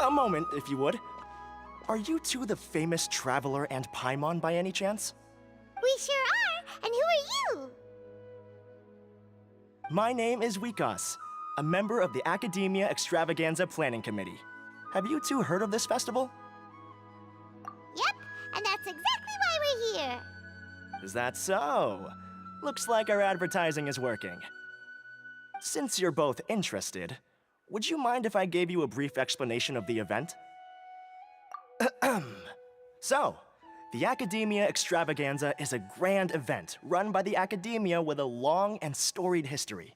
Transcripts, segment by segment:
A moment, if you would. Are you two the famous Traveler and Paimon by any chance? We sure are, and who are you? My name is Wikas, a member of the Academia Extravaganza Planning Committee. Have you two heard of this festival? Yep, and that's exactly why we're here. Is that so? Looks like our advertising is working. Since you're both interested, would you mind if I gave you a brief explanation of the event? So, the Academia Extravaganza is a grand event run by the Academia with a long and storied history.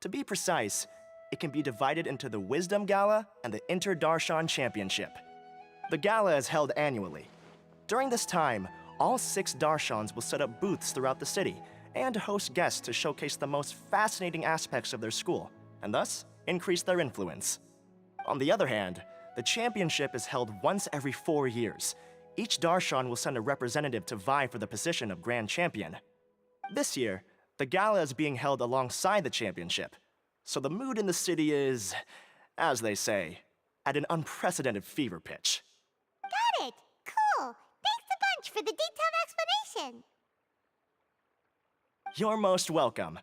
To be precise, it can be divided into the Wisdom Gala and the Inter-Darshan Championship. The gala is held annually. During this time, all 6 Darshans will set up booths throughout the city and host guests to showcase the most fascinating aspects of their school, and thus increase their influence. On the other hand, the championship is held once every 4 years. Each Darshan will send a representative to vie for the position of Grand Champion. This year, the gala is being held alongside the championship, so the mood in the city is, as they say, at an unprecedented fever pitch. Got it! Cool! Thanks a bunch for the detailed explanation! You're most welcome.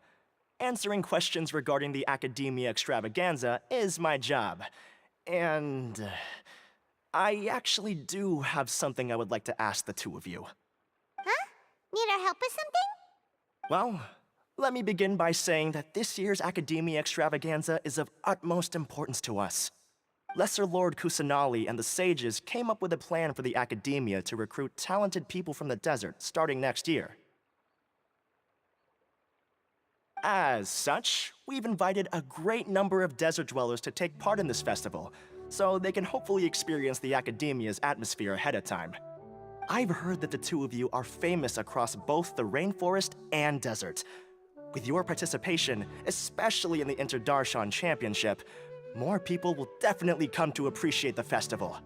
Answering questions regarding the Academia Extravaganza is my job. And I actually do have something I would like to ask the two of you. Huh? Need our help with something? Well, let me begin by saying that this year's Academia Extravaganza is of utmost importance to us. Lesser Lord Kusanali and the sages came up with a plan for the Academia to recruit talented people from the desert starting next year. As such, we've invited a great number of desert dwellers to take part in this festival, so they can hopefully experience the Academia's atmosphere ahead of time. I've heard that the two of you are famous across both the rainforest and desert. With your participation, especially in the Inter-Darshan Championship, more people will definitely come to appreciate the festival.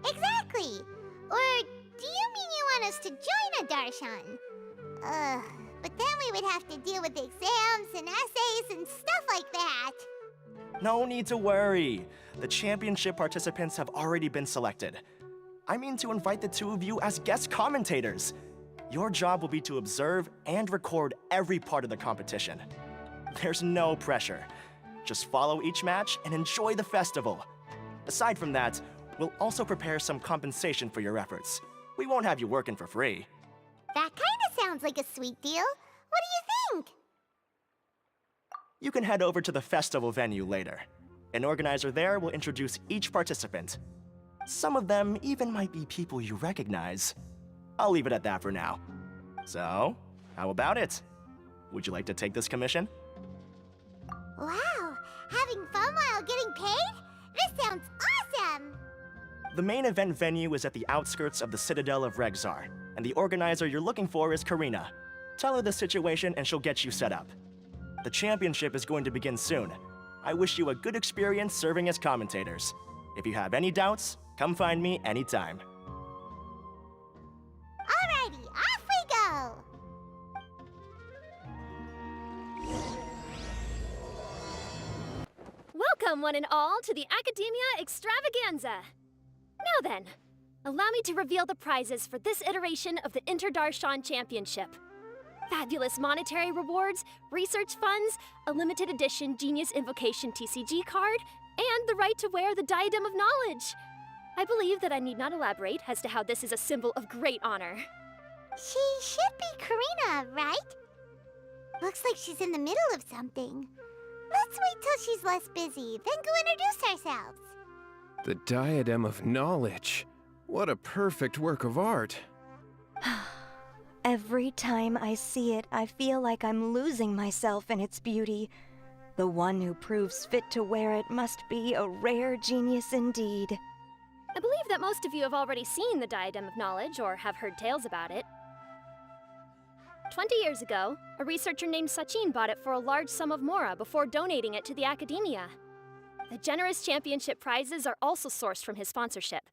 Exactly! Or do you mean you want us to join a Darshan? But then we would have to deal with exams and essays and stuff like that. No need to worry. The championship participants have already been selected. I mean to invite the two of you as guest commentators. Your job will be to observe and record every part of the competition. There's no pressure. Just follow each match and enjoy the festival. Aside from that, we'll also prepare some compensation for your efforts. We won't have you working for free. That kinda sounds like a sweet deal. What do you think? You can head over to the festival venue later. An organizer there will introduce each participant. Some of them even might be people you recognize. I'll leave it at that for now. So, how about it? Would you like to take this commission? Wow! Having fun while getting paid? This sounds awesome! The main event venue is at the outskirts of the Citadel of Regzar, and the organizer you're looking for is Karina. Tell her the situation and she'll get you set up. The championship is going to begin soon. I wish you a good experience serving as commentators. If you have any doubts, come find me anytime. Alrighty, off we go! Welcome, one and all, to the Academia Extravaganza. Now then, allow me to reveal the prizes for this iteration of the Inter-Darshan Championship. Fabulous monetary rewards, research funds, a limited edition Genius Invocation TCG card, and the right to wear the Diadem of Knowledge. I believe that I need not elaborate as to how this is a symbol of great honor. She should be Karina, right? Looks like she's in the middle of something. Let's wait till she's less busy, then go introduce ourselves. The Diadem of Knowledge. What a perfect work of art. Every time I see it, I feel like I'm losing myself in its beauty. The one who proves fit to wear it must be a rare genius indeed. I believe that most of you have already seen the Diadem of Knowledge or have heard tales about it. 20 years ago, a researcher named Sachin bought it for a large sum of mora before donating it to the Academia. The generous championship prizes are also sourced from his sponsorship.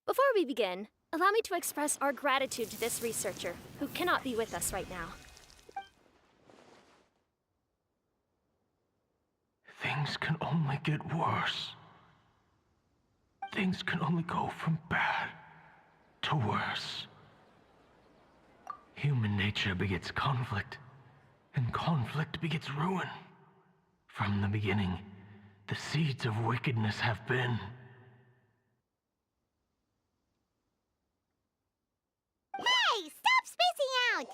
Before we begin, allow me to express our gratitude to this researcher, who cannot be with us right now. Things can only get worse. Things can only go from bad to worse. Human nature begets conflict, and conflict begets ruin. From the beginning, the seeds of wickedness have been. Hey, stop spacing out!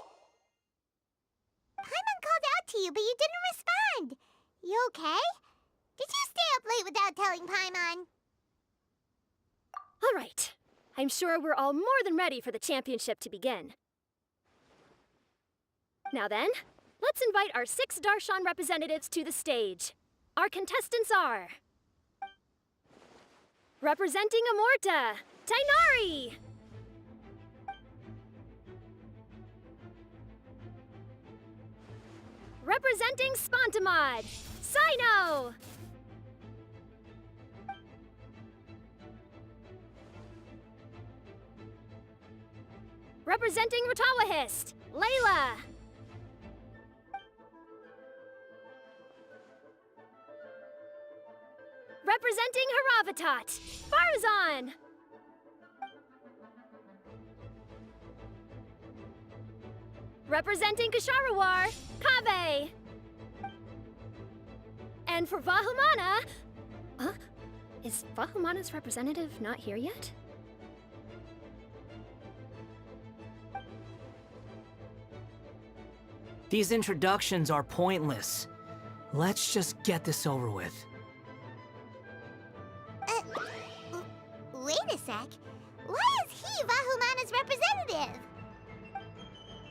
Paimon called out to you, but you didn't respond. You okay? Did you stay up late without telling Paimon? All right. I'm sure we're all more than ready for the championship to begin. Now then, let's invite our 6 Darshan representatives to the stage. Our contestants are... representing Amorta, Tainari! Representing Spontamod, Sino! Representing Ratawahist, Layla! Representing Haravatat, Farzan! Representing Kasharawar, Kaveh! And for Vahumana... Is Vahumana's representative not here yet? These introductions are pointless. Let's just get this over with. Wait a sec. Why is he Vahumana's representative?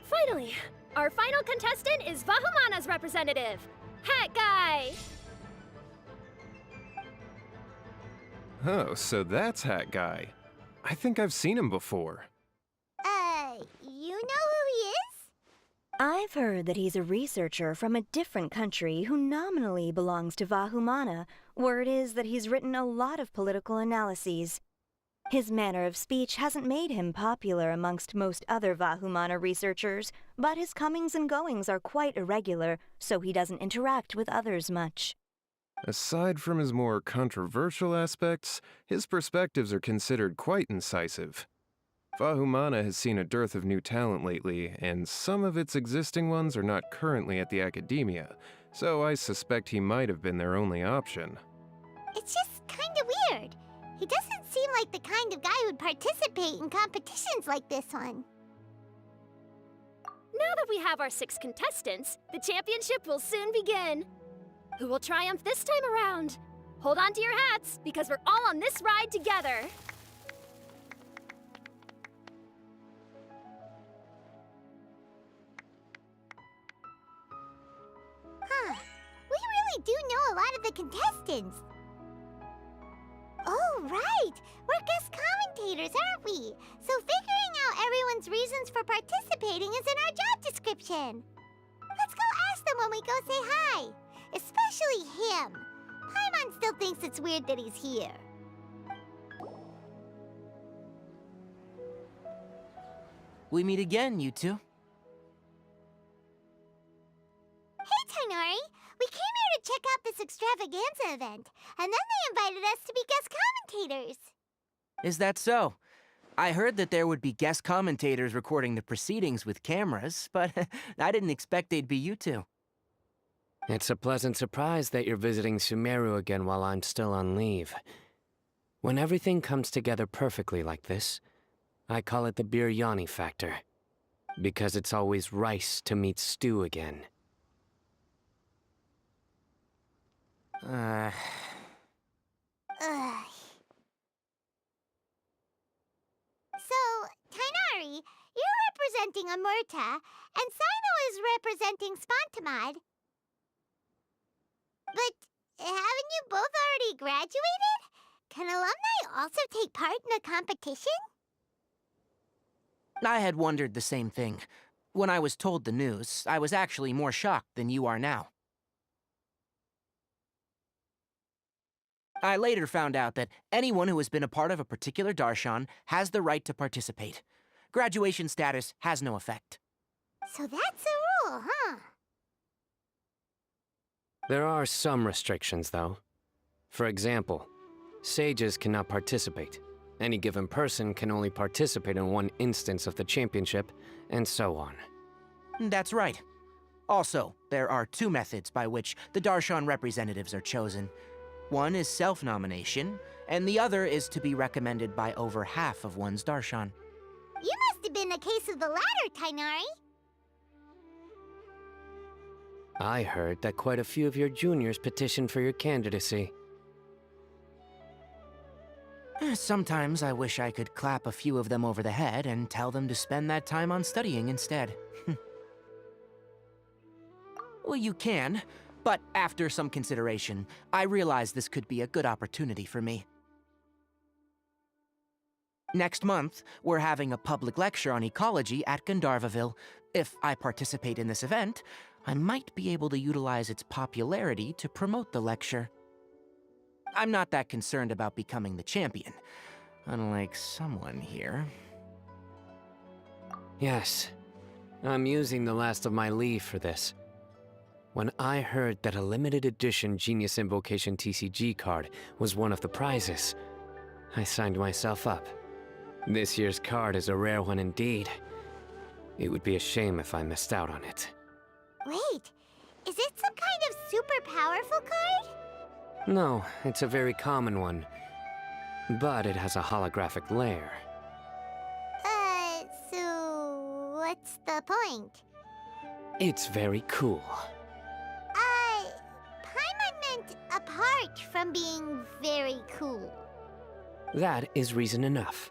Finally, our final contestant is Vahumana's representative, Hat Guy! Oh, so that's Hat Guy. I think I've seen him before. You know who he is? I've heard that he's a researcher from a different country who nominally belongs to Vahumana. Word is that he's written a lot of political analyses. His manner of speech hasn't made him popular amongst most other Vahumana researchers, but his comings and goings are quite irregular, so he doesn't interact with others much. Aside from his more controversial aspects, his perspectives are considered quite incisive. Vahumana has seen a dearth of new talent lately, and some of its existing ones are not currently at the academia, so I suspect he might have been their only option. It's just kinda weird. He doesn't seem like the kind of guy who'd participate in competitions like this one. Now that we have our 6 contestants, the championship will soon begin. Who will triumph this time around? Hold on to your hats, because we're all on this ride together. Huh. We really do know a lot of the contestants. Oh, right! We're guest commentators, aren't we? So figuring out everyone's reasons for participating is in our job description. Let's go ask them when we go say hi. Especially him. Paimon still thinks it's weird that he's here. We meet again, you two. Hey, Tainari! We came here to check out this extravaganza event, and then they invited us to be guest commentators. Is that so? I heard that there would be guest commentators recording the proceedings with cameras, but I didn't expect they'd be you two. It's a pleasant surprise that you're visiting Sumeru again while I'm still on leave. When everything comes together perfectly like this, I call it the biryani factor. Because it's always rice to meet stew again. Ugh. So, Tainari, you're representing Amurta, and Sino is representing Spontamod. But haven't you both already graduated? Can alumni also take part in a competition? I had wondered the same thing. When I was told the news, I was actually more shocked than you are now. I later found out that anyone who has been a part of a particular darshan has the right to participate. Graduation status has no effect. So that's the rule, huh? There are some restrictions, though. For example, sages cannot participate. Any given person can only participate in one instance of the championship, and so on. That's right. Also, there are two methods by which the Darshan representatives are chosen. One is self-nomination, and the other is to be recommended by over half of one's Darshan. You must have been a case of the latter, Tainari. I heard that quite a few of your juniors petitioned for your candidacy. Sometimes I wish I could clap a few of them over the head and tell them to spend that time on studying instead. Well, you can, but after some consideration, I realize this could be a good opportunity for me. Next month, we're having a public lecture on ecology at Gandharvaville. If I participate in this event, I might be able to utilize its popularity to promote the lecture. I'm not that concerned about becoming the champion, unlike someone here. Yes, I'm using the last of my leave for this. When I heard that a limited edition Genius Invocation TCG card was one of the prizes, I signed myself up. This year's card is a rare one indeed. It would be a shame if I missed out on it. Wait, is it some kind of super powerful card? No, it's a very common one. But it has a holographic layer. So what's the point? It's very cool. Paimon meant apart from being very cool. That is reason enough.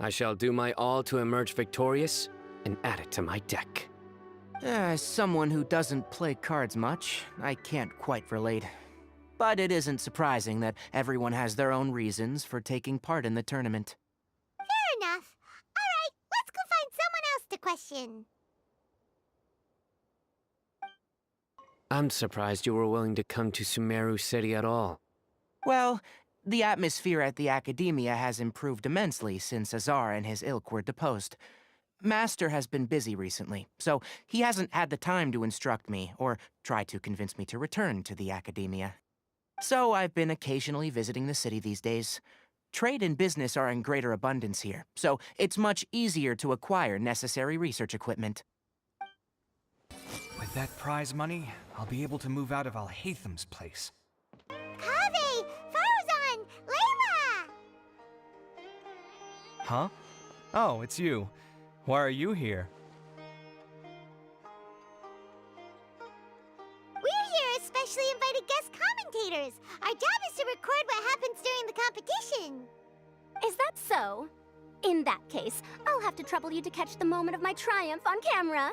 I shall do my all to emerge victorious and add it to my deck. As someone who doesn't play cards much, I can't quite relate. But it isn't surprising that everyone has their own reasons for taking part in the tournament. Fair enough. All right, let's go find someone else to question. I'm surprised you were willing to come to Sumeru City at all. Well, the atmosphere at the Academia has improved immensely since Azar and his ilk were deposed. Master has been busy recently, so he hasn't had the time to instruct me or try to convince me to return to the Academia. So I've been occasionally visiting the city these days. Trade and business are in greater abundance here, so it's much easier to acquire necessary research equipment. With that prize money, I'll be able to move out of Alhatham's place. Kaveh! Farzan! Layla! Huh? Oh, it's you. Why are you here? We're here as specially invited guest commentators. Our job is to record what happens during the competition. Is that so? In that case, I'll have to trouble you to catch the moment of my triumph on camera.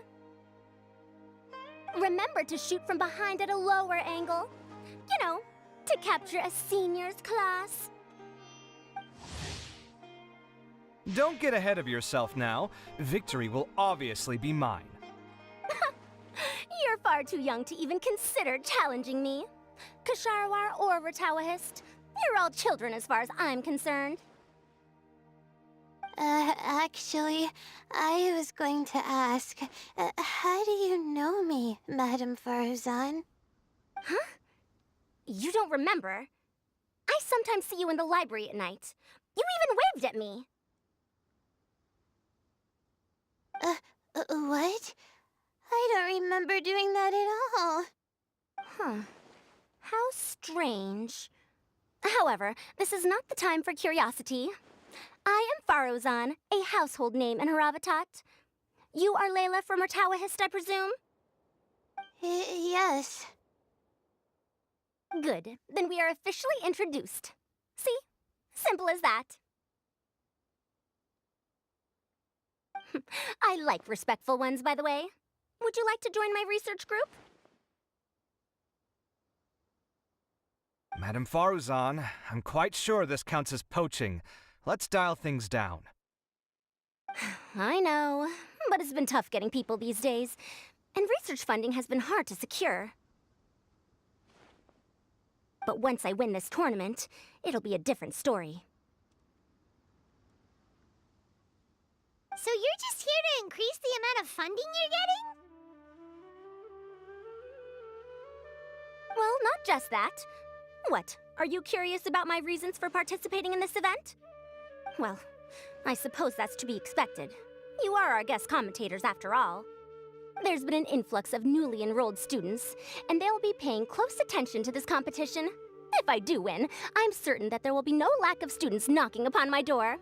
Remember to shoot from behind at a lower angle. You know, to capture a seniors class. Don't get ahead of yourself now. Victory will obviously be mine. You're far too young to even consider challenging me. Kasharwar or Ratawahist, you're all children as far as I'm concerned. Actually, I was going to ask, how do you know me, Madame Farzan? Huh? You don't remember? I sometimes see you in the library at night. You even waved at me. What? I don't remember doing that at all. Huh. How strange. However, this is not the time for curiosity. I am Farozan, a household name in Haravatat. You are Layla from Ratawahist, I presume? Yes. Good. Then we are officially introduced. See? Simple as that. I like respectful ones, by the way. Would you like to join my research group? Madame Faruzan, I'm quite sure this counts as poaching. Let's dial things down. I know, but it's been tough getting people these days, and research funding has been hard to secure. But once I win this tournament, it'll be a different story. So you're just here to increase the amount of funding you're getting? Just that. What, are you curious about my reasons for participating in this event? Well, I suppose that's to be expected. You are our guest commentators after all. There's been an influx of newly enrolled students, and they'll be paying close attention to this competition. If I do win, I'm certain that there will be no lack of students knocking upon my door.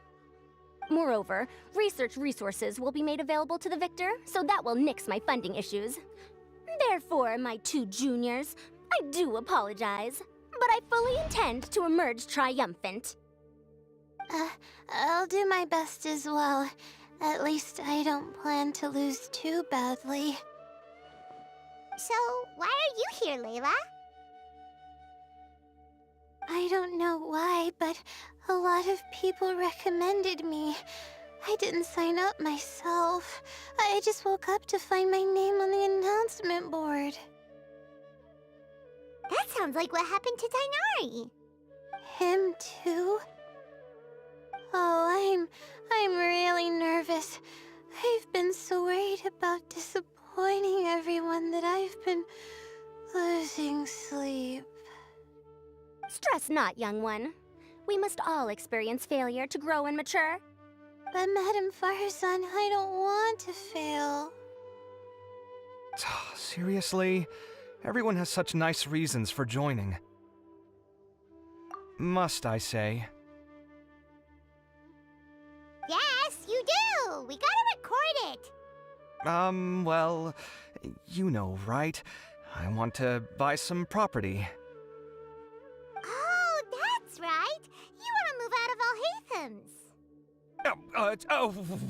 Moreover, research resources will be made available to the victor, so that will nix my funding issues. Therefore, my two juniors, I do apologize, but I fully intend to emerge triumphant. I'll do my best as well. At least I don't plan to lose too badly. So, why are you here, Layla? I don't know why, but a lot of people recommended me. I didn't sign up myself. I just woke up to find my name on the announcement board. That sounds like what happened to Dainari. Him too? Oh, I'm really nervous. I've been so worried about disappointing everyone that I've been losing sleep. Stress not, young one. We must all experience failure to grow and mature. But Madame Farzan, I don't want to fail. Seriously? Everyone has such nice reasons for joining. Must I say? Yes, you do! We gotta record it! Well, you know, right? I want to buy some property. Oh, that's right! You want to move out of Alhatham's.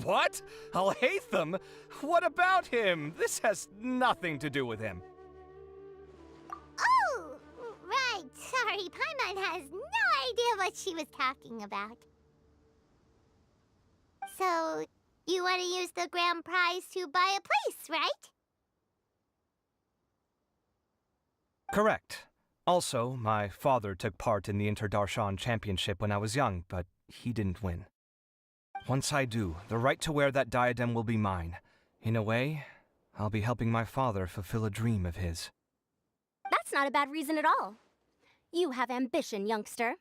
What? Alhaitham? What about him? This has nothing to do with him. Oh, right. Sorry, Paimon has no idea what she was talking about. So, you want to use the grand prize to buy a place, right? Correct. Also, my father took part in the Interdarshan Championship when I was young, but he didn't win. Once I do, the right to wear that diadem will be mine. In a way, I'll be helping my father fulfill a dream of his. That's not a bad reason at all. You have ambition, youngster.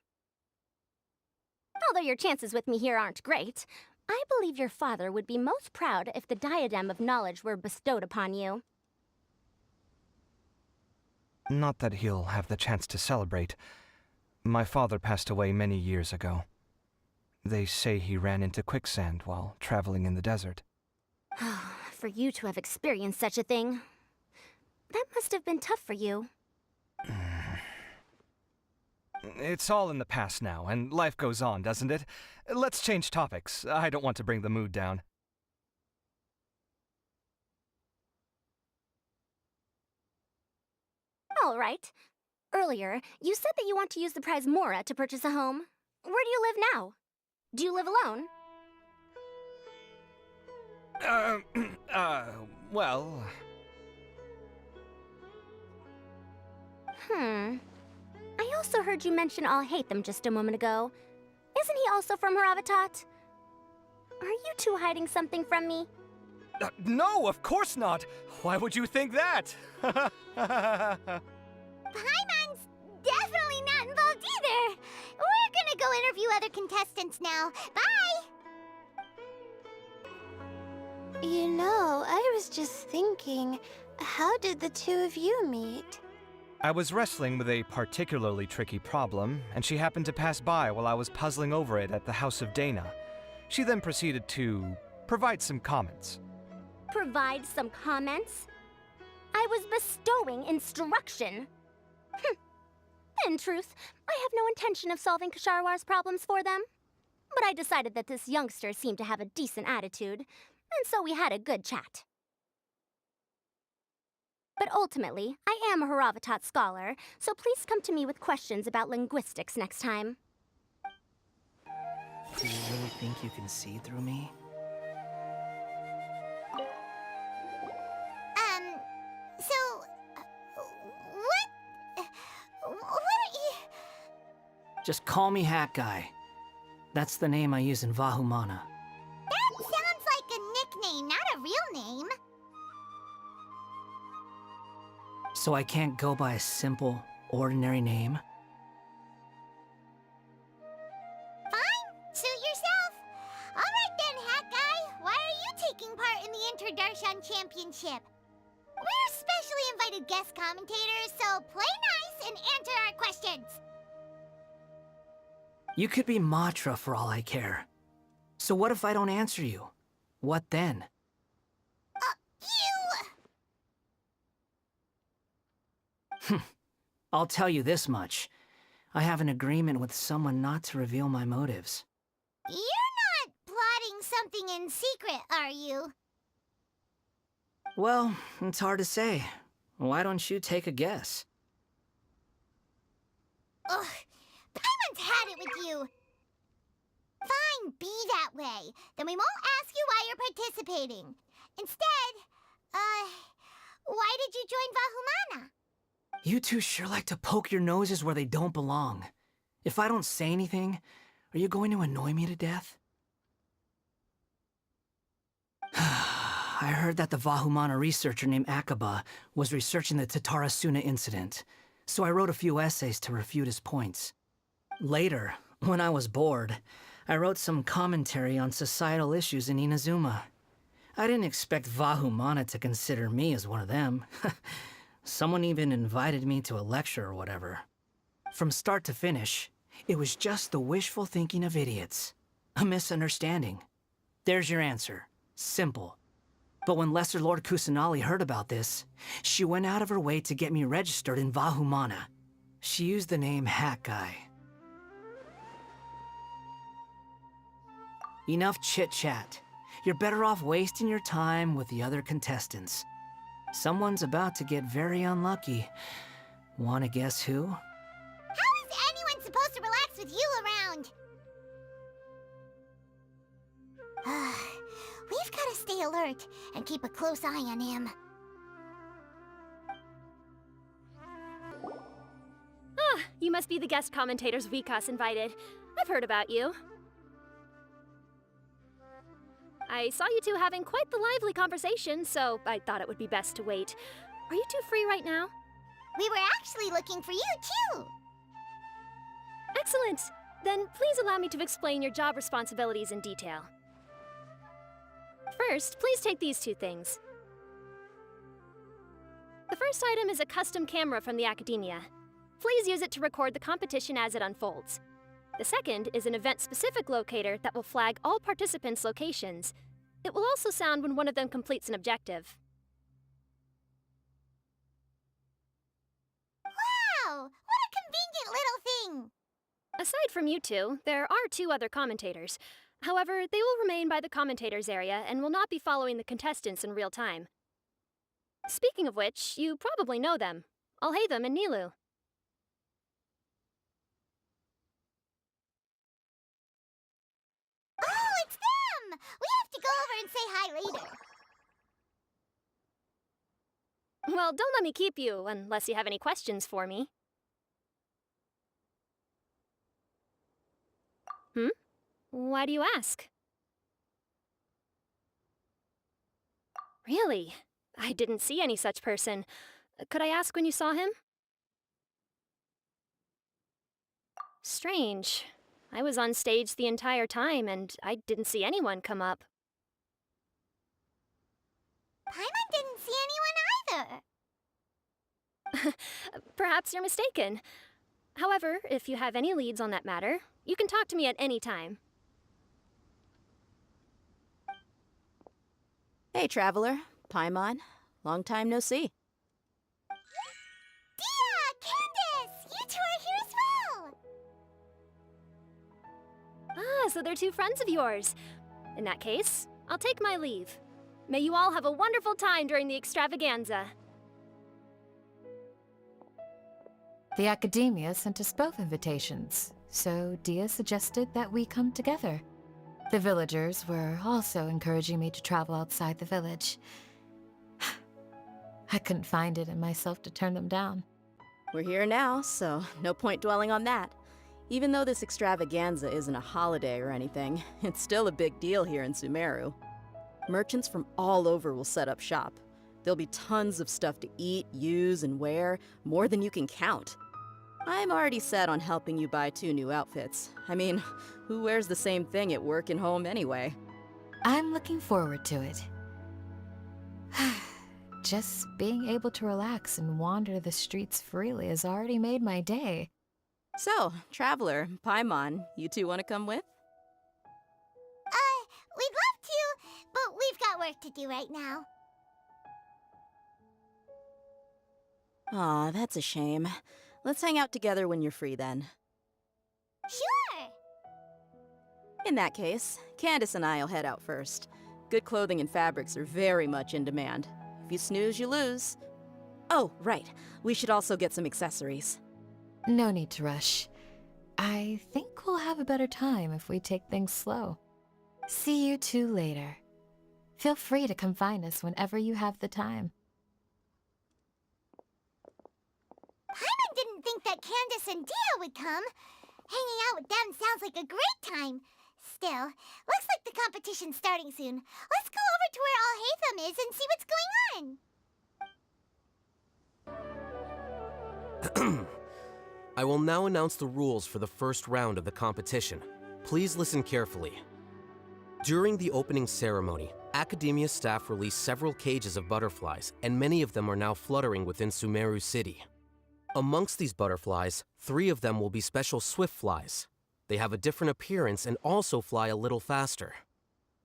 Although your chances with me here aren't great, I believe your father would be most proud if the diadem of knowledge were bestowed upon you. Not that he'll have the chance to celebrate. My father passed away many years ago. They say he ran into quicksand while traveling in the desert. For you to have experienced such a thing, that must have been tough for you. It's all in the past now, and life goes on, doesn't it? Let's change topics. I don't want to bring the mood down. All right. Earlier, you said that you want to use the prize Mora to purchase a home. Where do you live now? Do you live alone? Well... I also heard you mention Alhaitham just a moment ago. Isn't he also from Haravatat? Are you two hiding something from me? No, of course not! Why would you think that? Paimon's definitely not involved either! We're gonna go interview other contestants now. Bye! You know, I was just thinking, how did the two of you meet? I was wrestling with a particularly tricky problem, and she happened to pass by while I was puzzling over it at the House of Dana. She then proceeded to provide some comments. Provide some comments? I was bestowing instruction. In truth, I have no intention of solving Kasharwar's problems for them. But I decided that this youngster seemed to have a decent attitude, and so we had a good chat. But ultimately, I am a Haravatat scholar, so please come to me with questions about linguistics next time. Do you really think you can see through me? What are you... Just call me Hat Guy. That's the name I use in Vahumana. That sounds like a nickname, not a real name. So I can't go by a simple, ordinary name? Fine, suit yourself. All right then, Hat Guy. Why are you taking part in the Interdarshan Championship? We're specially invited guest commentators, so play nice and answer our questions. You could be Matra for all I care. So what if I don't answer you? What then? I'll tell you this much. I have an agreement with someone not to reveal my motives. You're not plotting something in secret, are you? Well, it's hard to say. Why don't you take a guess? Ugh, Paimon's had it with you. Fine, be that way. Then we won't ask you why you're participating. Instead, why did you join Vahumana? You two sure like to poke your noses where they don't belong. If I don't say anything, are you going to annoy me to death? I heard that the Vahumana researcher named Akaba was researching the Tatarasuna incident, so I wrote a few essays to refute his points. Later, when I was bored, I wrote some commentary on societal issues in Inazuma. I didn't expect Vahumana to consider me as one of them. Someone even invited me to a lecture or whatever. From start to finish, it was just the wishful thinking of idiots. A misunderstanding. There's your answer. Simple. But when Lesser Lord Kusanali heard about this, she went out of her way to get me registered in Vahumana. She used the name Hat Guy. Enough chit-chat. You're better off wasting your time with the other contestants. Someone's about to get very unlucky. Wanna guess who? How is anyone supposed to relax with you around? We've got to stay alert and keep a close eye on him. Ah, you must be the guest commentators Vikas invited. I've heard about you. I saw you two having quite the lively conversation, so I thought it would be best to wait. Are you two free right now? We were actually looking for you, too. Excellent! Then please allow me to explain your job responsibilities in detail. First, please take these two things. The first item is a custom camera from the Academia. Please use it to record the competition as it unfolds. The second is an event-specific locator that will flag all participants' locations. It will also sound when one of them completes an objective. Wow! What a convenient little thing! Aside from you two, there are two other commentators. However, they will remain by the commentators area and will not be following the contestants in real time. Speaking of which, you probably know them. Alhaitham and Nilu. Oh, it's them! We have to go over and say hi later. Well, don't let me keep you, unless you have any questions for me. Why do you ask? Really? I didn't see any such person. Could I ask when you saw him? Strange. I was on stage the entire time, and I didn't see anyone come up. Paimon didn't see anyone either. Perhaps you're mistaken. However, if you have any leads on that matter, you can talk to me at any time. Hey, Traveler. Paimon. Long time no see. Dia! Candace! You two are here as well! Ah, so they're two friends of yours. In that case, I'll take my leave. May you all have a wonderful time during the extravaganza. The Academia sent us both invitations, so Dia suggested that we come together. The villagers were also encouraging me to travel outside the village. I couldn't find it in myself to turn them down. We're here now, so no point dwelling on that. Even though this extravaganza isn't a holiday or anything, it's still a big deal here in Sumeru. Merchants from all over will set up shop. There'll be tons of stuff to eat, use, and wear, more than you can count. I'm already set on helping you buy 2 new outfits. I mean, who wears the same thing at work and home anyway? I'm looking forward to it. Just being able to relax and wander the streets freely has already made my day. So, Traveler, Paimon, you two want to come with? We'd love to, but we've got work to do right now. Aw, that's a shame. Let's hang out together when you're free then. Sure! In that case, Candace and I'll head out first. Good clothing and fabrics are very much in demand. If you snooze, you lose. Oh, right. We should also get some accessories. No need to rush. I think we'll have a better time if we take things slow. See you two later. Feel free to come find us whenever you have the time. Paimon didn't think that Candace and Dia would come. Hanging out with them sounds like a great time. Still, looks like the competition's starting soon. Let's go over to where Alhaitham is and see what's going on. I will now announce the rules for the first round of the competition. Please listen carefully. During the opening ceremony, Academia staff released several cages of butterflies, and many of them are now fluttering within Sumeru City. Amongst these butterflies, 3 of them will be special swift flies. They have a different appearance and also fly a little faster.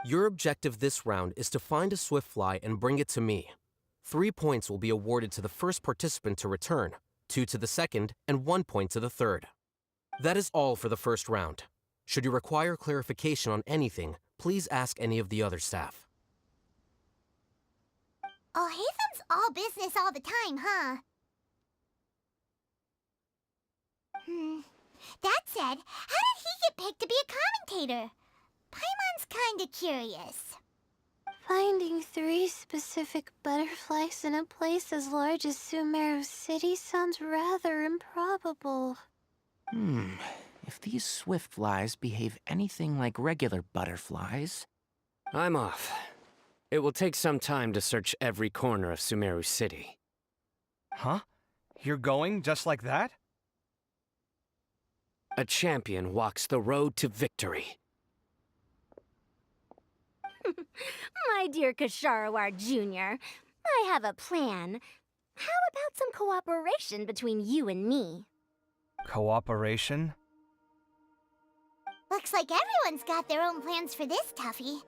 Your objective this round is to find a swift fly and bring it to me. 3 points will be awarded to the first participant to return, 2 to the second, and 1 point to the third. That is all for the first round. Should you require clarification on anything, please ask any of the other staff. Alhaitham's all business all the time, huh? That said, how did he get picked to be a commentator? Paimon's kinda curious. Finding 3 specific butterflies in a place as large as Sumeru City sounds rather improbable. If these swift flies behave anything like regular butterflies... I'm off. It will take some time to search every corner of Sumeru City. Huh? You're going just like that? A champion walks the road to victory. My dear Kasharawar Jr., I have a plan. How about some cooperation between you and me? Cooperation? Looks like everyone's got their own plans for this toughie.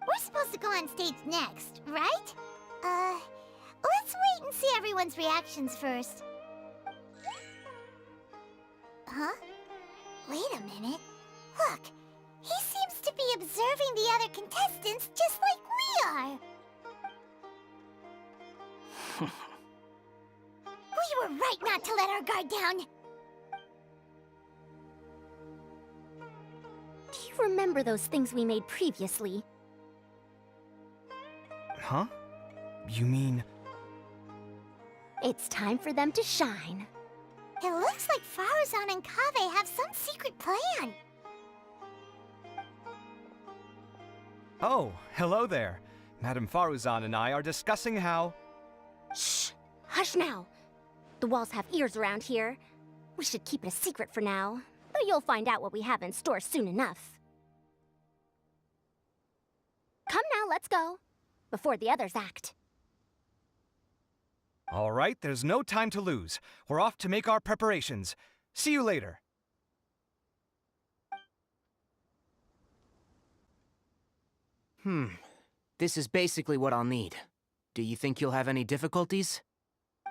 We're supposed to go on stage next, right? Let's wait and see everyone's reactions first. Huh? Wait a minute. Look, he seems to be observing the other contestants just like we are. We were right not to let our guard down. Do you remember those things we made previously? Huh? You mean... It's time for them to shine. It looks like Faruzan and Kaveh have some secret plan. Oh, hello there. Madame Faruzan and I are discussing how... Shh! Hush now! The walls have ears around here. We should keep it a secret for now, but you'll find out what we have in store soon enough. Come now, let's go. Before the others act. All right, there's no time to lose. We're off to make our preparations. See you later. This is basically what I'll need. Do you think you'll have any difficulties?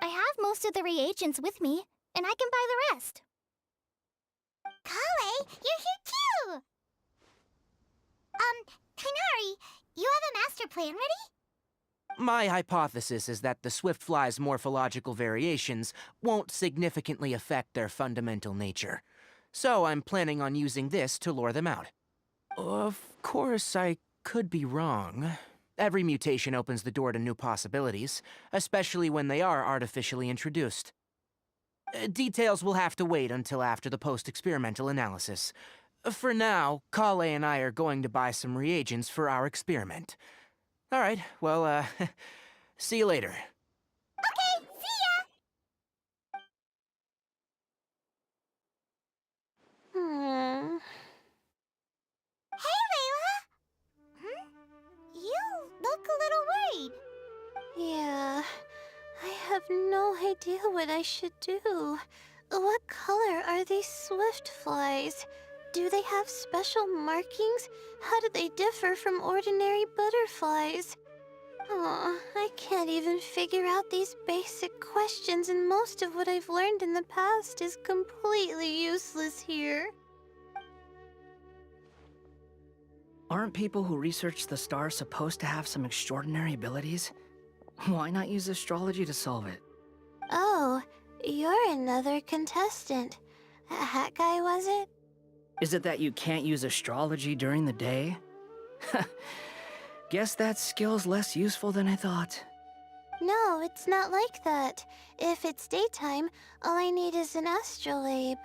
I have most of the reagents with me, and I can buy the rest. Kale, you're here too! Tainari, you have a master plan ready? My hypothesis is that the swift fly's morphological variations won't significantly affect their fundamental nature. So I'm planning on using this to lure them out. Of course, I could be wrong. Every mutation opens the door to new possibilities, especially when they are artificially introduced. Details will have to wait until after the post-experimental analysis. For now, Kale and I are going to buy some reagents for our experiment. All right, well, see you later. Okay, see ya! have no idea what I should do. What color are these swift flies? Do they have special markings? How do they differ from ordinary butterflies? Oh, I can't even figure out these basic questions, and most of what I've learned in the past is completely useless here. Aren't people who research the stars supposed to have some extraordinary abilities? Why not use astrology to solve it? Oh, you're another contestant. That guy, was it? Is it that you can't use astrology during the day? Guess that skill's less useful than I thought. No, it's not like that. If it's daytime, all I need is an astrolabe.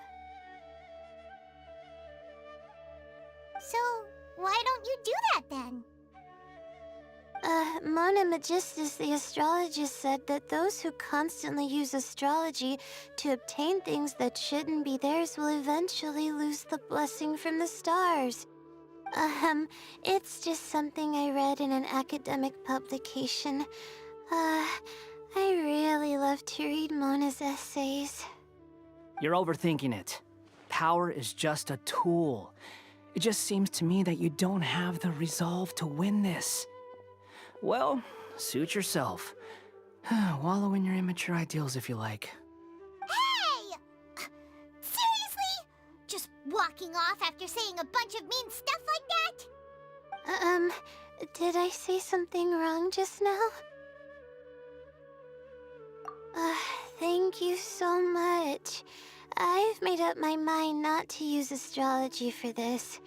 So, why don't you do that then? Mona Magistus the astrologist said that those who constantly use astrology to obtain things that shouldn't be theirs will eventually lose the blessing from the stars. It's just something I read in an academic publication. I really love to read Mona's essays. You're overthinking it. Power is just a tool. It just seems to me that you don't have the resolve to win this. Well, suit yourself. Wallow in your immature ideals if you like. Hey! Seriously? Just walking off after saying a bunch of mean stuff like that? Did I say something wrong just now? Thank you so much. I've made up my mind not to use astrology for this.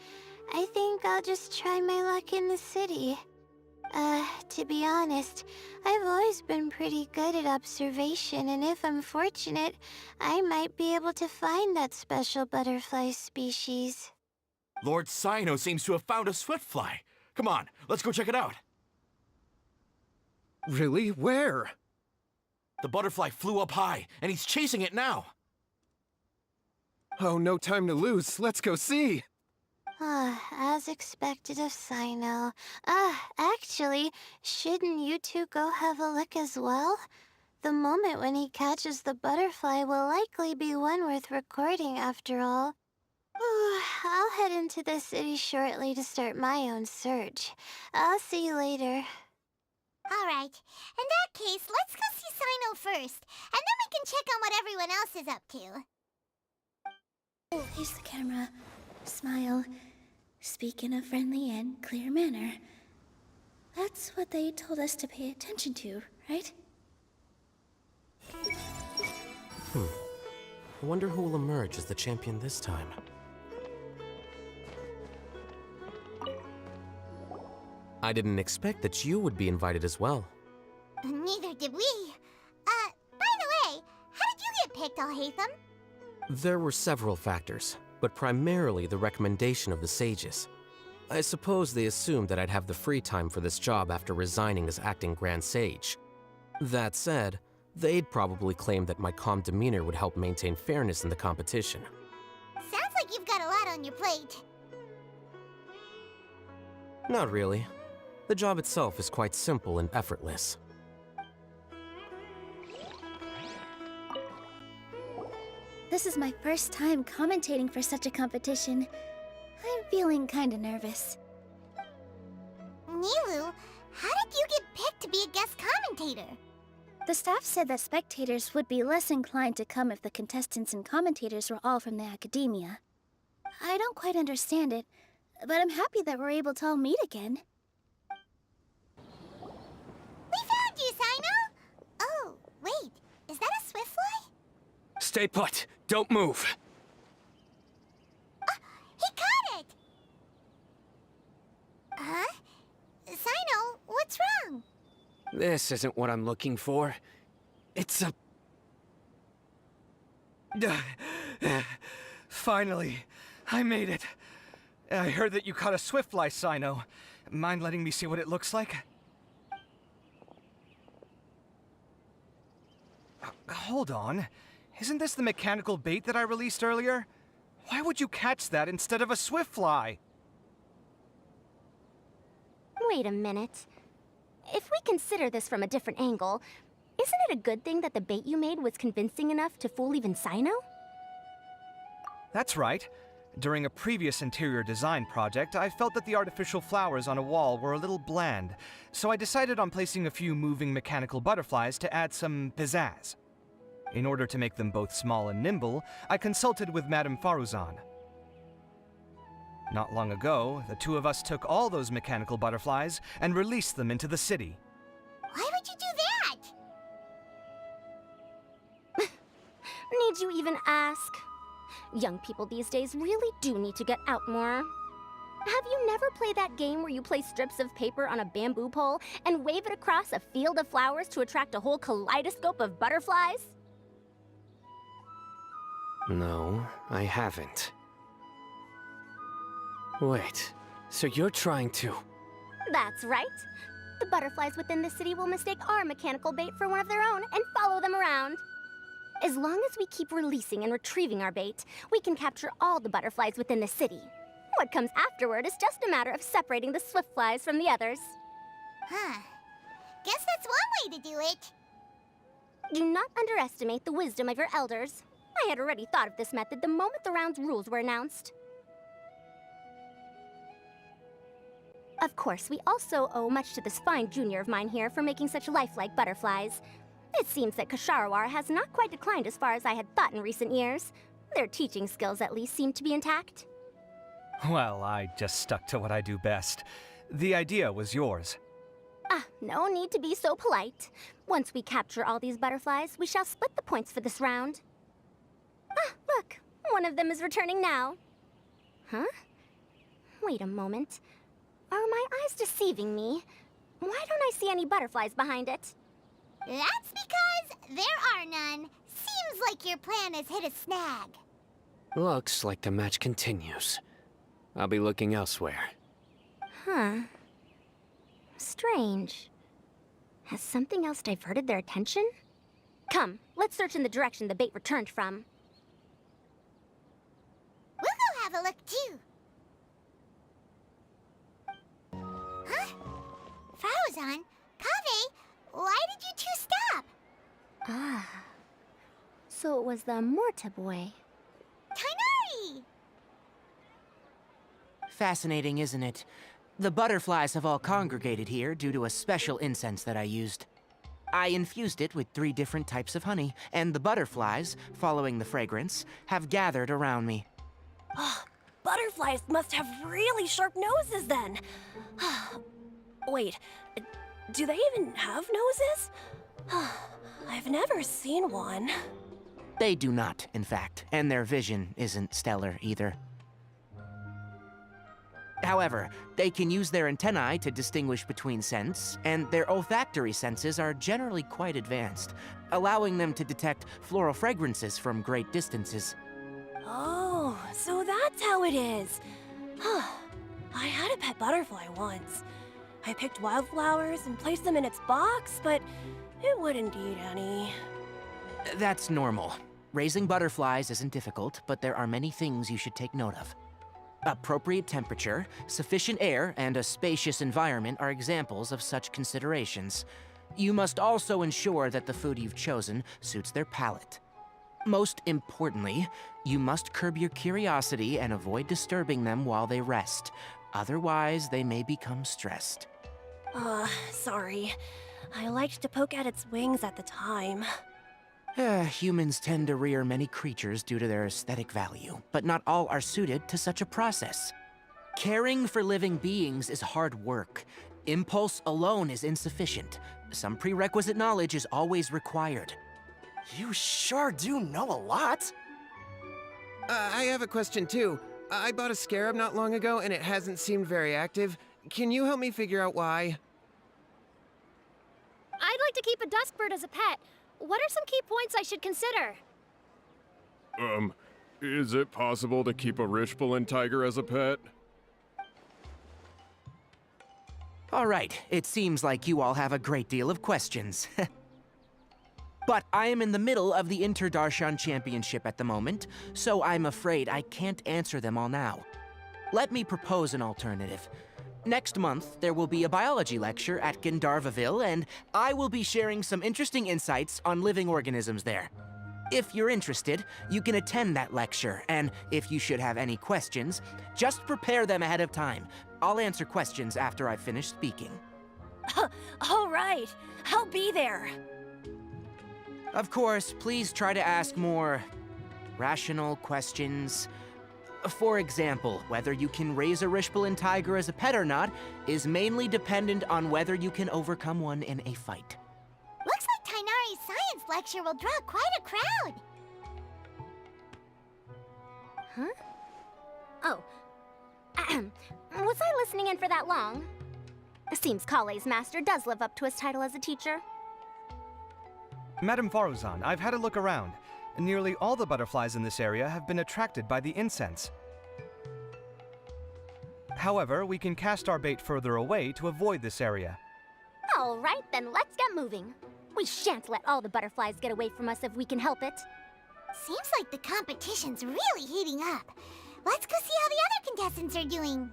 I think I'll just try my luck in the city. To be honest, I've always been pretty good at observation, and if I'm fortunate, I might be able to find that special butterfly species. Lord Sino seems to have found a swiftfly. Come on, let's go check it out. Really? Where? The butterfly flew up high, and he's chasing it now. Oh, no time to lose. Let's go see. As expected of Sino. Actually, shouldn't you two go have a look as well? The moment when he catches the butterfly will likely be one worth recording after all. I'll head into the city shortly to start my own search. I'll see you later. Alright, in that case, let's go see Sino first, and then we can check on what everyone else is up to. Oh, here's the camera. Smile. Speak in a friendly and clear manner. That's what they told us to pay attention to, right? I wonder who will emerge as the champion this time. I didn't expect that you would be invited as well. Neither did we. By the way, how did you get picked, Alhaitham? There were several factors, but primarily the recommendation of the sages. I suppose they assumed that I'd have the free time for this job after resigning as acting Grand Sage. That said, they'd probably claim that my calm demeanor would help maintain fairness in the competition. Sounds like you've got a lot on your plate. Not really. The job itself is quite simple and effortless. This is my first time commentating for such a competition. I'm feeling kinda nervous. Nilu, how did you get picked to be a guest commentator? The staff said that spectators would be less inclined to come if the contestants and commentators were all from the academia. I don't quite understand it, but I'm happy that we're able to all meet again. We found you, Sino! Oh, wait, is that a swiftfly? Stay put. Don't move. He caught it! Huh? Sino, what's wrong? This isn't what I'm looking for. It's a... Finally, I made it. I heard that you caught a swiftfly, Sino. Mind letting me see what it looks like? Hold on. Isn't this the mechanical bait that I released earlier? Why would you catch that instead of a swiftfly? Wait a minute. If we consider this from a different angle, Isn't it a good thing that the bait you made was convincing enough to fool even Sino? That's right. During a previous interior design project, I felt that the artificial flowers on a wall were a little bland, so I decided on placing a few moving mechanical butterflies to add some pizzazz. In order to make them both small and nimble, I consulted with Madame Faruzan. Not long ago, the two of us took all those mechanical butterflies and released them into the city. Why would you do that? Need you even ask? Young people these days really do need to get out more. Have you never played that game where you place strips of paper on a bamboo pole and wave it across a field of flowers to attract a whole kaleidoscope of butterflies? No, I haven't. Wait, so you're trying to... That's right. The butterflies within the city will mistake our mechanical bait for one of their own and follow them around. As long as we keep releasing and retrieving our bait, we can capture all the butterflies within the city. What comes afterward is just a matter of separating the swift flies from the others. Huh. Guess that's one way to do it. Do not underestimate the wisdom of your elders. I had already thought of this method the moment the round's rules were announced. Of course, we also owe much to this fine junior of mine here for making such lifelike butterflies. It seems that Kasharawar has not quite declined as far as I had thought in recent years. Their teaching skills at least seem to be intact. Well, I just stuck to what I do best. The idea was yours. Ah, no need to be so polite. Once we capture all these butterflies, we shall split the points for this round. Ah, look, one of them is returning now. Huh? Wait a moment. Are my eyes deceiving me? Why don't I see any butterflies behind it? That's because there are none. Seems like your plan has hit a snag. Looks like the match continues. I'll be looking elsewhere. Huh. Strange. Has something else diverted their attention? Come, let's search in the direction the bait returned from. We'll go have a look, too. Huh? Faruzan? Kaveh? Why did you two stop? Ah. So it was the Morta boy. Tainari! Fascinating, isn't it? The butterflies have all congregated here due to a special incense that I used. I infused it with 3 different types of honey, and the butterflies, following the fragrance, have gathered around me. Oh, butterflies must have really sharp noses then. Wait, do they even have noses? I've never seen one. They do not, in fact, and their vision isn't stellar either. However, they can use their antennae to distinguish between scents, and their olfactory senses are generally quite advanced, allowing them to detect floral fragrances from great distances. Oh, so that's how it is. I had a pet butterfly once. I picked wildflowers and placed them in its box, but it wouldn't eat any. That's normal. Raising butterflies isn't difficult, but there are many things you should take note of. Appropriate temperature, sufficient air, and a spacious environment are examples of such considerations. You must also ensure that the food you've chosen suits their palate. Most importantly, you must curb your curiosity and avoid disturbing them while they rest. Otherwise, they may become stressed. Sorry. I liked to poke at its wings at the time. Humans tend to rear many creatures due to their aesthetic value, but not all are suited to such a process. Caring for living beings is hard work. Impulse alone is insufficient. Some prerequisite knowledge is always required. You sure do know a lot. I have a question too. I bought a scarab not long ago and it hasn't seemed very active. Can you help me figure out why? I'd like to keep a duskbird as a pet. What are some key points I should consider? Is it possible to keep a Richbulin tiger as a pet? All right, it seems like you all have a great deal of questions. But I am in the middle of the Inter-Darshan Championship at the moment, so I'm afraid I can't answer them all now. Let me propose an alternative. Next month, there will be a biology lecture at Gandharvaville, and I will be sharing some interesting insights on living organisms there. If you're interested, you can attend that lecture, and if you should have any questions, just prepare them ahead of time. I'll answer questions after I've finished speaking. All right, I'll be there. Of course, please try to ask more rational questions. For example, whether you can raise a Rishpalin tiger as a pet or not is mainly dependent on whether you can overcome one in a fight. Looks like Tainari's science lecture will draw quite a crowd. Huh? Oh. Was I listening in for that long? Seems Kale's master does live up to his title as a teacher. Madame Faruzan, I've had a look around. Nearly all the butterflies in this area have been attracted by the incense. However, we can cast our bait further away to avoid this area. All right, then let's get moving. We shan't let all the butterflies get away from us if we can help it. Seems like the competition's really heating up. Let's go see how the other contestants are doing.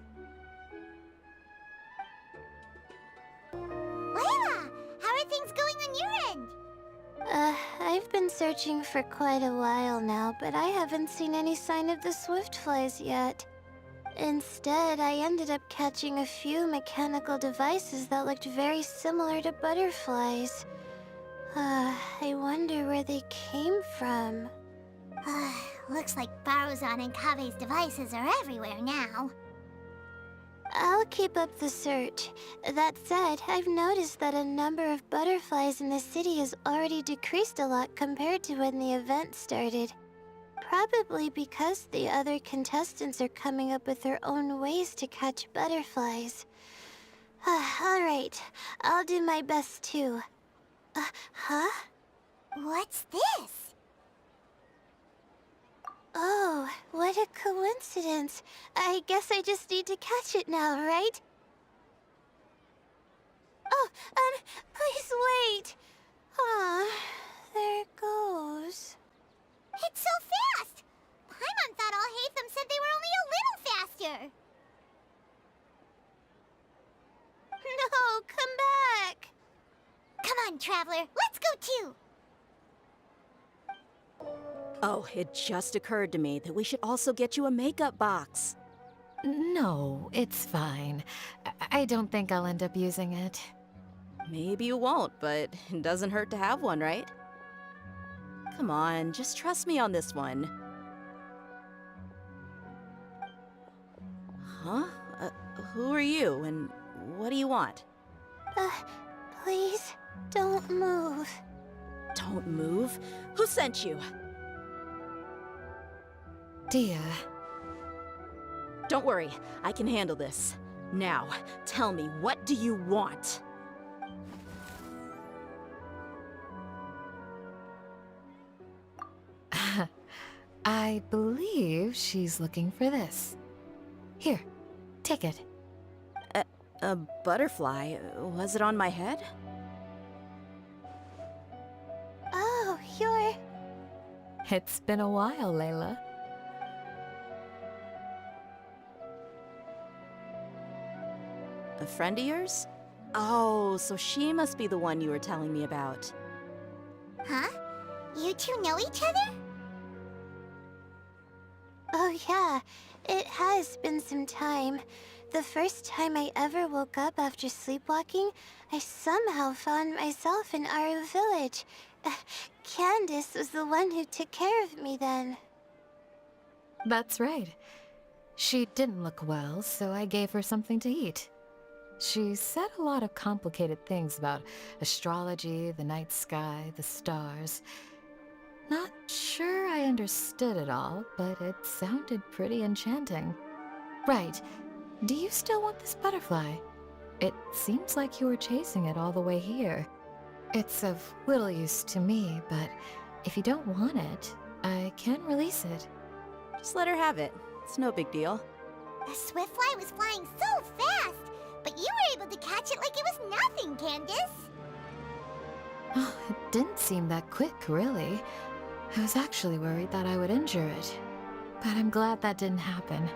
Layla, how are things going on your end? I've been searching for quite a while now, but I haven't seen any sign of the swiftflies yet. Instead, I ended up catching a few mechanical devices that looked very similar to butterflies. I wonder where they came from. Looks like Faruzan and Kave's devices are everywhere now. I'll keep up the search. That said, I've noticed that a number of butterflies in the city has already decreased a lot compared to when the event started. Probably because the other contestants are coming up with their own ways to catch butterflies. Alright, I'll do my best too. Huh? What's this? Oh, what a coincidence. I guess I just need to catch it now, right? Oh, please wait. There it goes. It's so fast! Paimon thought all Hatham said they were only a little faster. No, come back. Come on, Traveler, let's go too. Oh, it just occurred to me that we should also get you a makeup box. No, it's fine. I don't think I'll end up using it. Maybe you won't, but it doesn't hurt to have one, right? Come on, just trust me on this one. Huh? Who are you, and what do you want? Please, don't move. Don't move? Who sent you? Dia. Don't worry, I can handle this. Now, tell me, what do you want? I believe she's looking for this. Here, take it. A butterfly? Was it on my head? Oh, you're... It's been a while, Layla. A friend of yours? Oh, so she must be the one you were telling me about. Huh? You two know each other? Oh yeah, it has been some time. The first time I ever woke up after sleepwalking, I somehow found myself in Aru village. Candace was the one who took care of me then. That's right. She didn't look well, so I gave her something to eat. She said a lot of complicated things about astrology, the night sky, the stars. Not sure I understood it all, but it sounded pretty enchanting. Right. Do you still want this butterfly? It seems like you were chasing it all the way here. It's of little use to me, but if you don't want it, I can release it. Just let her have it. It's no big deal. The swiftfly was flying so fast, but you were able to catch it like it was nothing, Candace. Oh, it didn't seem that quick, really. I was actually worried that I would injure it, but I'm glad that didn't happen.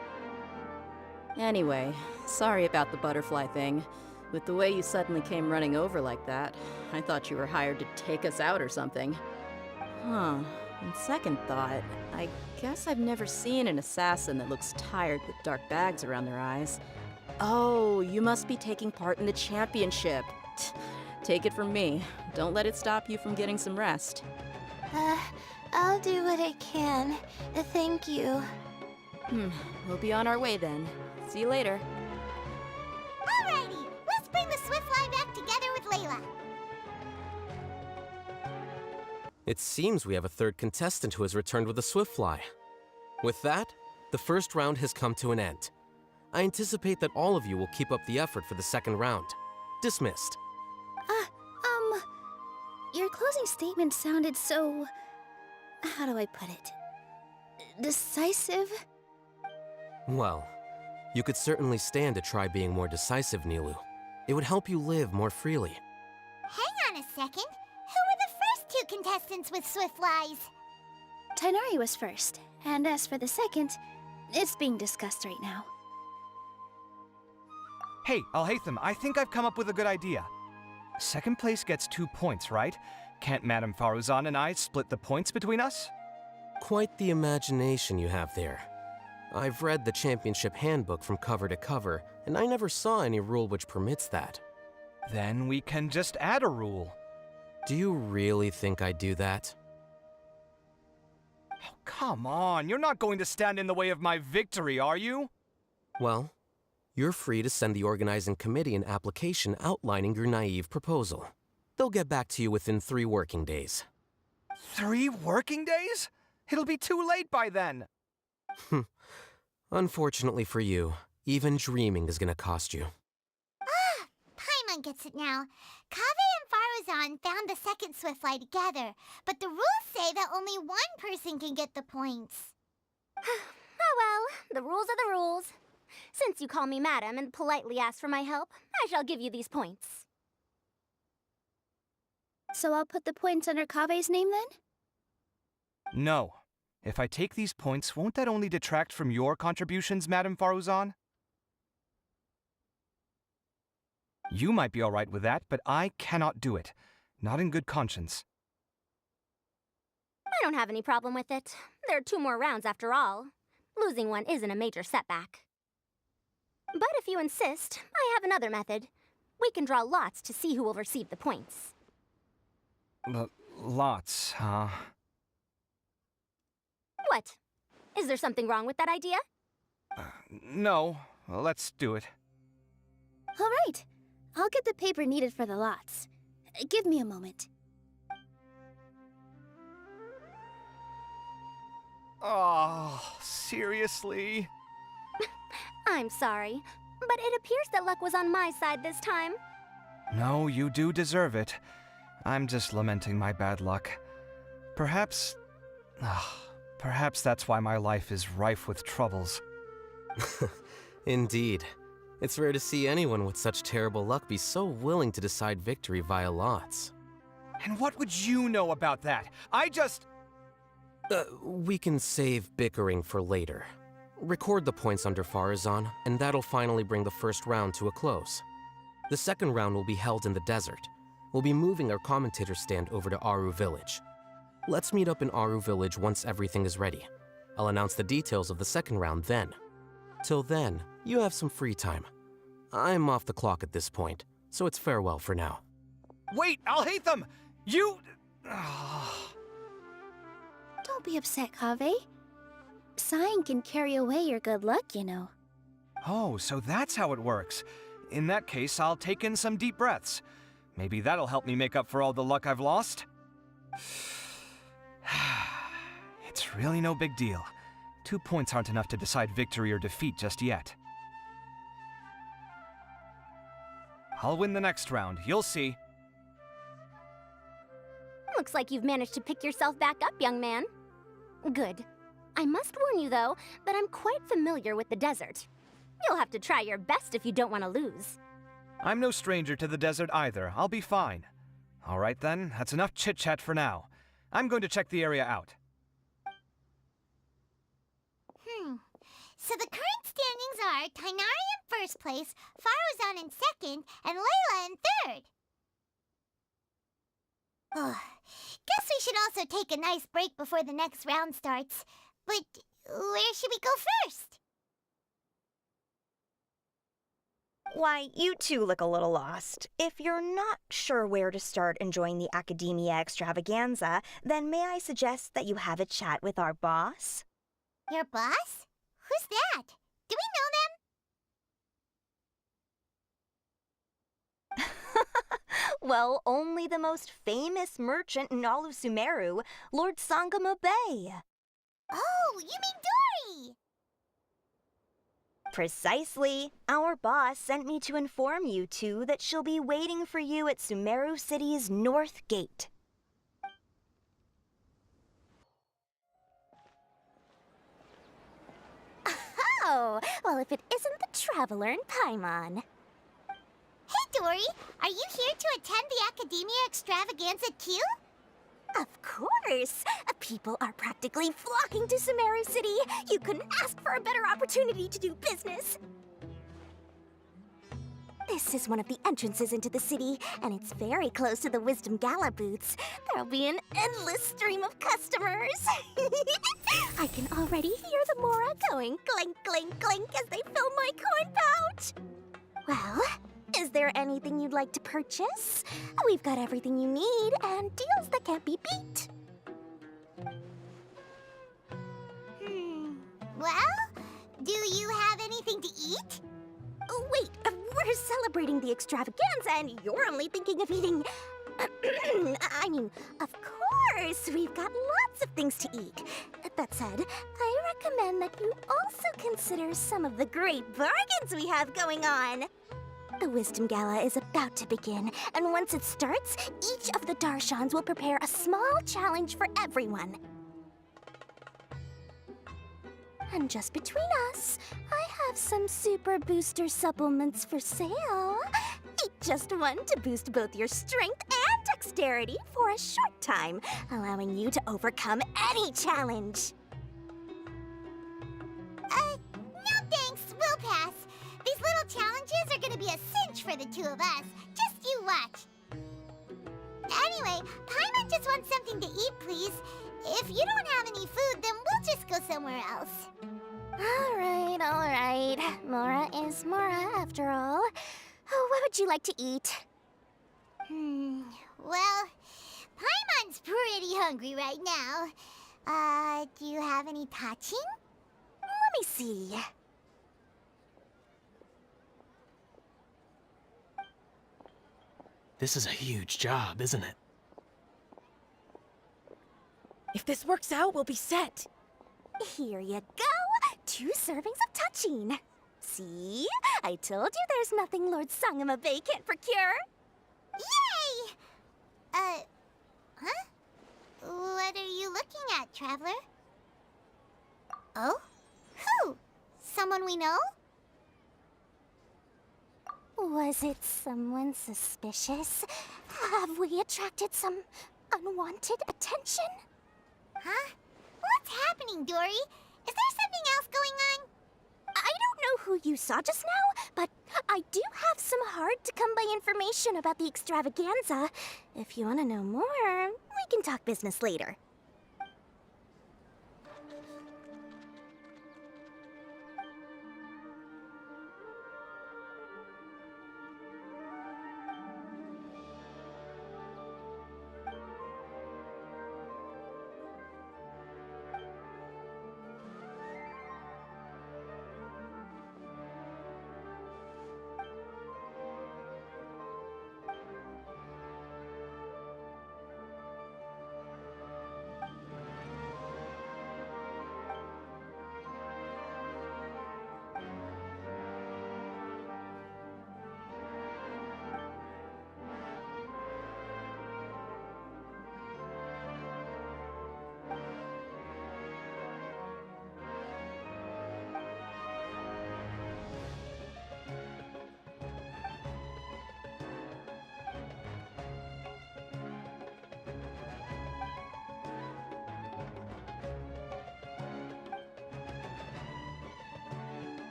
Anyway, sorry about the butterfly thing. With the way you suddenly came running over like that, I thought you were hired to take us out or something. Huh. On second thought, I guess I've never seen an assassin that looks tired with dark bags around their eyes. Oh, you must be taking part in the championship. Take it from me. Don't let it stop you from getting some rest. I'll do what I can. Thank you. We'll be on our way then. See you later. Alrighty, let's bring the Swiftfly back together with Layla. It seems we have a third contestant who has returned with a Swiftfly. With that, the first round has come to an end. I anticipate that all of you will keep up the effort for the second round. Dismissed. Your closing statement sounded so... how do I put it? Decisive? Well, you could certainly stand to try being more decisive, Nilu. It would help you live more freely. Hang on a second. Who were the first two contestants with Swiftflies? Tainari was first, and as for the second, it's being discussed right now. Hey, Alhaitham, I think I've come up with a good idea. Second place gets 2 points, right? Can't Madame Faruzan and I split the points between us? Quite the imagination you have there. I've read the championship handbook from cover to cover, and I never saw any rule which permits that. Then we can just add a rule. Do you really think I'd do that? Oh, come on, you're not going to stand in the way of my victory, are you? Well, you're free to send the organizing committee an application outlining your naive proposal. They'll get back to you within 3 working days. 3 working days? It'll be too late by then. Unfortunately for you, even dreaming is gonna cost you. Paimon gets it now. Kaveh and Faruzan found the second Swiftfly together, but the rules say that only one person can get the points. Oh well, the rules are the rules. Since you call me madam and politely ask for my help, I shall give you these points. So I'll put the points under Kave's name then? No. If I take these points, won't that only detract from your contributions, Madame Faruzan? You might be all right with that, but I cannot do it. Not in good conscience. I don't have any problem with it. There are 2 more rounds after all. Losing one isn't a major setback. But if you insist, I have another method. We can draw lots to see who will receive the points. Lots, huh? What? Is there something wrong with that idea? No. Well, let's do it. All right. I'll get the paper needed for the lots. Give me a moment. Oh, seriously? I'm sorry, but it appears that luck was on my side this time. No, you do deserve it. I'm just lamenting my bad luck. Perhaps that's why my life is rife with troubles. Indeed. It's rare to see anyone with such terrible luck be so willing to decide victory via lots. And what would you know about that? I just... We can save bickering for later. Record the points under Faruzan, and that'll finally bring the first round to a close. The second round will be held in the desert. We'll be moving our commentator stand over to Aru Village. Let's meet up in Aru Village once everything is ready. I'll announce the details of the second round then. Till then, you have some free time. I'm off the clock at this point, so it's farewell for now. Wait, Alhaitham! You... Don't be upset, Kaveh. Sighing can carry away your good luck, you know. Oh, so that's how it works. In that case, I'll take in some deep breaths. Maybe that'll help me make up for all the luck I've lost. It's really no big deal. 2 points aren't enough to decide victory or defeat just yet. I'll win the next round, you'll see. Looks like you've managed to pick yourself back up, young man. Good. I must warn you, though, that I'm quite familiar with the desert. You'll have to try your best if you don't want to lose. I'm no stranger to the desert either. I'll be fine. All right then, that's enough chit-chat for now. I'm going to check the area out. So the current standings are Tainari in first place, Faruzan in second, and Layla in third. Oh, guess we should also take a nice break before the next round starts. But where should we go first? Why, you two look a little lost. If you're not sure where to start enjoying the Academia extravaganza, then may I suggest that you have a chat with our boss? Your boss? Who's that? Do we know them? Well, only the most famous merchant in all of Sumeru, Lord Sangama Bay. Oh, you mean Dory! Precisely. Our boss sent me to inform you two that she'll be waiting for you at Sumeru City's North Gate. Oh, well, if it isn't the Traveler in Paimon. Hey, Dory! Are you here to attend the Academia Extravaganza too? Of course! People are practically flocking to Sumeru City. You couldn't ask for a better opportunity to do business. This is one of the entrances into the city, and it's very close to the Wisdom Gala booths. There'll be an endless stream of customers. I can already hear the Mora going clink, clink, clink as they fill my coin pouch. Well, is there anything you'd like to purchase? We've got everything you need and deals that can't be beat. Well, do you have anything to eat? Oh, wait, we're celebrating the extravaganza and you're only thinking of eating... I mean, of course, we've got lots of things to eat. That said, I recommend that you also consider some of the great bargains we have going on. The Wisdom Gala is about to begin, and once it starts, each of the Darshans will prepare a small challenge for everyone. And just between us, I have some super booster supplements for sale. Eat just one to boost both your strength and dexterity for a short time, allowing you to overcome any challenge. No thanks, we'll pass. These little challenges are gonna be a cinch for the two of us. Just you watch. Anyway, Paimon just wants something to eat, please. If you don't have any food, then we'll just go somewhere else. All right. Mora is Mora, after all. Oh, what would you like to eat? Well, Paimon's pretty hungry right now. Do you have any touching? Let me see. This is a huge job, isn't it? If this works out, we'll be set. Here you go. 2 servings of touching. See? I told you there's nothing Lord Sangama Bay can't procure. Yay! Huh? What are you looking at, Traveler? Oh? Who? Someone we know? Was it someone suspicious? Have we attracted some unwanted attention? Huh? What's happening, Dory? Is there something else going on? I don't know who you saw just now, but I do have some hard-to-come-by information about the extravaganza. If you want to know more, we can talk business later.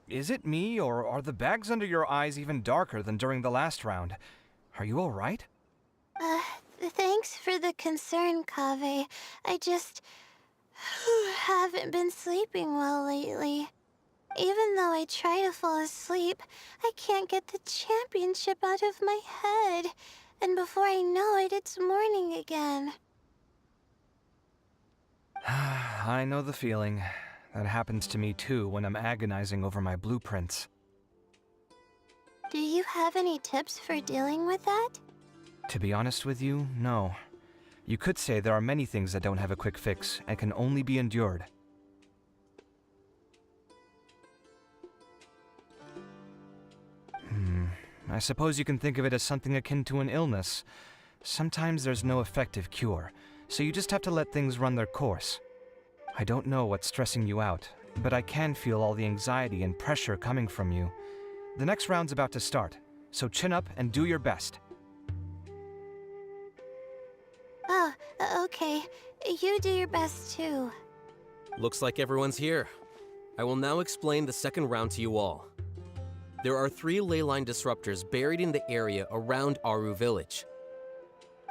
Is it me, or are the bags under your eyes even darker than during the last round? Are you alright? Thanks for the concern, Kaveh. I just haven't been sleeping well lately. Even though I try to fall asleep, I can't get the championship out of my head. And before I know it, it's morning again. I know the feeling. That happens to me too when I'm agonizing over my blueprints. Do you have any tips for dealing with that? To be honest with you, no. You could say there are many things that don't have a quick fix and can only be endured. I suppose you can think of it as something akin to an illness. Sometimes there's no effective cure, so you just have to let things run their course. I don't know what's stressing you out, but I can feel all the anxiety and pressure coming from you. The next round's about to start, so chin up and do your best. Oh, okay. You do your best too. Looks like everyone's here. I will now explain the second round to you all. There are 3 leyline disruptors buried in the area around Aru Village.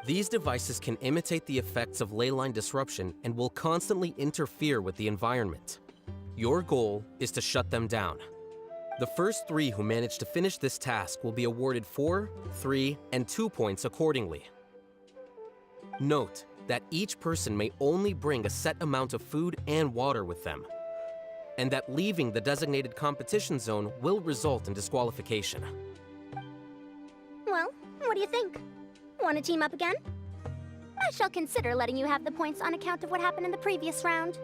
These devices can imitate the effects of leyline disruption and will constantly interfere with the environment. Your goal is to shut them down. The first 3 who manage to finish this task will be awarded 4, 3, and 2 points accordingly. Note that each person may only bring a set amount of food and water with them, and that leaving the designated competition zone will result in disqualification. Well, what do you think? Want to team up again? I shall consider letting you have the points on account of what happened in the previous round.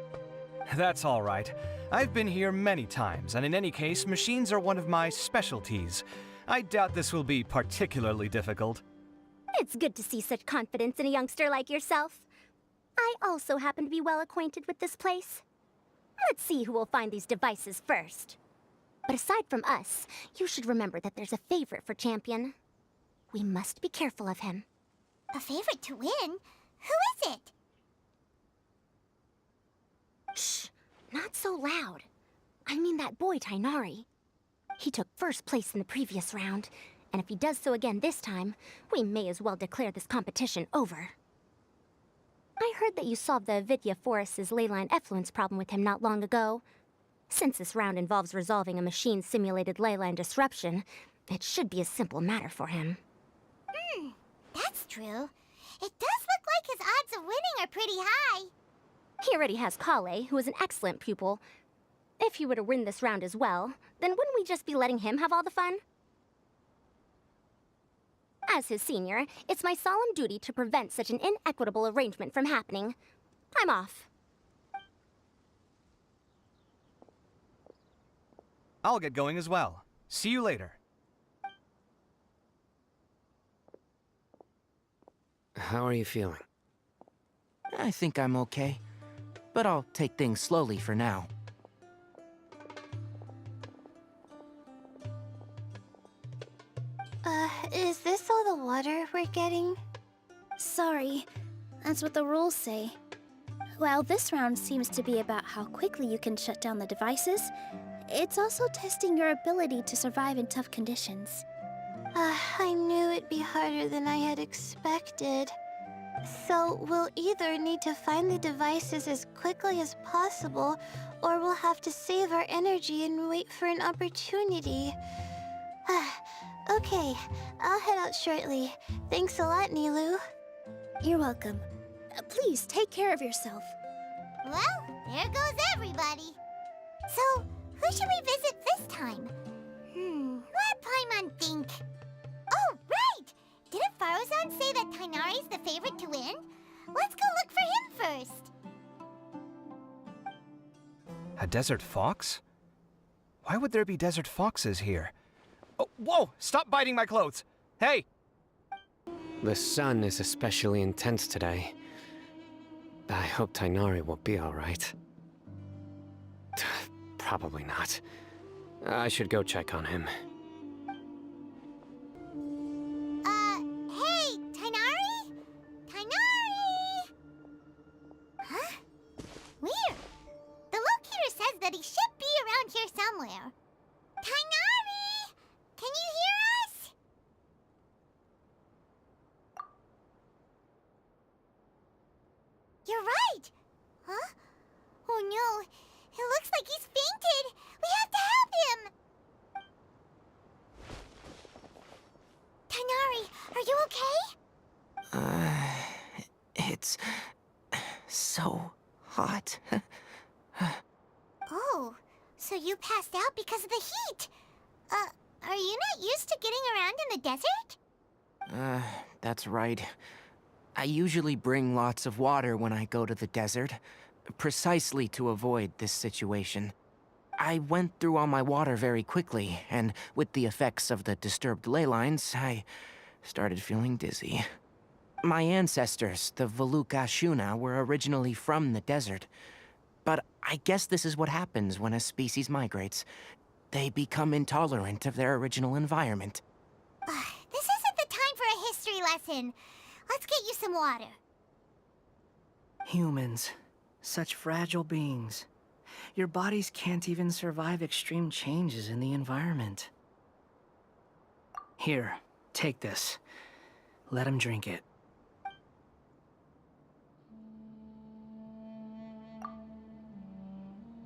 That's all right. I've been here many times, and in any case, machines are one of my specialties. I doubt this will be particularly difficult. It's good to see such confidence in a youngster like yourself. I also happen to be well acquainted with this place. Let's see who will find these devices first. But aside from us, you should remember that there's a favorite for Champion. We must be careful of him. A favorite to win? Who is it? Shh! Not so loud. I mean that boy, Tainari. He took first place in the previous round, and if he does so again this time, we may as well declare this competition over. I heard that you solved the Avidya Forest's leyline effluence problem with him not long ago. Since this round involves resolving a machine-simulated leyline disruption, it should be a simple matter for him. That's true. It does look like his odds of winning are pretty high. He already has Kale, who is an excellent pupil. If he were to win this round as well, then wouldn't we just be letting him have all the fun? As his senior, it's my solemn duty to prevent such an inequitable arrangement from happening. I'm off. I'll get going as well. See you later. How are you feeling? I think I'm okay, but I'll take things slowly for now. Is this all the water we're getting? Sorry, that's what the rules say. While this round seems to be about how quickly you can shut down the devices, it's also testing your ability to survive in tough conditions. I knew it'd be harder than I had expected. So we'll either need to find the devices as quickly as possible, or we'll have to save our energy and wait for an opportunity. Okay, I'll head out shortly. Thanks a lot, Nilu. You're welcome. Please take care of yourself. Well, there goes everybody. So, who should we visit this time? Let Paimon think. Oh, right! Didn't Farozan say that Tainari's the favorite to win? Let's go look for him first. A desert fox? Why would there be desert foxes here? Oh, whoa! Stop biting my clothes! Hey! The sun is especially intense today. I hope Tainari will be alright. Probably not. I should go check on him. Hey, Tainari? Tainari! Huh? Weird. The locator says that he should be around here somewhere. no. It looks like he's fainted. We have to help him. Tighnari, are you okay? It's so hot. Oh, so you passed out because of the heat. Are you not used to getting around in the desert? That's right. I usually bring lots of water when I go to the desert, precisely to avoid this situation. I went through all my water very quickly, and with the effects of the disturbed ley lines, I started feeling dizzy. My ancestors, the Valuk-Ashuna, were originally from the desert. But I guess this is what happens when a species migrates. They become intolerant of their original environment. This isn't the time for a history lesson. Let's get you some water. Humans. Such fragile beings. Your bodies can't even survive extreme changes in the environment. Here, take this. Let him drink it.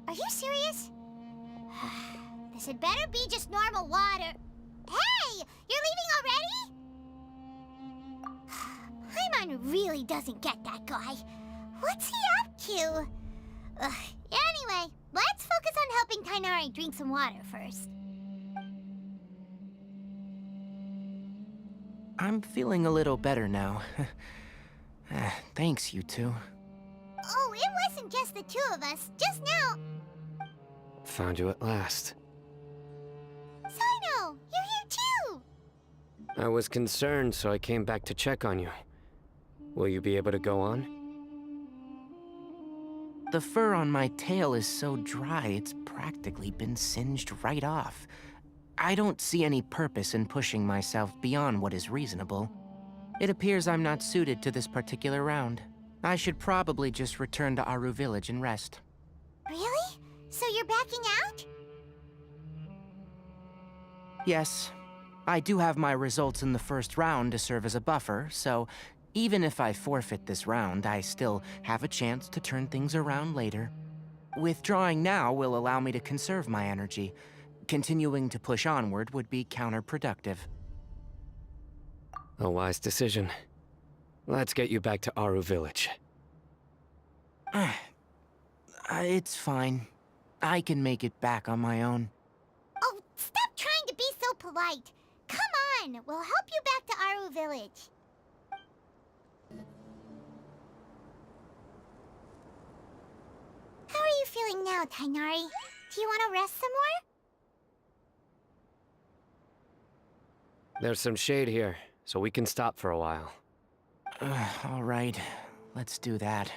Are you serious? This had better be just normal water. Hey! You're leaving already? Paimon really doesn't get that guy. What's he up to? Anyway, let's focus on helping Tighnari drink some water first. I'm feeling a little better now. Thanks, you two. Oh, it wasn't just the two of us. Just now. Found you at last. Cyno, you're here too! I was concerned, so I came back to check on you. Will you be able to go on? The fur on my tail is so dry, it's practically been singed right off. I don't see any purpose in pushing myself beyond what is reasonable. It appears I'm not suited to this particular round. I should probably just return to Aru Village and rest. Really? So you're backing out? Yes. I do have my results in the first round to serve as a buffer, so even if I forfeit this round, I still have a chance to turn things around later. Withdrawing now will allow me to conserve my energy. Continuing to push onward would be counterproductive. A wise decision. Let's get you back to Aru Village. It's fine. I can make it back on my own. Oh, stop trying to be so polite. Come on, we'll help you back to Aru Village. How are you feeling now, Tighnari? Do you want to rest some more? There's some shade here, so we can stop for a while. All right, let's do that.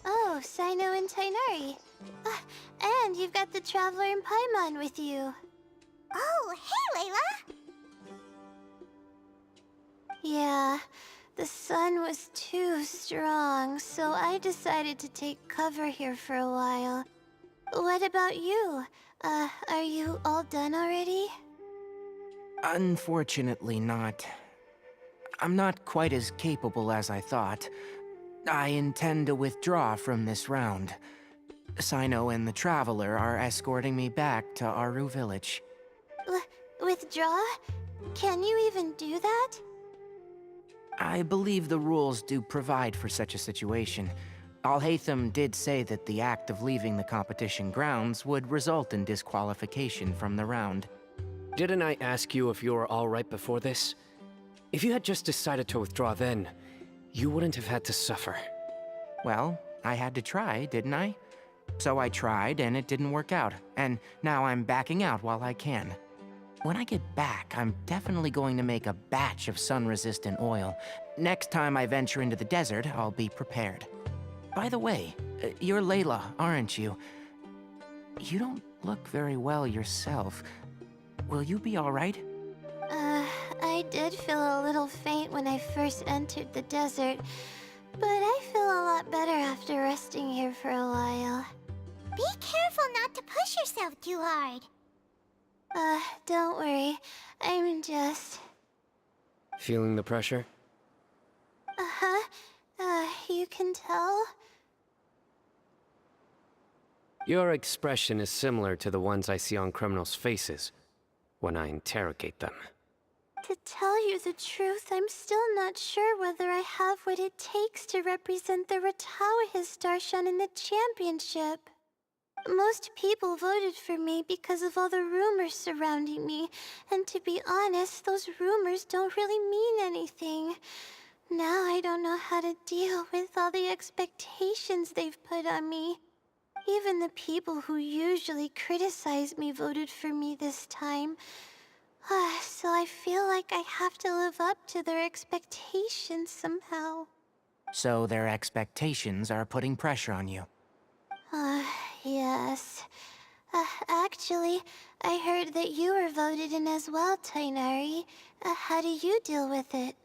Oh, Cyno and Tighnari. And you've got the Traveler and Paimon with you. Oh, hey, Layla! Yeah, the sun was too strong, so I decided to take cover here for a while. What about you? Are you all done already? Unfortunately not. I'm not quite as capable as I thought. I intend to withdraw from this round. Cyno and the Traveler are escorting me back to Aru Village. Withdraw? Can you even do that? I believe the rules do provide for such a situation. Alhaitham did say that the act of leaving the competition grounds would result in disqualification from the round. Didn't I ask you if you were all right before this? If you had just decided to withdraw then, you wouldn't have had to suffer. Well, I had to try, didn't I? So I tried, and it didn't work out, and now I'm backing out while I can. When I get back, I'm definitely going to make a batch of sun-resistant oil. Next time I venture into the desert, I'll be prepared. By the way, you're Layla, aren't you? You don't look very well yourself. Will you be all right? I I did feel a little faint when I first entered the desert, but I feel a lot better after resting here for a while. Be careful not to push yourself too hard. Don't worry. I'm just... Feeling the pressure? Uh-huh. You can tell? Your expression is similar to the ones I see on criminals' faces when I interrogate them. To tell you the truth, I'm still not sure whether I have what it takes to represent the Ratawa Darshan in the championship. Most people voted for me because of all the rumors surrounding me, and to be honest, those rumors don't really mean anything. Now I don't know how to deal with all the expectations they've put on me. Even the people who usually criticize me voted for me this time. So I feel like I have to live up to their expectations somehow. So their expectations are putting pressure on you. Yes. Actually, I heard that you were voted in as well, Tainari. How do you deal with it?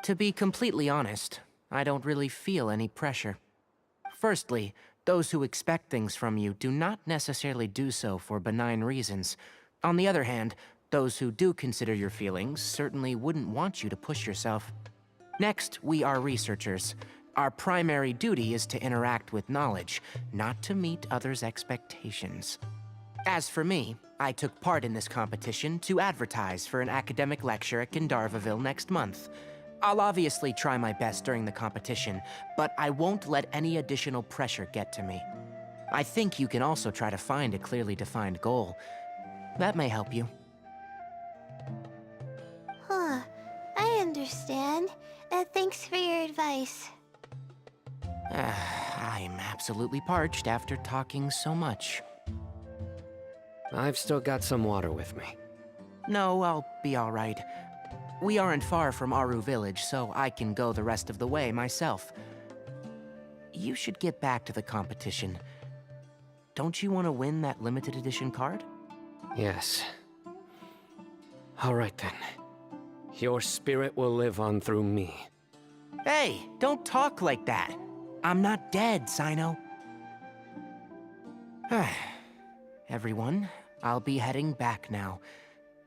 To be completely honest, I don't really feel any pressure. Firstly, those who expect things from you do not necessarily do so for benign reasons. On the other hand, those who do consider your feelings certainly wouldn't want you to push yourself. Next, we are researchers. Our primary duty is to interact with knowledge, not to meet others' expectations. As for me, I took part in this competition to advertise for an academic lecture at Gandharvaville next month. I'll obviously try my best during the competition, but I won't let any additional pressure get to me. I think you can also try to find a clearly defined goal. That may help you. I understand. Thanks for your advice. I'm absolutely parched after talking so much. I've still got some water with me. No, I'll be all right. We aren't far from Aru Village, so I can go the rest of the way myself. You should get back to the competition. Don't you want to win that limited edition card? Yes. All right then. Your spirit will live on through me. Hey, don't talk like that. I'm not dead, Sino. Everyone, I'll be heading back now.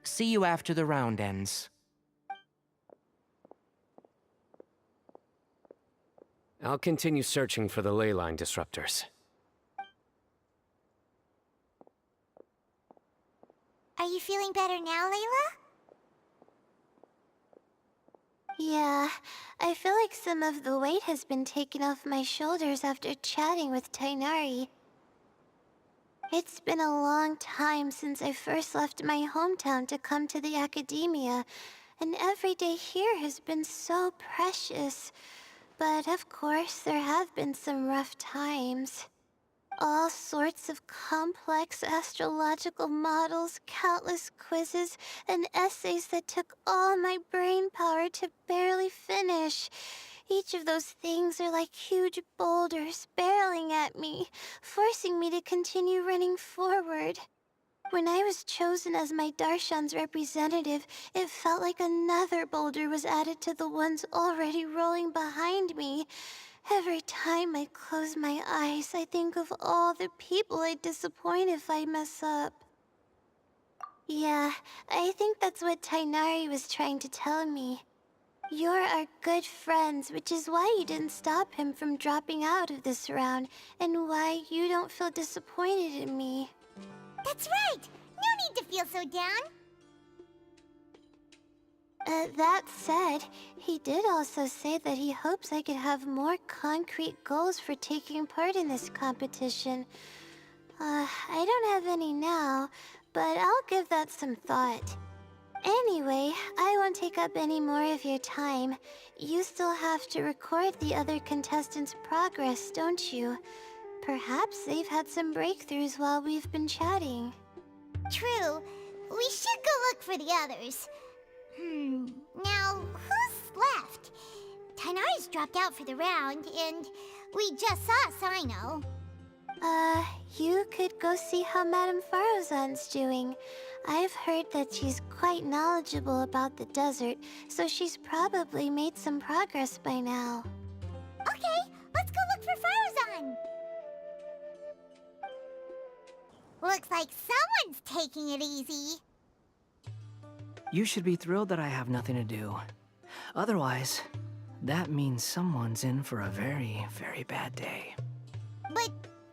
See you after the round ends. I'll continue searching for the ley line disruptors. Are you feeling better now, Layla? Yeah, I feel like some of the weight has been taken off my shoulders after chatting with Tainari. It's been a long time since I first left my hometown to come to the academia, and every day here has been so precious. But of course, there have been some rough times. All sorts of complex astrological models, countless quizzes, and essays that took all my brain power to barely finish. Each of those things are like huge boulders barreling at me, forcing me to continue running forward. When I was chosen as my Darshan's representative, it felt like another boulder was added to the ones already rolling behind me. Every time I close my eyes, I think of all the people I'd disappoint if I mess up. Yeah, I think that's what Tainari was trying to tell me. You're our good friends, which is why you didn't stop him from dropping out of this round, and why you don't feel disappointed in me. That's right! No need to feel so down! That said, he did also say that he hopes I could have more concrete goals for taking part in this competition. I don't have any now, but I'll give that some thought. Anyway, I won't take up any more of your time. You still have to record the other contestants' progress, don't you? Perhaps they've had some breakthroughs while we've been chatting. True. We should go look for the others. Now, who's left? Tainari's dropped out for the round, and we just saw Sino. You could go see how Madame Farozan's doing. I've heard that she's quite knowledgeable about the desert, so she's probably made some progress by now. Okay, let's go look for Faruzan. Looks like someone's taking it easy. You should be thrilled that I have nothing to do. Otherwise, that means someone's in for a very, very bad day. But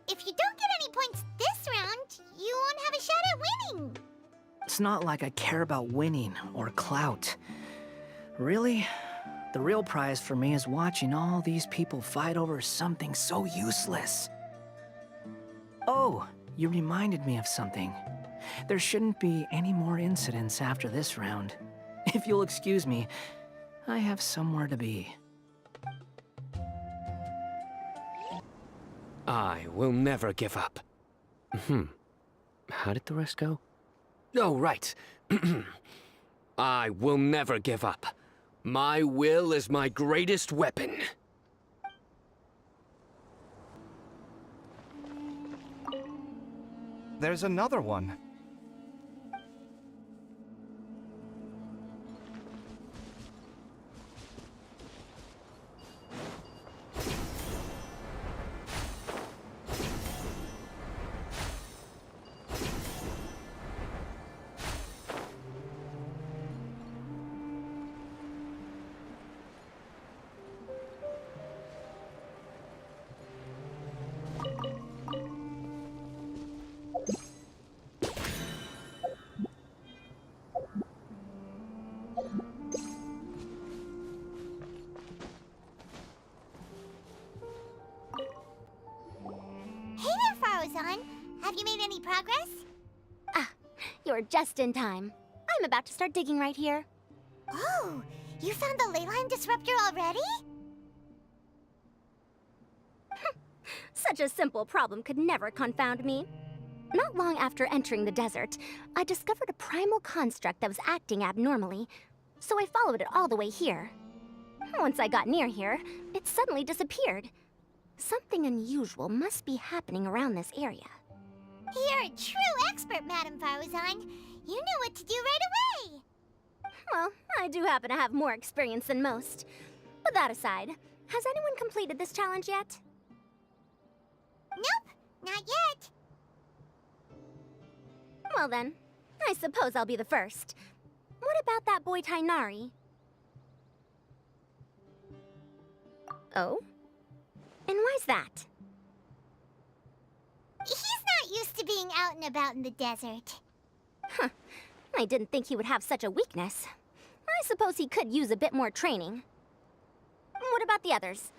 if you don't get any points this round, you won't have a shot at winning. It's not like I care about winning or clout. Really, the real prize for me is watching all these people fight over something so useless. Oh, you reminded me of something. There shouldn't be any more incidents after this round. If you'll excuse me, I have somewhere to be. I will never give up. How did the rest go? Oh, right. I will never give up. My will is my greatest weapon. There's another one. Hey there, Faruzan. Have you made any progress? You're just in time. I'm about to start digging right here. Oh, you found the leyline disruptor already? Such a simple problem could never confound me. Not long after entering the desert, I discovered a primal construct that was acting abnormally, so I followed it all the way here. Once I got near here, it suddenly disappeared. Something unusual must be happening around this area. You're a true expert, Madam Faruzan. You knew what to do right away. Well, I do happen to have more experience than most. But that aside, has anyone completed this challenge yet? Nope, not yet. Well then, I suppose I'll be the first. What about that boy Tainari? Oh? And why's that? He's not used to being out and about in the desert. Huh. I didn't think he would have such a weakness. I suppose he could use a bit more training. What about the others?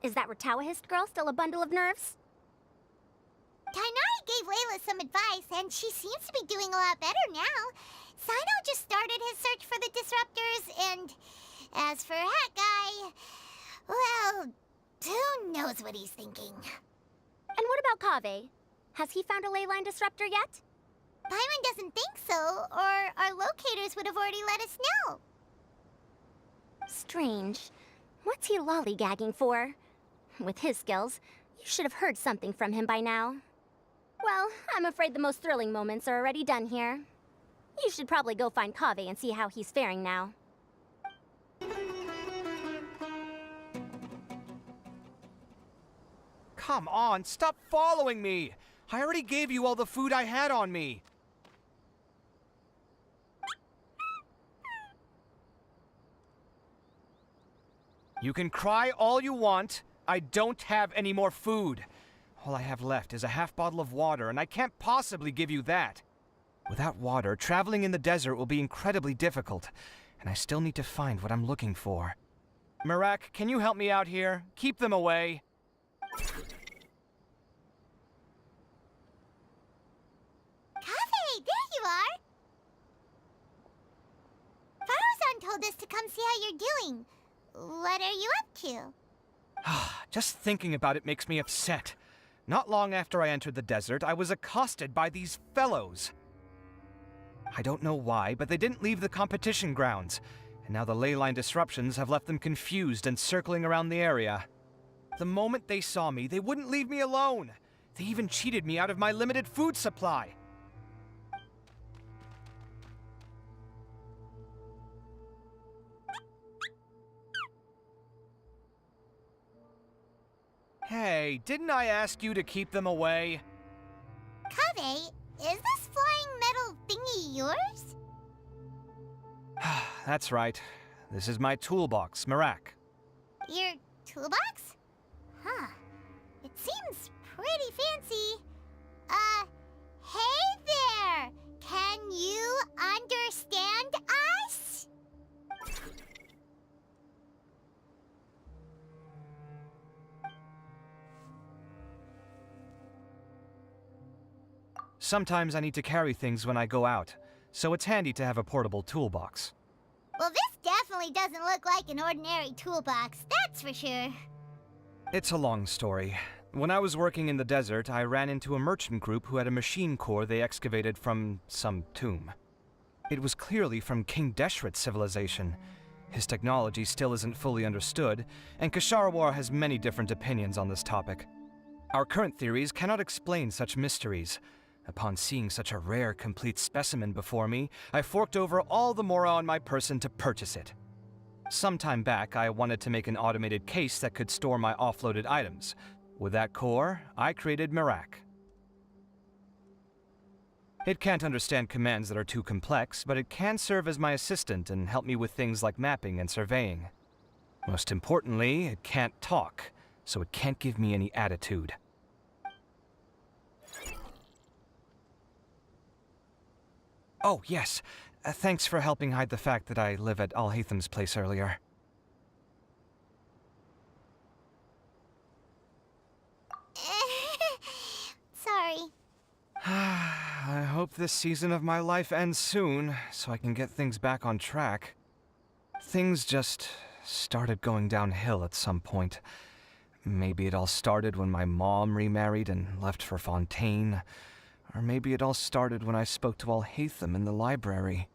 Is that Ratawahist girl still a bundle of nerves? Tainari gave Layla some advice, and she seems to be doing a lot better now. Sino just started his search for the disruptors, and as for Hat Guy, well, who knows what he's thinking. And what about Kaveh? Has he found a leyline disruptor yet? Paimon doesn't think so, or our locators would have already let us know. Strange. What's he lollygagging for? With his skills, you should have heard something from him by now. Well, I'm afraid the most thrilling moments are already done here. You should probably go find Kaveh and see how he's faring now. Come on, stop following me! I already gave you all the food I had on me. You can cry all you want. I don't have any more food. All I have left is a half bottle of water, and I can't possibly give you that. Without water, traveling in the desert will be incredibly difficult, and I still need to find what I'm looking for. Marak, can you help me out here? Keep them away. Kaveh, there you are! Faruzan told us to come see how you're doing. What are you up to? Just thinking about it makes me upset. Not long after I entered the desert, I was accosted by these fellows. I don't know why, but they didn't leave the competition grounds, and now the leyline disruptions have left them confused and circling around the area. The moment they saw me, they wouldn't leave me alone. They even cheated me out of my limited food supply. Hey, didn't I ask you to keep them away? Kaveh, is this flying metal thingy yours? That's right. This is my toolbox, Marak. Your toolbox? Huh. It seems pretty fancy. Hey there! Can you understand us? Sometimes I need to carry things when I go out, so it's handy to have a portable toolbox. Well, this definitely doesn't look like an ordinary toolbox, that's for sure. It's a long story. When I was working in the desert, I ran into a merchant group who had a machine core they excavated from some tomb. It was clearly from King Deshret's civilization. His technology still isn't fully understood, and Kasharawar has many different opinions on this topic. Our current theories cannot explain such mysteries. Upon seeing such a rare, complete specimen before me, I forked over all the mora on my person to purchase it. Some time back, I wanted to make an automated case that could store my offloaded items. With that core, I created Marak. It can't understand commands that are too complex, but it can serve as my assistant and help me with things like mapping and surveying. Most importantly, it can't talk, so it can't give me any attitude. Oh, yes. Thanks for helping hide the fact that I live at Alhatham's place earlier. Sorry. I hope this season of my life ends soon, so I can get things back on track. Things just started going downhill at some point. Maybe it all started when my mom remarried and left for Fontaine. Or maybe it all started when I spoke to Alhatham in the library.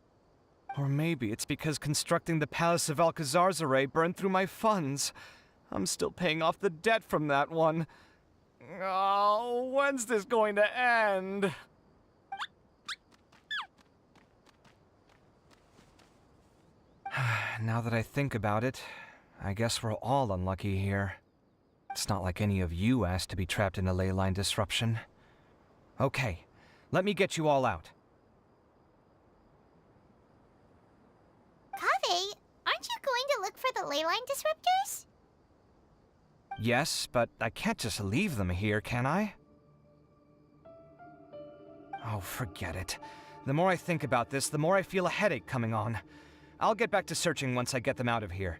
Or maybe it's because constructing the Palace of Alcazarzaray burned through my funds. I'm still paying off the debt from that one. Oh, when's this going to end? Now that I think about it, I guess we're all unlucky here. It's not like any of you asked to be trapped in a ley line disruption. Okay, let me get you all out. Kaveh, aren't you going to look for the ley line disruptors? Yes, but I can't just leave them here, can I? Oh, forget it. The more I think about this, the more I feel a headache coming on. I'll get back to searching once I get them out of here.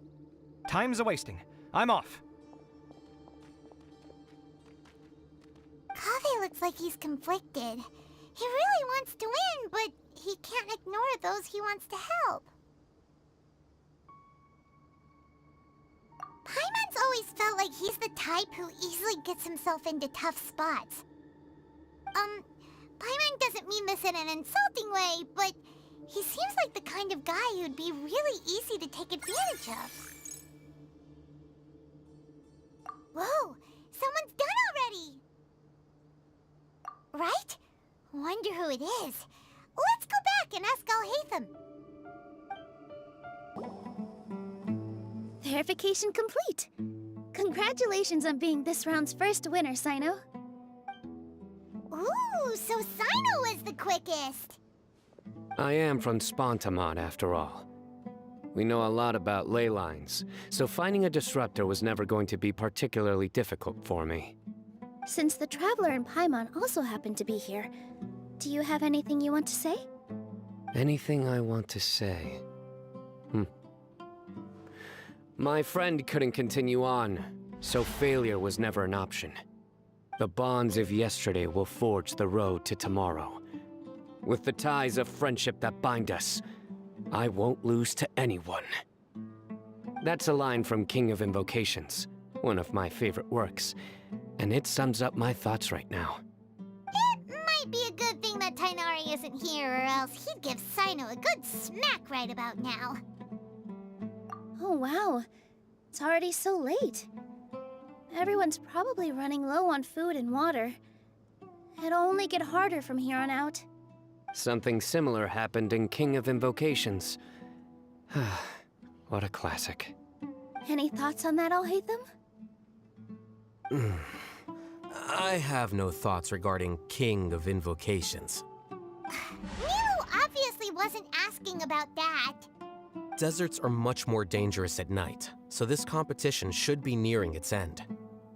Time's a-wasting. I'm off. Kaveh looks like he's conflicted. He really wants to win, but he can't ignore those he wants to help. Paimon's always felt like he's the type who easily gets himself into tough spots. Paimon doesn't mean this in an insulting way, but he seems like the kind of guy who'd be really easy to take advantage of. Whoa! Someone's done already! Right? Wonder who it is. Let's go back and ask Alhatham. Verification complete. Congratulations on being this round's first winner, Sino. Ooh, so Sino was the quickest. I am from Spontamod, after all. We know a lot about ley lines, so finding a disruptor was never going to be particularly difficult for me. Since the Traveler and Paimon also happen to be here, do you have anything you want to say? Anything I want to say? My friend couldn't continue on, so failure was never an option. The bonds of yesterday will forge the road to tomorrow. With the ties of friendship that bind us, I won't lose to anyone. That's a line from King of Invocations, one of my favorite works, and it sums up my thoughts right now. It might be a good thing that Tainari isn't here, or else he'd give Sino a good smack right about now. Oh wow, it's already so late. Everyone's probably running low on food and water. It'll only get harder from here on out. Something similar happened in King of Invocations. What a classic. Any thoughts on that, Alhatham? I have no thoughts regarding King of Invocations. Milu obviously wasn't asking about that. Deserts are much more dangerous at night, so this competition should be nearing its end.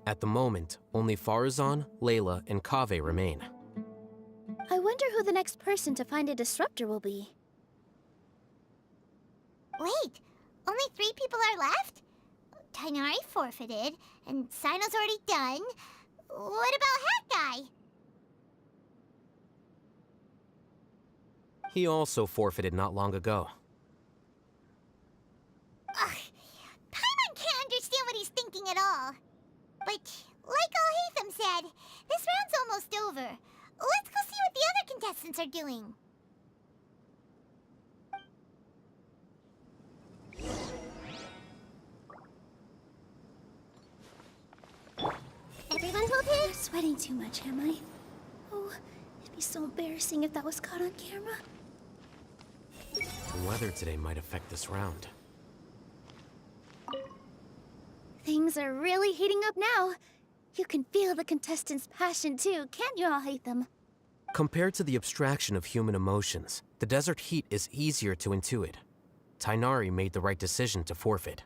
At the moment, only Farazan, Layla, and Kaveh remain. I wonder who the next person to find a disruptor will be. Wait, only 3 people are left? Tainari forfeited, and Sino's already done. What about Hat Guy? He also forfeited not long ago. Ugh, Paimon can't understand what he's thinking at all. But, like Al-Haytham said, this round's almost over. Let's go see what the other contestants are doing. Everyone hold hands. I'm sweating too much, am I? Oh, it'd be so embarrassing if that was caught on camera. The weather today might affect this round. Things are really heating up now. You can feel the contestants' passion too, can't you, Al-Haytham? Compared to the abstraction of human emotions, the desert heat is easier to intuit. Tainari made the right decision to forfeit.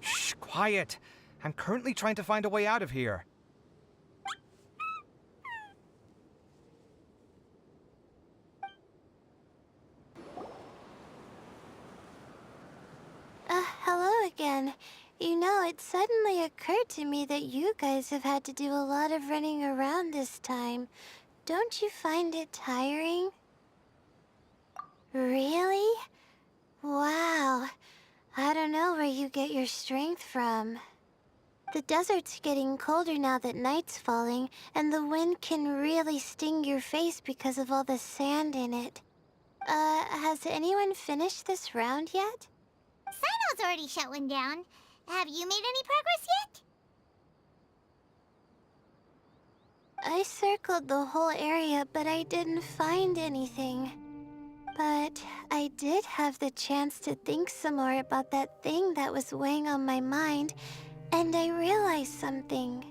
Shh, quiet. I'm currently trying to find a way out of here. Hello again. You know, it suddenly occurred to me that you guys have had to do a lot of running around this time. Don't you find it tiring? Really? Wow. I don't know where you get your strength from. The desert's getting colder now that night's falling, and the wind can really sting your face because of all the sand in it. Has anyone finished this round yet? Sino's already shut one down. Have you made any progress yet? I circled the whole area, but I didn't find anything. But I did have the chance to think some more about that thing that was weighing on my mind, and I realized something.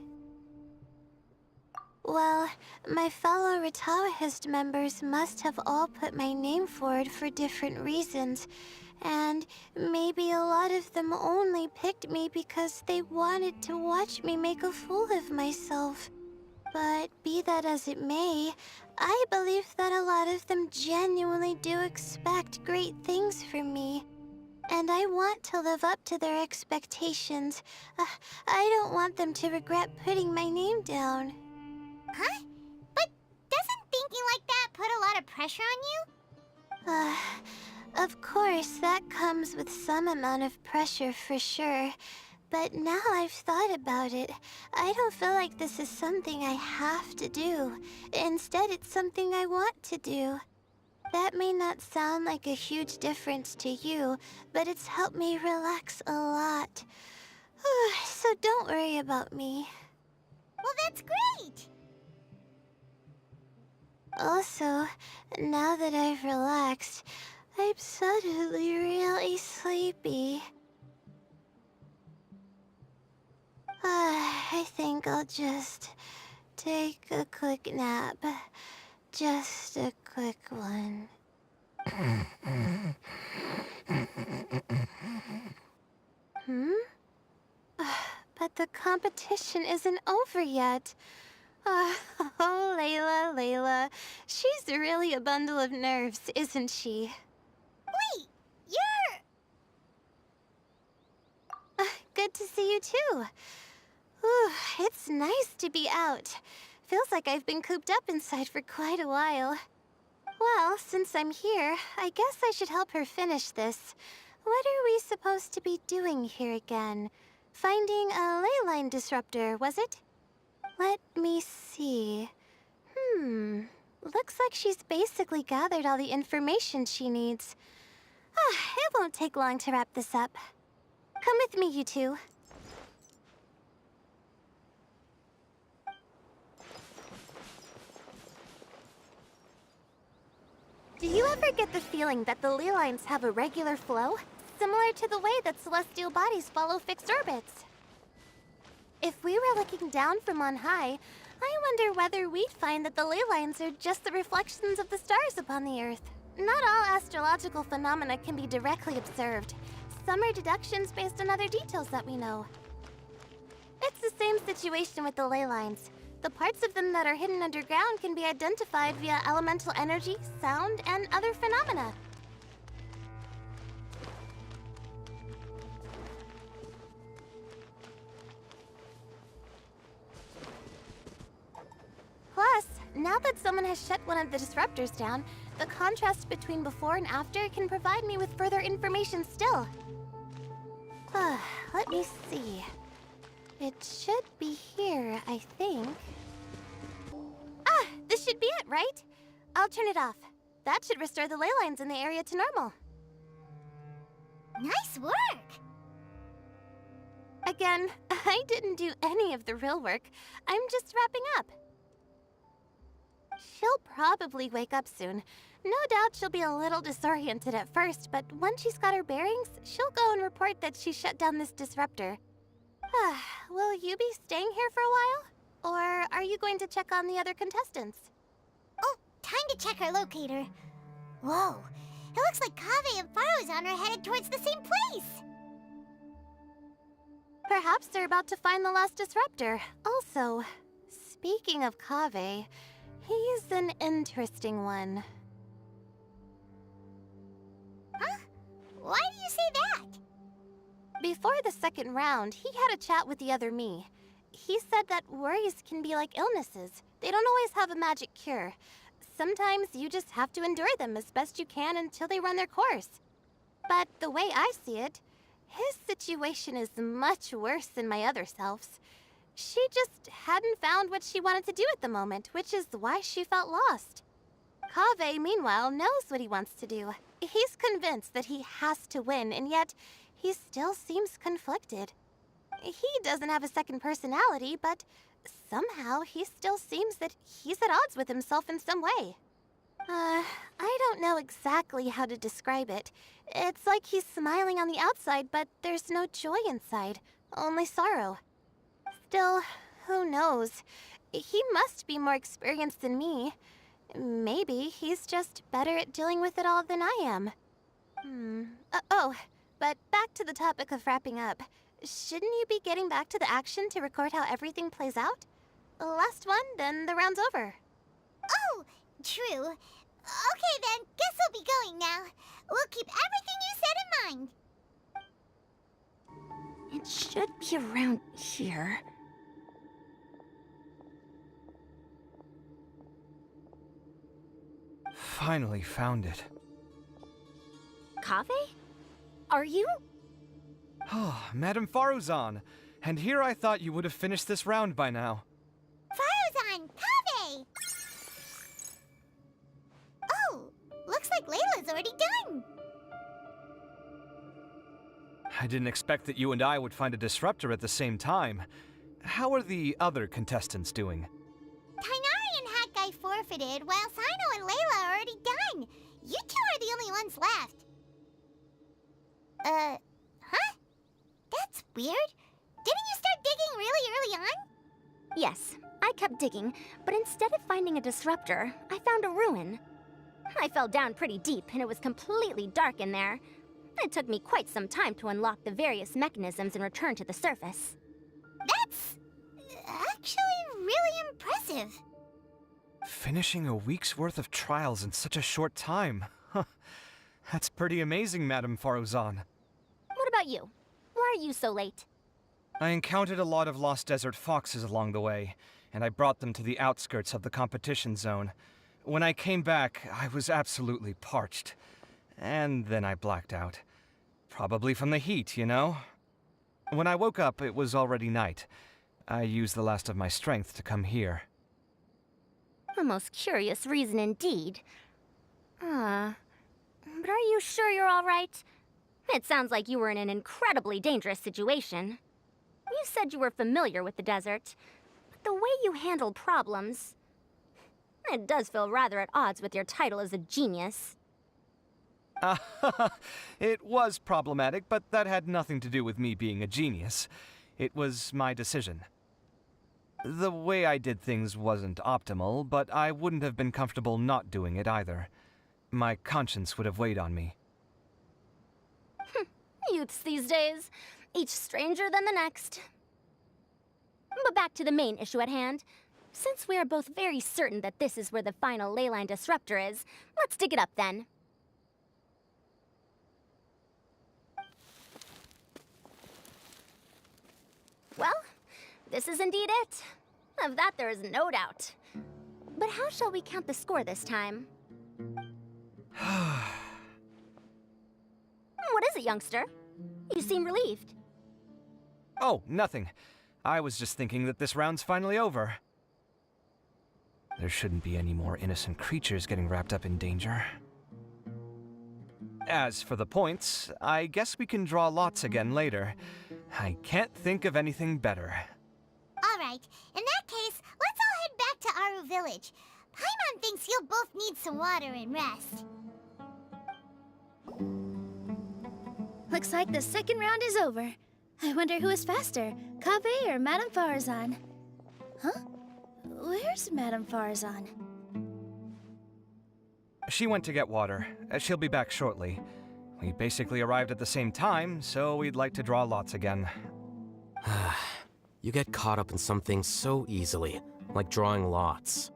Well, my fellow Ritaohist members must have all put my name forward for different reasons, and maybe a lot of them only picked me because they wanted to watch me make a fool of myself. But be that as it may, I believe that a lot of them genuinely do expect great things from me. And I want to live up to their expectations. I don't want them to regret putting my name down. Huh? But doesn't thinking like that put a lot of pressure on you? Of course, that comes with some amount of pressure for sure. But now I've thought about it, I don't feel like this is something I have to do. Instead, it's something I want to do. That may not sound like a huge difference to you, but it's helped me relax a lot. So don't worry about me. Well, that's great! Also, now that I've relaxed, I'm suddenly really sleepy. I think I'll just take a quick nap. Just a quick one. But the competition isn't over yet. Oh, Layla. She's really a bundle of nerves, isn't she? Wait, you're... Good to see you too. Ooh, it's nice to be out. Feels like I've been cooped up inside for quite a while. Well, since I'm here, I guess I should help her finish this. What are we supposed to be doing here again? Finding a ley line disruptor, was it? Let me see. Looks like she's basically gathered all the information she needs. It won't take long to wrap this up. Come with me, you two. Do you ever get the feeling that the ley lines have a regular flow? similar to the way that celestial bodies follow fixed orbits. If we were looking down from on high, I wonder whether we'd find that the ley lines are just the reflections of the stars upon the Earth. Not all astrological phenomena can be directly observed. Some are deductions based on other details that we know. It's the same situation with the ley lines. The parts of them that are hidden underground can be identified via elemental energy, sound, and other phenomena. Plus, now that someone has shut one of the disruptors down, the contrast between before and after can provide me with further information still. Let me see. It should be here, I think. Ah, this should be it, right? I'll turn it off. That should restore the ley lines in the area to normal. Nice work! Again, I didn't do any of the real work. I'm just wrapping up. She'll probably wake up soon. No doubt she'll be a little disoriented at first, but once she's got her bearings, she'll go and report that she shut down this disruptor. Will you be staying here for a while? Or are you going to check on the other contestants? Oh, time to check our locator. Whoa, it looks like Kaveh and Faruzan are headed towards the same place. Perhaps they're about to find the last disruptor. Also, speaking of Kaveh, he's an interesting one. Huh? Why do you say that? Before the second round, he had a chat with the other me. He said that worries can be like illnesses. They don't always have a magic cure. Sometimes you just have to endure them as best you can until they run their course. But the way I see it, his situation is much worse than my other self's. She just hadn't found what she wanted to do at the moment, which is why she felt lost. Kaveh, meanwhile, knows what he wants to do. He's convinced that he has to win, and yet he still seems conflicted. He doesn't have a second personality, but somehow he still seems that he's at odds with himself in some way. I don't know exactly how to describe it. It's like he's smiling on the outside, but there's no joy inside, only sorrow. Still, who knows? He must be more experienced than me. Maybe he's just better at dealing with it all than I am. But back to the topic of wrapping up. Shouldn't you be getting back to the action to record how everything plays out? Last one, then the round's over. Oh, true. Okay then, guess we'll be going now. We'll keep everything you said in mind. It should be around here. Finally found it. Kaveh? Are you? Oh, Madame Faruzan. And here I thought you would have finished this round by now. Faruzan, Kaveh! Oh, looks like Layla's already done. I didn't expect that you and I would find a disruptor at the same time. How are the other contestants doing? Tainari and Hat Guy forfeited, while Sino and Layla are already done. You two are the only ones left. Huh? That's weird. Didn't you start digging really early on? Yes, I kept digging, but instead of finding a disruptor, I found a ruin. I fell down pretty deep, and it was completely dark in there. It took me quite some time to unlock the various mechanisms and return to the surface. That's actually really impressive. Finishing a week's worth of trials in such a short time. That's pretty amazing, Madame Faruzan. What about you? Why are you so late? I encountered a lot of lost desert foxes along the way, and I brought them to the outskirts of the competition zone. When I came back, I was absolutely parched. And then I blacked out. Probably from the heat, you know? When I woke up, it was already night. I used the last of my strength to come here. A most curious reason indeed. But are you sure you're all right? It sounds like you were in an incredibly dangerous situation. You said you were familiar with the desert, but the way you handled problems... It does feel rather at odds with your title as a genius. It was problematic, but that had nothing to do with me being a genius. It was my decision. The way I did things wasn't optimal, but I wouldn't have been comfortable not doing it either. My conscience would have weighed on me. Youths these days, each stranger than the next. But back to the main issue at hand. Since we are both very certain that this is where the final leyline disruptor is, let's dig it up then. Well, this is indeed it. Of that there is no doubt. But how shall we count the score this time? What is it, youngster? You seem relieved. Oh, nothing. I was just thinking that this round's finally over. There shouldn't be any more innocent creatures getting wrapped up in danger. As for the points, I guess we can draw lots again later. I can't think of anything better. All right, in that case, let's all head back to Aru Village. Paimon thinks you'll both need some water and rest. Looks like the second round is over. I wonder who is faster, Kaveh or Madame Farazan? Huh? Where's Madame Farazan? She went to get water. She'll be back shortly. We basically arrived at the same time, so we'd like to draw lots again. You get caught up in some things so easily, like drawing lots.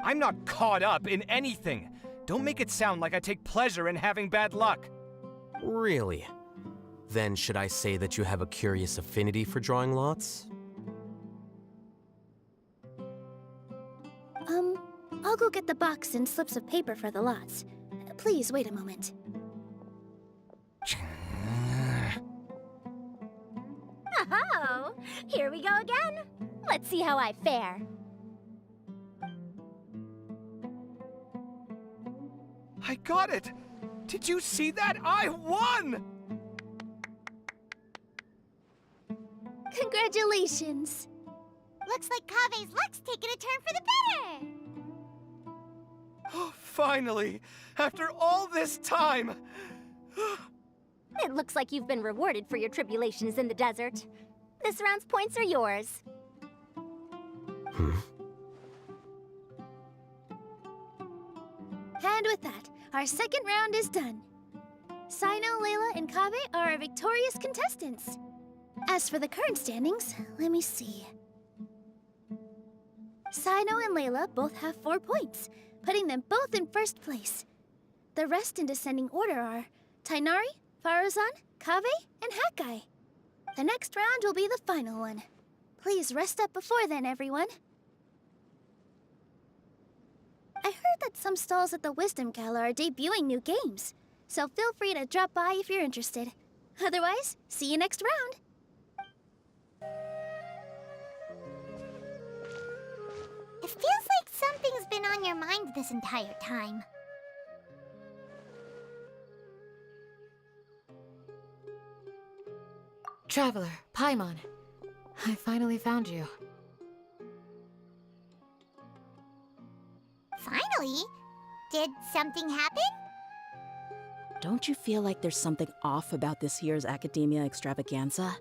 I'm not caught up in anything. Don't make it sound like I take pleasure in having bad luck. Really? Then should I say that you have a curious affinity for drawing lots? I'll go get the box and slips of paper for the lots. Please wait a moment. Oh, here we go again. Let's see how I fare. I got it! Did you see that? I won! Congratulations! Looks like Kaveh's luck's taken a turn for the better! Finally! After all this time! It looks like you've been rewarded for your tribulations in the desert. This round's points are yours. And with that, our second round is done. Sino, Layla, and Kaveh are our victorious contestants. As for the current standings, let me see. Sino and Layla both have 4 points, putting them both in first place. The rest in descending order are Tainari, Farazan, Kaveh, and Hakai. The next round will be the final one. Please rest up before then, everyone. I heard that some stalls at the Wisdom Gala are debuting new games, so feel free to drop by if you're interested. Otherwise, see you next round! It feels like something's been on your mind this entire time. Traveler, Paimon. I finally found you. Finally? Did something happen? Don't you feel like there's something off about this year's Academia Extravaganza?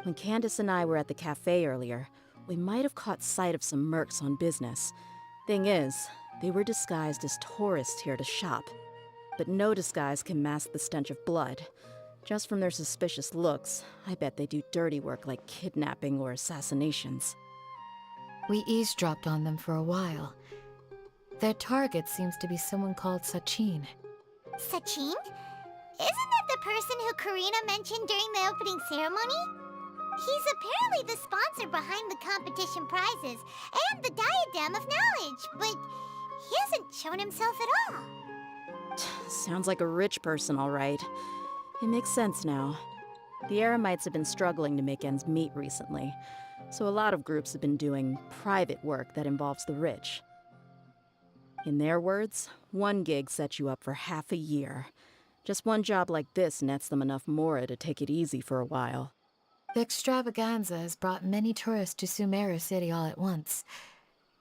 When Candace and I were at the cafe earlier, we might have caught sight of some mercs on business. Thing is, they were disguised as tourists here to shop. But no disguise can mask the stench of blood. Just from their suspicious looks, I bet they do dirty work like kidnapping or assassinations. We eavesdropped on them for a while. Their target seems to be someone called Sachin. Sachin? Isn't that the person who Karina mentioned during the opening ceremony? He's apparently the sponsor behind the competition prizes and the Diadem of Knowledge, but he hasn't shown himself at all. Sounds like a rich person, all right. It makes sense now. The Eremites have been struggling to make ends meet recently, so a lot of groups have been doing private work that involves the rich. In their words, one gig sets you up for half a year. Just one job like this nets them enough mora to take it easy for a while. The extravaganza has brought many tourists to Sumeru City all at once,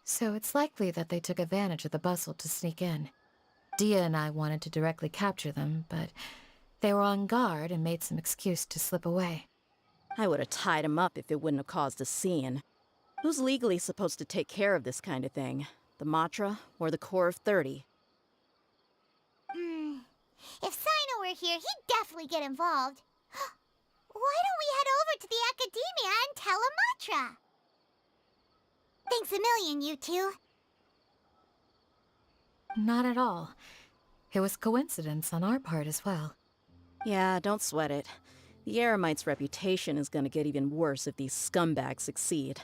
so it's likely that they took advantage of the bustle to sneak in. Dia and I wanted to directly capture them, but they were on guard and made some excuse to slip away. I would have tied him up if it wouldn't have caused a scene. Who's legally supposed to take care of this kind of thing? The Matra or the Corps of 30? If Sino were here, he'd definitely get involved. Why don't we head over to the Academia and tell Amatra? Thanks a million, you two. Not at all. It was coincidence on our part as well. Yeah, don't sweat it. The Eremite's reputation is gonna get even worse if these scumbags succeed.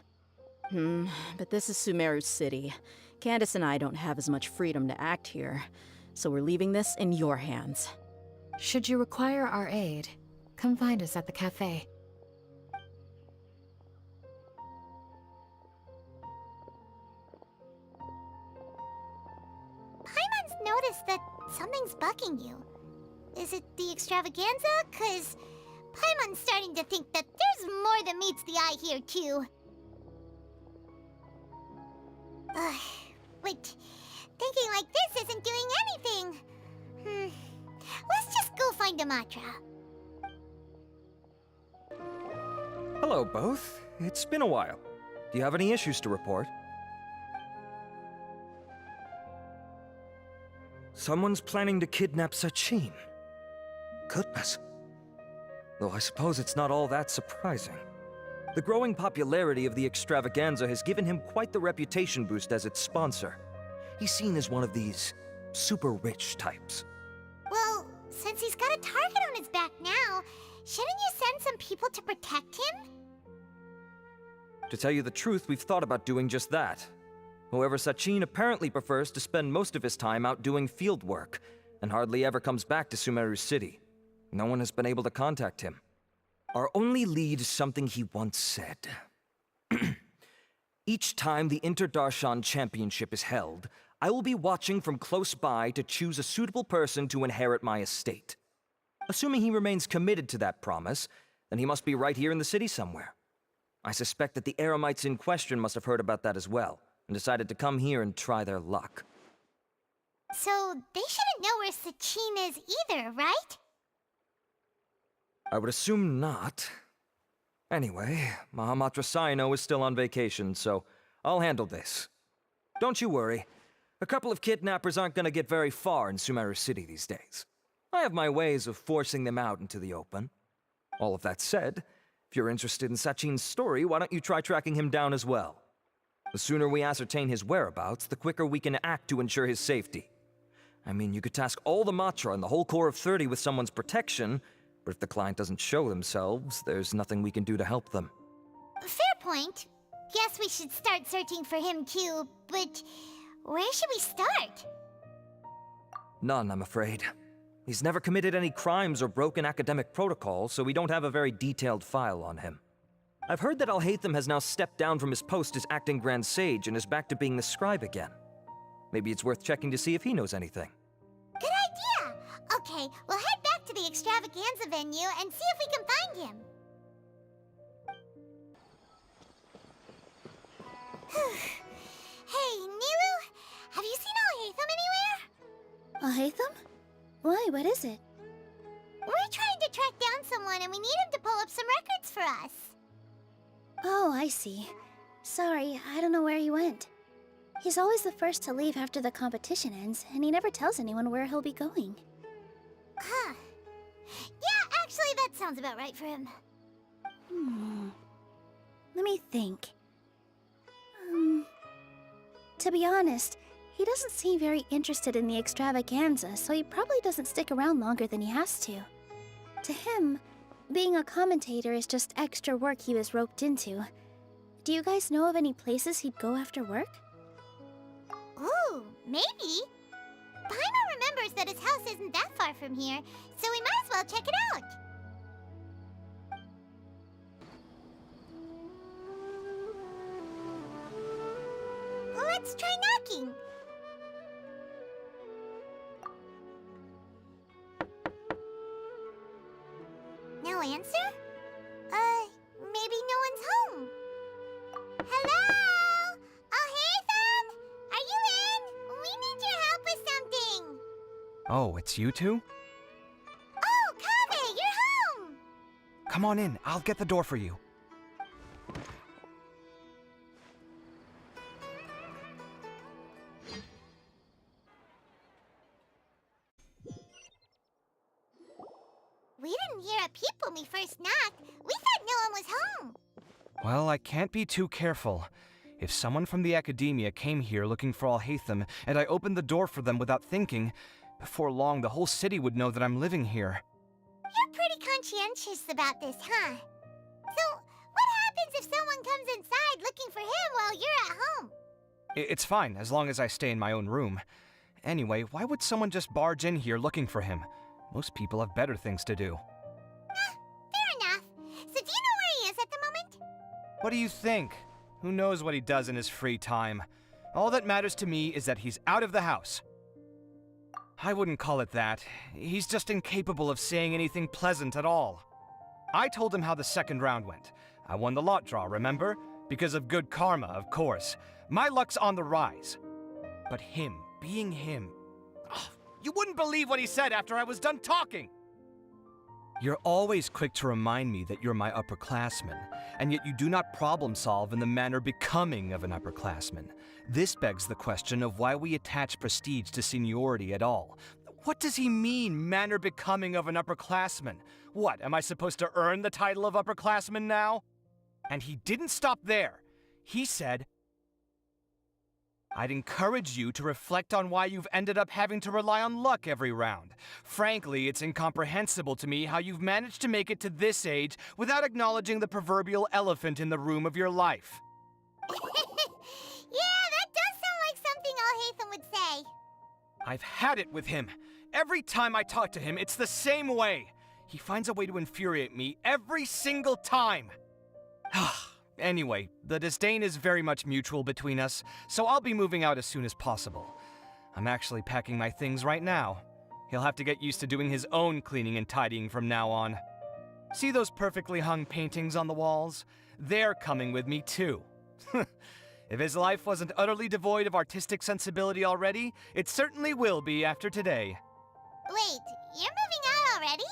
But this is Sumeru City. Candace and I don't have as much freedom to act here, so we're leaving this in your hands. Should you require our aid, come find us at the cafe. Paimon's noticed that something's bugging you. Is it the extravaganza? 'Cause Paimon's starting to think that there's more than meets the eye here, too. Wait, thinking like this isn't doing anything. Let's just go find Amatra. Hello, both. It's been a while. Do you have any issues to report? Someone's planning to kidnap Sachin. Goodness. Though I suppose it's not all that surprising. The growing popularity of the extravaganza has given him quite the reputation boost as its sponsor. He's seen as one of these super rich types. Well, since he's got a target on his back now, shouldn't you send some people to protect him? To tell you the truth, we've thought about doing just that. However, Sachin apparently prefers to spend most of his time out doing field work, and hardly ever comes back to Sumeru City. No one has been able to contact him. Our only lead is something he once said. Each time the Interdarshan Championship is held, I will be watching from close by to choose a suitable person to inherit my estate. Assuming he remains committed to that promise, then he must be right here in the city somewhere. I suspect that the Eremites in question must have heard about that as well, and decided to come here and try their luck. So they shouldn't know where Sachin is either, right? I would assume not. Anyway, Mahamatra Saino is still on vacation, so I'll handle this. Don't you worry. A couple of kidnappers aren't gonna get very far in Sumeru City these days. I have my ways of forcing them out into the open. All of that said, if you're interested in Sachin's story, why don't you try tracking him down as well? The sooner we ascertain his whereabouts, the quicker we can act to ensure his safety. I mean, you could task all the Matra and the whole Corps of 30 with someone's protection, but if the client doesn't show themselves, there's nothing we can do to help them. Fair point. Guess we should start searching for him too, but where should we start? None, I'm afraid. He's never committed any crimes or broken academic protocol, so we don't have a very detailed file on him. I've heard that Alhaitham has now stepped down from his post as acting Grand Sage and is back to being the scribe again. Maybe it's worth checking to see if he knows anything. Good idea! Okay, we'll head back to the extravaganza venue and see if we can find him. Hey, Niru, have you seen Alhaitham anywhere? Alhaitham? Why, what is it? We're trying to track down someone and we need him to pull up some records for us. Oh, I see. Sorry, I don't know where he went. He's always the first to leave after the competition ends, and he never tells anyone where he'll be going. Huh. Yeah, actually, that sounds about right for him. Let me think. To be honest, he doesn't seem very interested in the extravaganza, so he probably doesn't stick around longer than he has to. To him, being a commentator is just extra work he was roped into. Do you guys know of any places he'd go after work? Ooh, maybe. Paimon remembers that his house isn't that far from here, so we might as well check it out. Let's try knocking. No answer? Maybe no one's home. Hello? Alhaitham? Are you in? We need your help with something. Oh, it's you two? Oh, Kaveh, you're home! Come on in, I'll get the door for you. We didn't hear a peep when we first knocked. We thought no one was home. Well, I can't be too careful. If someone from the academia came here looking for Alhaitham, and I opened the door for them without thinking, before long the whole city would know that I'm living here. You're pretty conscientious about this, huh? So, what happens if someone comes inside looking for him while you're at home? It's fine, as long as I stay in my own room. Anyway, why would someone just barge in here looking for him? Most people have better things to do. Fair enough. So do you know where he is at the moment? What do you think? Who knows what he does in his free time? All that matters to me is that he's out of the house. I wouldn't call it that. He's just incapable of saying anything pleasant at all. I told him how the second round went. I won the lot draw, remember? Because of good karma, of course. My luck's on the rise. But him, being him... You wouldn't believe what he said after I was done talking! You're always quick to remind me that you're my upperclassman, and yet you do not problem solve in the manner becoming of an upperclassman. This begs the question of why we attach prestige to seniority at all. What does he mean, manner becoming of an upperclassman? What, am I supposed to earn the title of upperclassman now? And he didn't stop there. He said, I'd encourage you to reflect on why you've ended up having to rely on luck every round. Frankly, it's incomprehensible to me how you've managed to make it to this age without acknowledging the proverbial elephant in the room of your life. Yeah, that does sound like something Alhaitham would say. I've had it with him. Every time I talk to him, it's the same way. He finds a way to infuriate me every single time. Anyway, the disdain is very much mutual between us, so I'll be moving out as soon as possible. I'm actually packing my things right now. He'll have to get used to doing his own cleaning and tidying from now on. See those perfectly hung paintings on the walls? They're coming with me too. If his life wasn't utterly devoid of artistic sensibility already, it certainly will be after today. Wait, you're moving out already?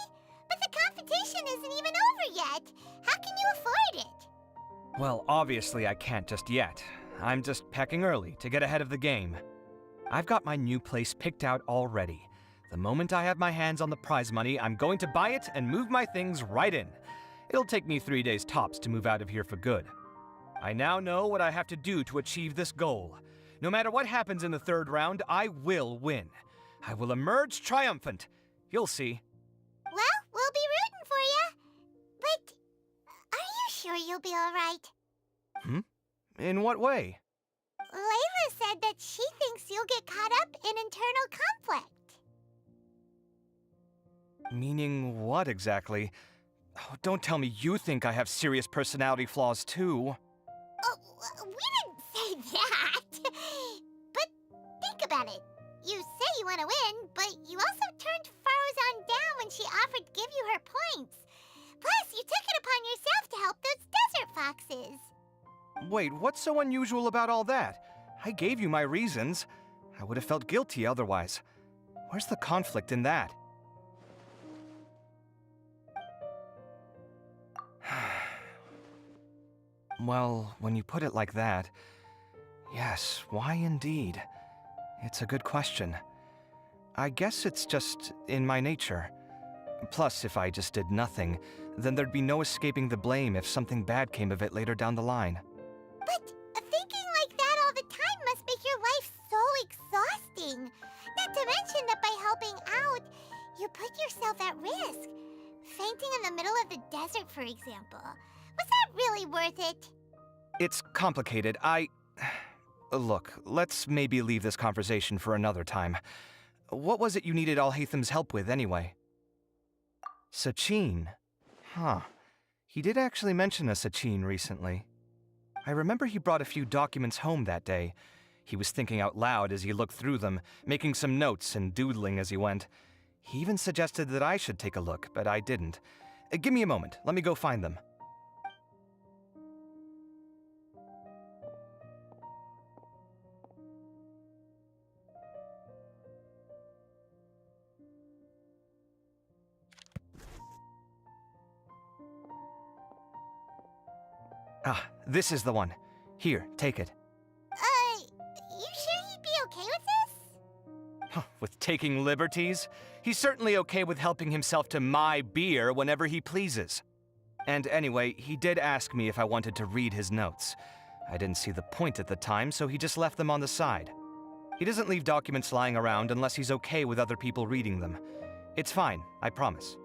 But the competition isn't even over yet. How can you afford it? Well, obviously I can't just yet. I'm just packing early to get ahead of the game. I've got my new place picked out already. The moment I have my hands on the prize money, I'm going to buy it and move my things right in. It'll take me 3 days tops to move out of here for good. I now know what I have to do to achieve this goal. No matter what happens in the third round, I will win. I will emerge triumphant. You'll see. Well, we'll be rooting for you. But are you sure you'll be all right? In what way? Layla said that she thinks you'll get caught up in internal conflict. Meaning what exactly? Oh, don't tell me you think I have serious personality flaws too. Oh, we didn't say that. But think about it. You say you want to win, but you also turned Faruzan down when she offered to give you her points. Plus, you took it upon yourself to help those desert foxes. Wait, what's so unusual about all that? I gave you my reasons. I would have felt guilty otherwise. Where's the conflict in that? Well, when you put it like that, yes, why indeed? It's a good question. I guess it's just in my nature. Plus, if I just did nothing, then there'd be no escaping the blame if something bad came of it later down the line. But thinking like that all the time must make your life so exhausting. Not to mention that by helping out, you put yourself at risk. Fainting in the middle of the desert, for example. Was that really worth it? It's complicated. Look, let's maybe leave this conversation for another time. What was it you needed Alhaitham's help with, anyway? Sachin? Huh. He did actually mention a Sachin recently. I remember he brought a few documents home that day. He was thinking out loud as he looked through them, making some notes and doodling as he went. He even suggested that I should take a look, but I didn't. Give me a moment. Let me go find them. Ah, this is the one. Here, take it. You sure he'd be okay with this? With taking liberties? He's certainly okay with helping himself to my beer whenever he pleases. And anyway, he did ask me if I wanted to read his notes. I didn't see the point at the time, so he just left them on the side. He doesn't leave documents lying around unless he's okay with other people reading them. It's fine, I promise.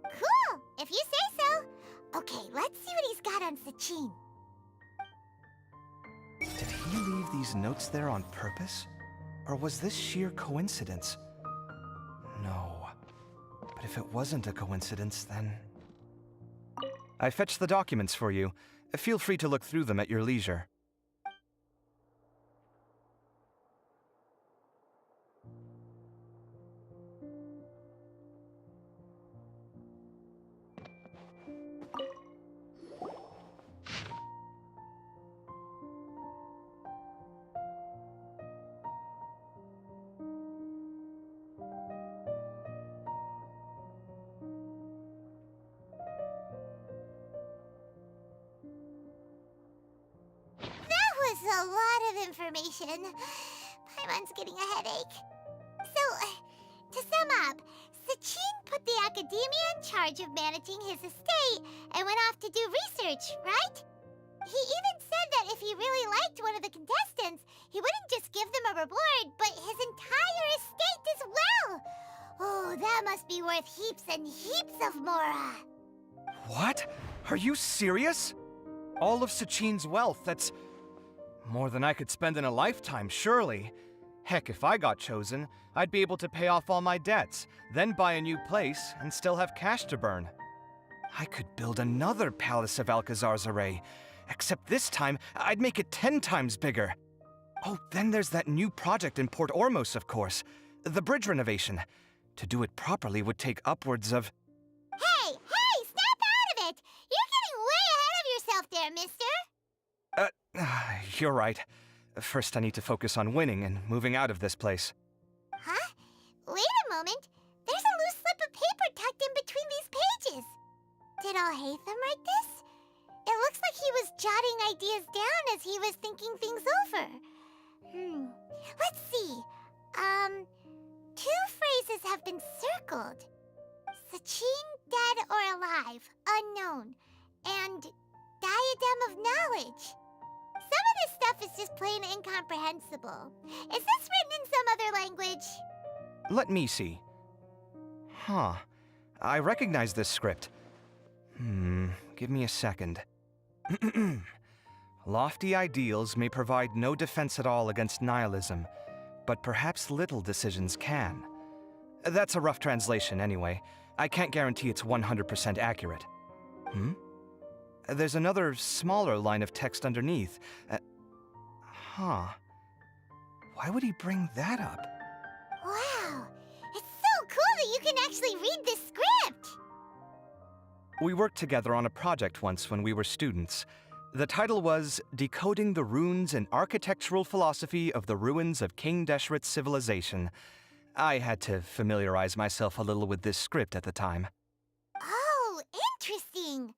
Cool, if you say so. Okay, let's see what he's got on Sachin. Did he leave these notes there on purpose? Or was this sheer coincidence? No. But if it wasn't a coincidence, then... I fetched the documents for you. Feel free to look through them at your leisure. That was a lot of information. Paimon's getting a headache. So, to sum up, Sachin put the Academia in charge of managing his estate and went off to do research, right? He even said that if he really liked one of the contestants, he wouldn't just give them a reward, but his entire estate as well. Oh, that must be worth heaps and heaps of mora. What? Are you serious? All of Sachin's wealth, that's more than I could spend in a lifetime, surely. Heck, if I got chosen, I'd be able to pay off all my debts, then buy a new place, and still have cash to burn. I could build another Palace of Alcazar's Array, except this time, I'd make it 10 times bigger. Oh, then there's that new project in Port Ormos, of course. The bridge renovation. To do it properly would take upwards of... Hey, snap out of it! You're getting way ahead of yourself there, mister. You're right. First, I need to focus on winning and moving out of this place. Huh? Wait a moment. There's a loose slip of paper tucked in between these pages. Did Alhaitham write this? It looks like he was jotting ideas down as he was thinking things over. Let's see. Two phrases have been circled. Sachin, dead or alive, unknown. And diadem of knowledge. Some of this stuff is just plain incomprehensible. Is this written in some other language? Let me see. Huh. I recognize this script. Give me a second. Lofty ideals may provide no defense at all against nihilism, but perhaps little decisions can. That's a rough translation anyway. I can't guarantee it's 100% accurate. There's another smaller line of text underneath. Why would he bring that up? Wow, it's so cool that you can actually read this script! We worked together on a project once when we were students. The title was Decoding the Runes and Architectural Philosophy of the Ruins of King Deshret's Civilization. I had to familiarize myself a little with this script at the time. Oh, interesting.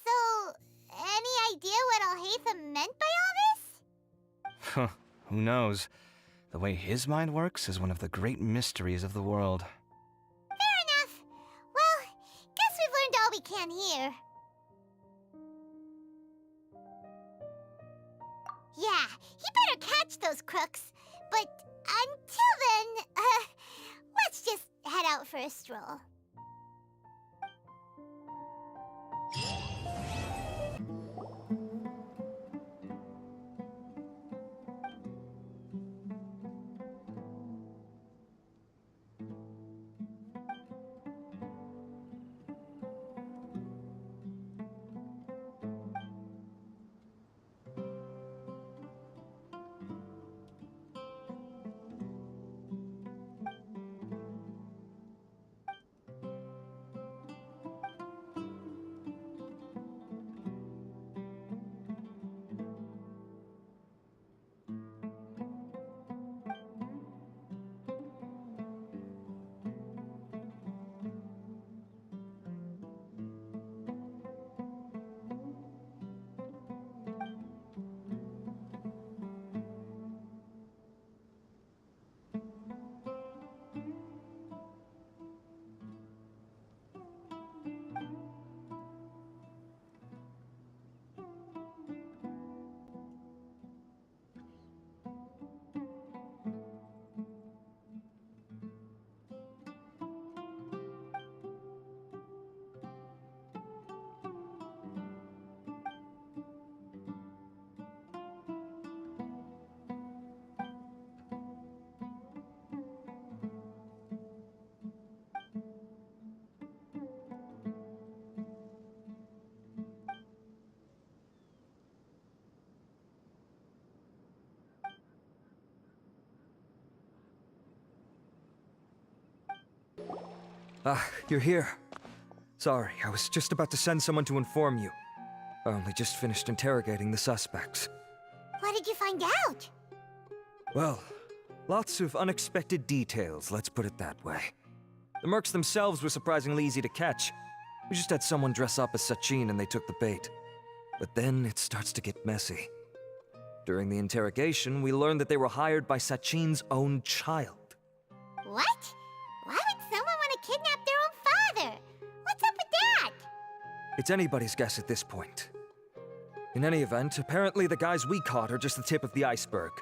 So, any idea what Alhaitham meant by all this? Who knows? The way his mind works is one of the great mysteries of the world. Fair enough. Well, guess we've learned all we can here. Yeah, he better catch those crooks. But until then, let's just head out for a stroll. Ah, you're here. Sorry, I was just about to send someone to inform you. I only just finished interrogating the suspects. What did you find out? Well, lots of unexpected details, let's put it that way. The mercs themselves were surprisingly easy to catch. We just had someone dress up as Sachin and they took the bait. But then it starts to get messy. During the interrogation, we learned that they were hired by Sachin's own child. What? Why would someone want to kidnap their own father? What's up with that? It's anybody's guess at this point. In any event, apparently the guys we caught are just the tip of the iceberg.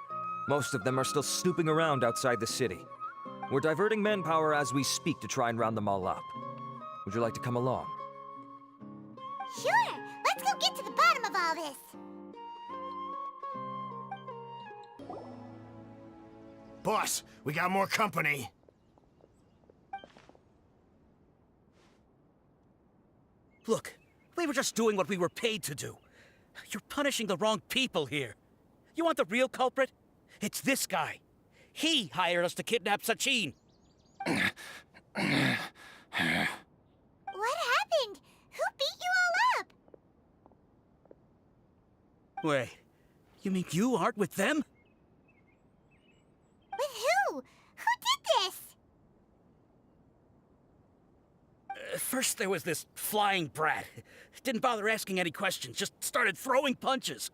Most of them are still snooping around outside the city. We're diverting manpower as we speak to try and round them all up. Would you like to come along? Sure! Let's go get to the bottom of all this! Boss, we got more company. Look, we were just doing what we were paid to do. You're punishing the wrong people here. You want the real culprit? It's this guy. He hired us to kidnap Sachin. What happened? Who beat you all up? Wait, you mean you aren't with them? With who? Who did this? First there was this flying brat. Didn't bother asking any questions, just started throwing punches.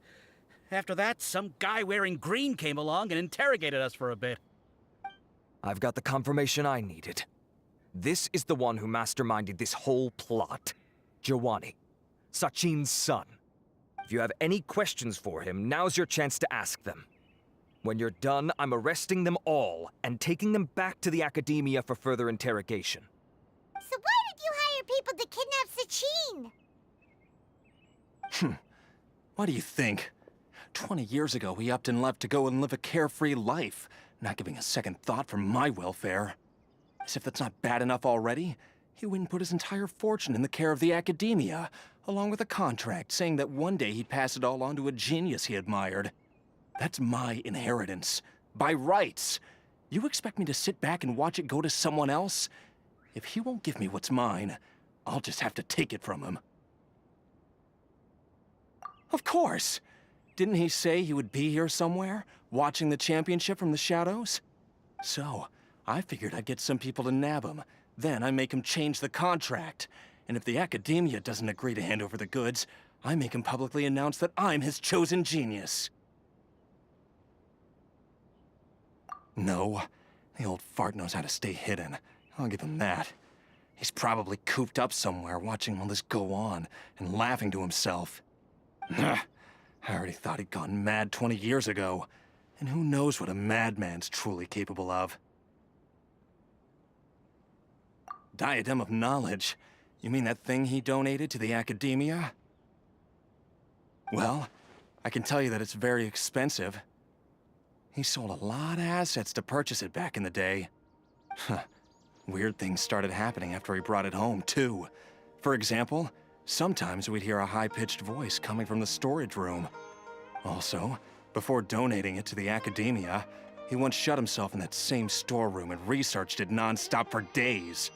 After that, some guy wearing green came along and interrogated us for a bit. I've got the confirmation I needed. This is the one who masterminded this whole plot. Jawani, Sachin's son. If you have any questions for him, now's your chance to ask them. When you're done, I'm arresting them all and taking them back to the Academia for further interrogation. So why did you hire people to kidnap Sachin? What do you think? 20 years ago, he upped and left to go and live a carefree life, not giving a second thought for my welfare. As if that's not bad enough already, he went and put his entire fortune in the care of the Academia, along with a contract saying that one day he'd pass it all on to a genius he admired. That's my inheritance. By rights. You expect me to sit back and watch it go to someone else? If he won't give me what's mine, I'll just have to take it from him. Of course! Didn't he say he would be here somewhere, watching the championship from the shadows? So, I figured I'd get some people to nab him. Then I make him change the contract. And if the Academia doesn't agree to hand over the goods, I make him publicly announce that I'm his chosen genius. No, the old fart knows how to stay hidden. I'll give him that. He's probably cooped up somewhere watching all this go on and laughing to himself. I already thought he'd gone mad 20 years ago. And who knows what a madman's truly capable of. Diadem of Knowledge? You mean that thing he donated to the Academia? Well, I can tell you that it's very expensive. He sold a lot of assets to purchase it back in the day. Weird things started happening after he brought it home, too. For example, sometimes we'd hear a high-pitched voice coming from the storage room. Also, before donating it to the Academia, he once shut himself in that same storeroom and researched it non-stop for days.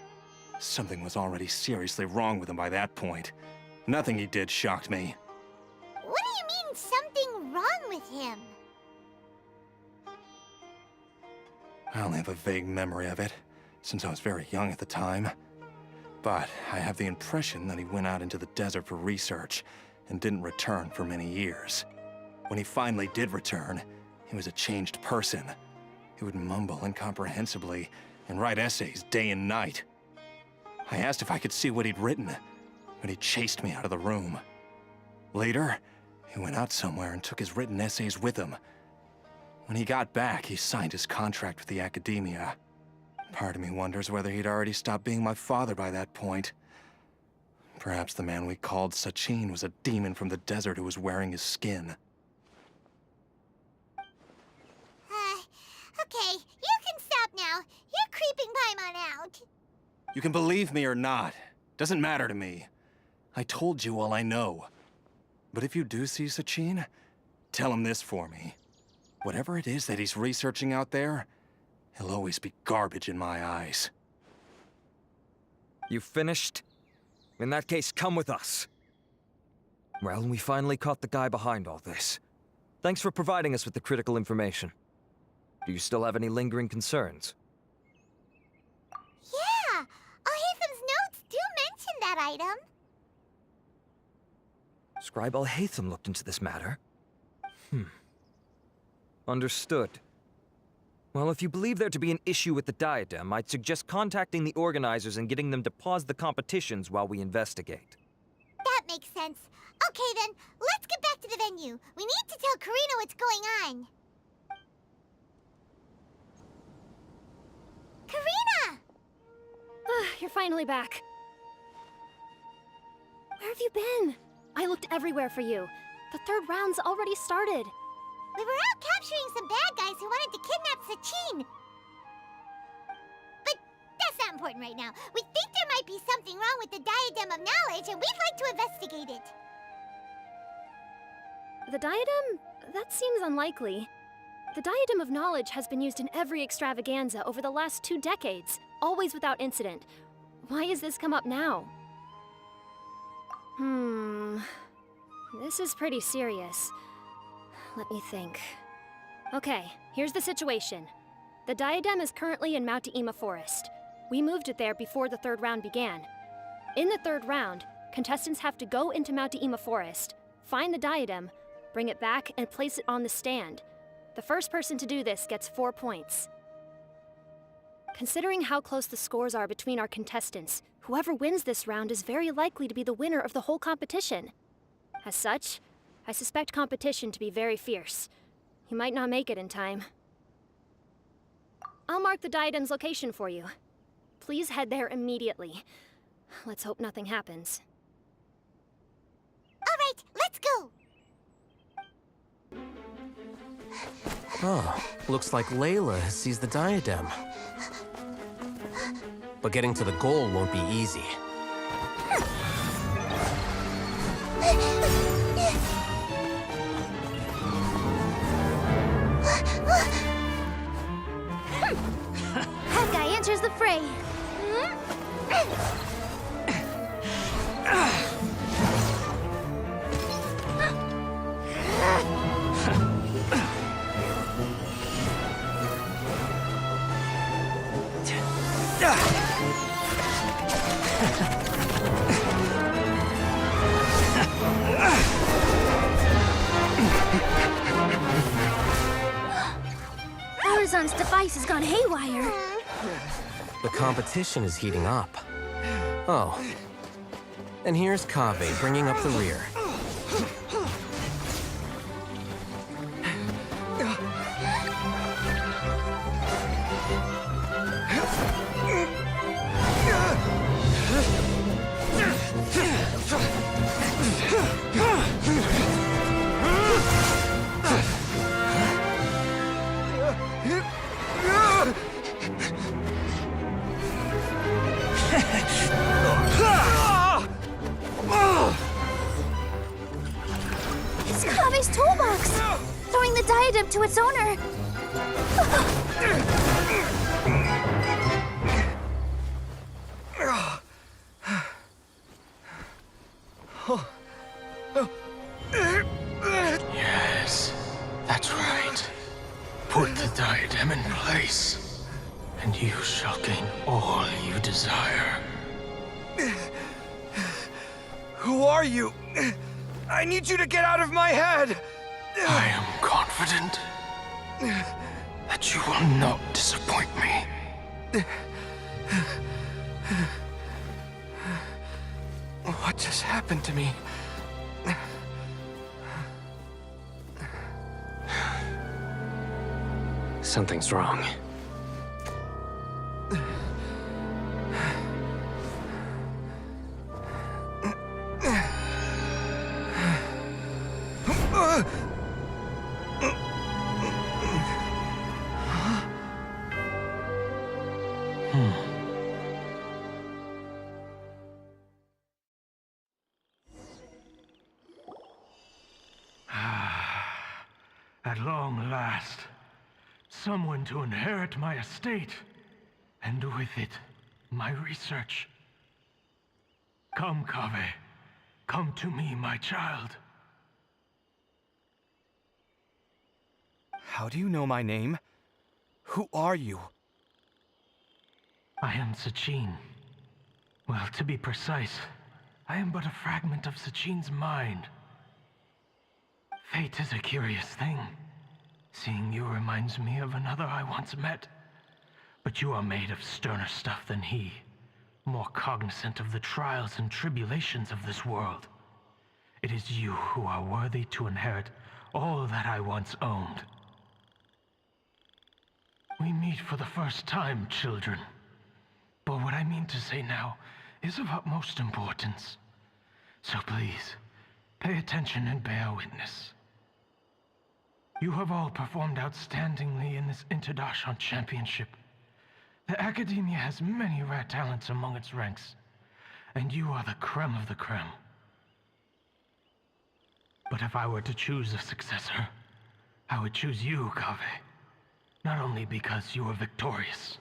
Something was already seriously wrong with him by that point. Nothing he did shocked me. What do you mean, something wrong with him? I only have a vague memory of it, since I was very young at the time. But I have the impression that he went out into the desert for research and didn't return for many years. When he finally did return, he was a changed person. He would mumble incomprehensibly and write essays day and night. I asked if I could see what he'd written, but he chased me out of the room. Later, he went out somewhere and took his written essays with him. When he got back, he signed his contract with the Academia. Part of me wonders whether he'd already stopped being my father by that point. Perhaps the man we called Sachin was a demon from the desert who was wearing his skin. Okay, you can stop now. You're creeping Paimon out. You can believe me or not. Doesn't matter to me. I told you all I know. But if you do see Sachin, tell him this for me. Whatever it is that he's researching out there, he'll always be garbage in my eyes. You finished? In that case, come with us. Well, we finally caught the guy behind all this. Thanks for providing us with the critical information. Do you still have any lingering concerns? Yeah! Al-Haytham's notes do mention that item. Scribe Al-Haytham looked into this matter. Understood. Well, if you believe there to be an issue with the diadem, I'd suggest contacting the organizers and getting them to pause the competitions while we investigate. That makes sense. Okay then, let's get back to the venue. We need to tell Karina what's going on. Karina! You're finally back. Where have you been? I looked everywhere for you. The third round's already started. We were out capturing some bad guys who wanted to kidnap Sachin. But that's not important right now. We think there might be something wrong with the Diadem of Knowledge, and we'd like to investigate it. The diadem? That seems unlikely. The Diadem of Knowledge has been used in every extravaganza over the last 2 decades, always without incident. Why has this come up now? This is pretty serious. Let me think. Okay, here's the situation. The diadem is currently in Mount Ima Forest. We moved it there before the third round began. In the third round, contestants have to go into Mount Ima Forest, find the diadem, bring it back, and place it on the stand. The first person to do this gets 4 points. Considering how close the scores are between our contestants, whoever wins this round is very likely to be the winner of the whole competition. As such, I suspect competition to be very fierce. You might not make it in time. I'll mark the diadem's location for you. Please head there immediately. Let's hope nothing happens. All right, let's go! Oh, looks like Layla has seized the diadem. But getting to the goal won't be easy. That guy enters the fray. Horizon's device has gone haywire. The competition is heating up. Oh. And here's Kaveh bringing up the rear. It's Kaveh's toolbox! Throwing the diadem to its owner! Yes, that's right. Put the diadem in place, and you shall gain all you desire. Who are you? I need you to get out of my head! I am confident that you will not disappoint me. What just happened to me? Something's wrong. At long last, someone to inherit my estate, and with it, my research. Come, Kaveh. Come to me, my child. How do you know my name? Who are you? I am Sachin. Well, to be precise, I am but a fragment of Sachin's mind. Fate is a curious thing. Seeing you reminds me of another I once met. But you are made of sterner stuff than he, more cognizant of the trials and tribulations of this world. It is you who are worthy to inherit all that I once owned. We meet for the first time, children. But what I mean to say now is of utmost importance. So please, pay attention and bear witness. You have all performed outstandingly in this Interdarshan Championship. The Academia has many rare talents among its ranks, and you are the creme of the creme. But if I were to choose a successor, I would choose you, Kaveh. Not only because you were victorious,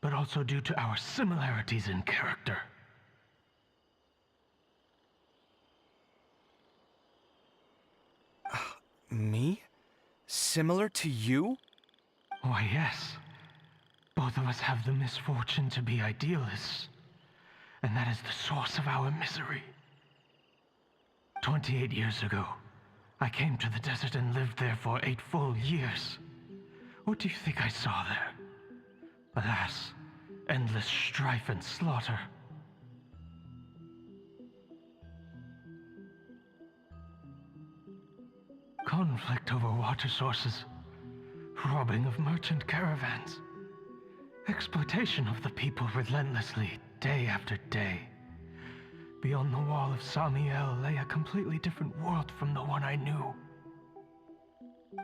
but also due to our similarities in character. Me? Similar to you? Why, yes. Both of us have the misfortune to be idealists, and that is the source of our misery. 28 years ago, I came to the desert and lived there for 8 full years. What do you think I saw there? Alas, endless strife and slaughter. Conflict over water sources, robbing of merchant caravans, exploitation of the people relentlessly, day after day. Beyond the wall of Samiel lay a completely different world from the one I knew.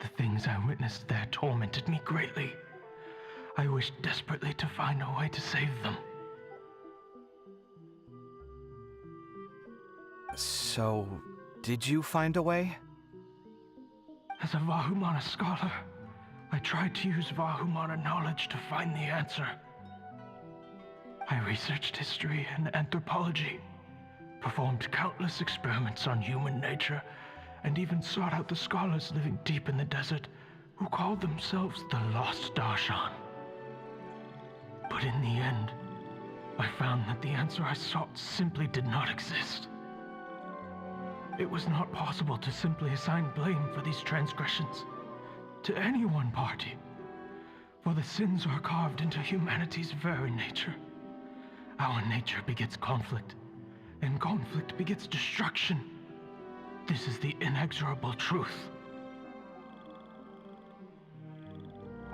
The things I witnessed there tormented me greatly. I wished desperately to find a way to save them. So, did you find a way? As a Vahumana scholar, I tried to use Vahumana knowledge to find the answer. I researched history and anthropology, performed countless experiments on human nature, and even sought out the scholars living deep in the desert who called themselves the Lost Darshan. But in the end, I found that the answer I sought simply did not exist. It was not possible to simply assign blame for these transgressions to any one party, for the sins are carved into humanity's very nature. Our nature begets conflict, and conflict begets destruction. This is the inexorable truth.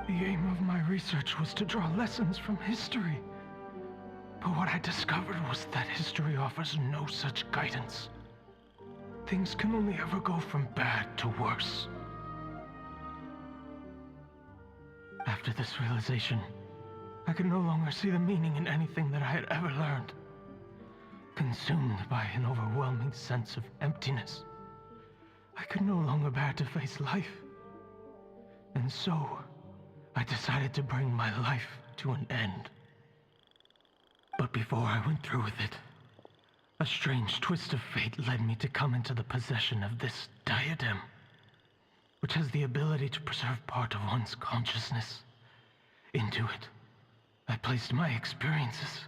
The aim of my research was to draw lessons from history. But what I discovered was that history offers no such guidance. Things can only ever go from bad to worse. After this realization, I could no longer see the meaning in anything that I had ever learned. Consumed by an overwhelming sense of emptiness, I could no longer bear to face life. And so, I decided to bring my life to an end. But before I went through with it, a strange twist of fate led me to come into the possession of this diadem, which has the ability to preserve part of one's consciousness. Into it, I placed my experiences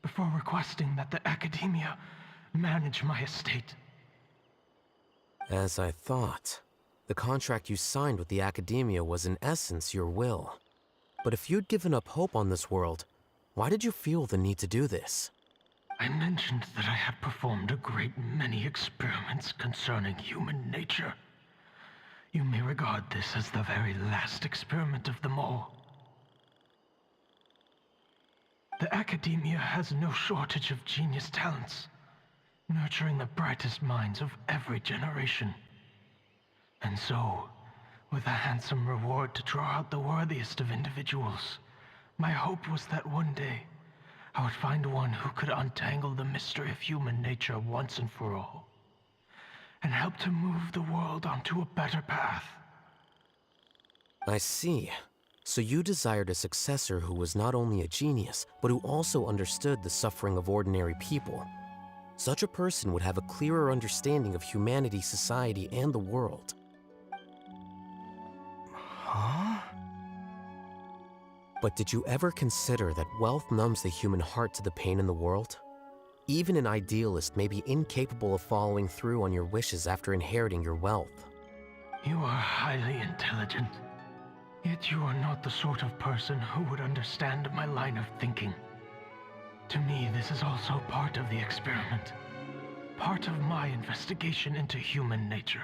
before requesting that the Academia manage my estate. As I thought, the contract you signed with the Academia was in essence your will. But if you'd given up hope on this world, why did you feel the need to do this? I mentioned that I had performed a great many experiments concerning human nature. You may regard this as the very last experiment of them all. The Academia has no shortage of genius talents, nurturing the brightest minds of every generation. And so, with a handsome reward to draw out the worthiest of individuals, my hope was that one day, I would find one who could untangle the mystery of human nature once and for all, and help to move the world onto a better path. I see. So you desired a successor who was not only a genius, but who also understood the suffering of ordinary people. Such a person would have a clearer understanding of humanity, society, and the world. Huh? But did you ever consider that wealth numbs the human heart to the pain in the world? Even an idealist may be incapable of following through on your wishes after inheriting your wealth. You are highly intelligent, yet you are not the sort of person who would understand my line of thinking. To me, this is also part of the experiment, part of my investigation into human nature.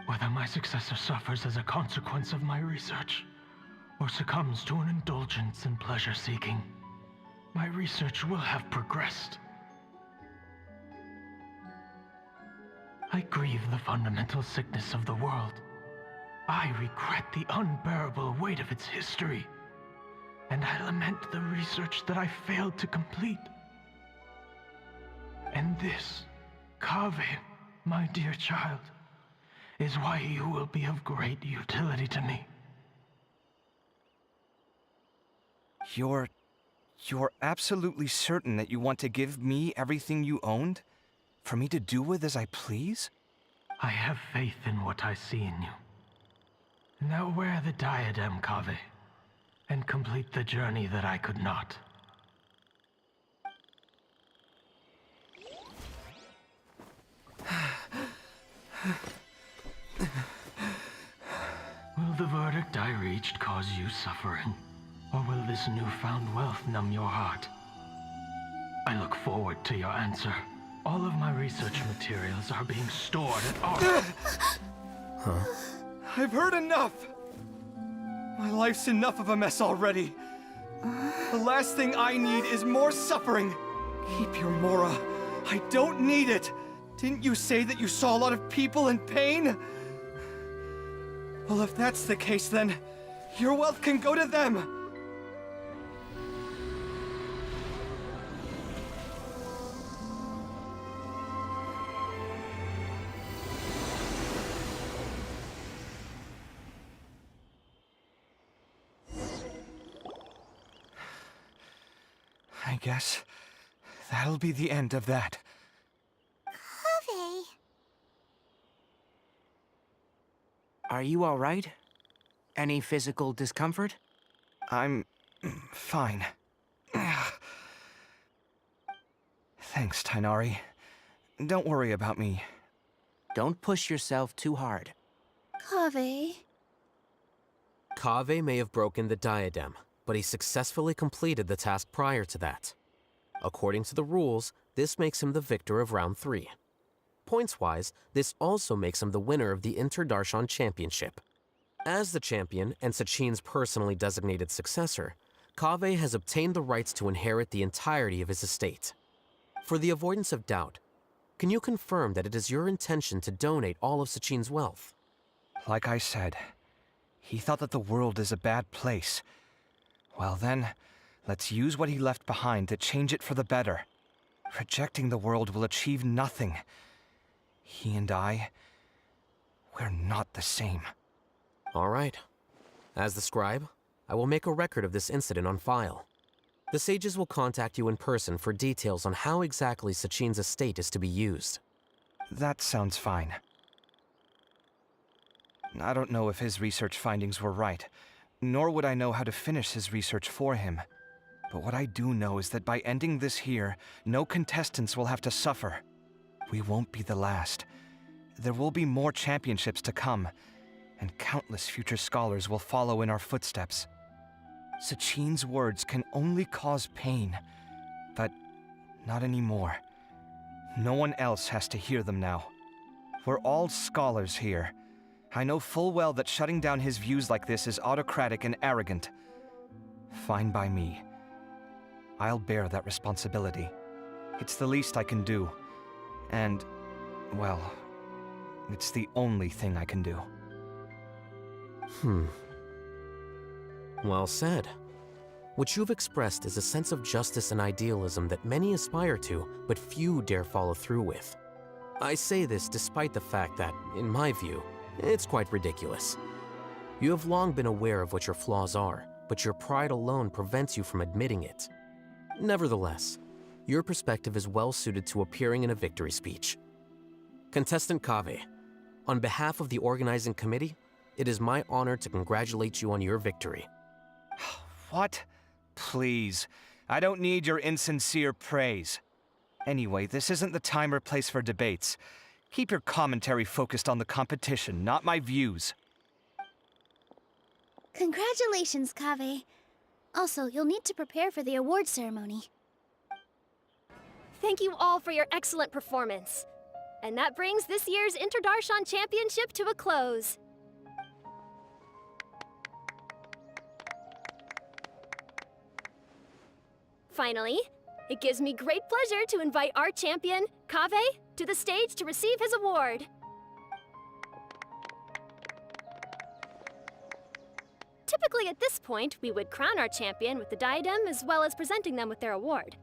Whether my successor suffers as a consequence of my research, or succumbs to an indulgence in pleasure-seeking, my research will have progressed. I grieve the fundamental sickness of the world. I regret the unbearable weight of its history. And I lament the research that I failed to complete. And this, Kaveh, my dear child, is why you will be of great utility to me. You're absolutely certain that you want to give me everything you owned? For me to do with as I please? I have faith in what I see in you. Now wear the diadem, Kaveh, and complete the journey that I could not. Will the verdict I reached cause you suffering? Or will this newfound wealth numb your heart? I look forward to your answer. All of my research materials are being stored at our... Huh? I've heard enough! My life's enough of a mess already. The last thing I need is more suffering. Keep your Mora. I don't need it. Didn't you say that you saw a lot of people in pain? Well, if that's the case, then your wealth can go to them. I guess that'll be the end of that. Kaveh. Are you all right? Any physical discomfort? I'm fine. Thanks, Tainari. Don't worry about me. Don't push yourself too hard. Kaveh. Kaveh may have broken the diadem, but he successfully completed the task prior to that. According to the rules, this makes him the victor of round 3. Points-wise, this also makes him the winner of the Inter-Darshan Championship. As the champion and Sachin's personally designated successor, Kaveh has obtained the rights to inherit the entirety of his estate. For the avoidance of doubt, can you confirm that it is your intention to donate all of Sachin's wealth? Like I said, he thought that the world is a bad place. Well then, let's use what he left behind to change it for the better. Rejecting the world will achieve nothing. He and I, we're not the same. All right. As the scribe, I will make a record of this incident on file. The sages will contact you in person for details on how exactly Sachin's estate is to be used. That sounds fine. I don't know if his research findings were right, nor would I know how to finish his research for him. But what I do know is that by ending this here, no contestants will have to suffer. We won't be the last. There will be more championships to come, and countless future scholars will follow in our footsteps. Sachin's words can only cause pain, but not anymore. No one else has to hear them now. We're all scholars here. I know full well that shutting down his views like this is autocratic and arrogant. Fine by me. I'll bear that responsibility. It's the least I can do. And, well, it's the only thing I can do. Well said. What you've expressed is a sense of justice and idealism that many aspire to, but few dare follow through with. I say this despite the fact that, in my view, it's quite ridiculous. You have long been aware of what your flaws are, but your pride alone prevents you from admitting it. Nevertheless, your perspective is well suited to appearing in a victory speech. Contestant Kaveh, on behalf of the organizing committee, it is my honor to congratulate you on your victory. What? Please. I don't need your insincere praise. Anyway, this isn't the time or place for debates. Keep your commentary focused on the competition, not my views. Congratulations, Kaveh. Also, you'll need to prepare for the award ceremony. Thank you all for your excellent performance. And that brings this year's Interdarshan Championship to a close. Finally, it gives me great pleasure to invite our champion, Kaveh, to the stage to receive his award. Typically at this point, we would crown our champion with the diadem as well as presenting them with their award.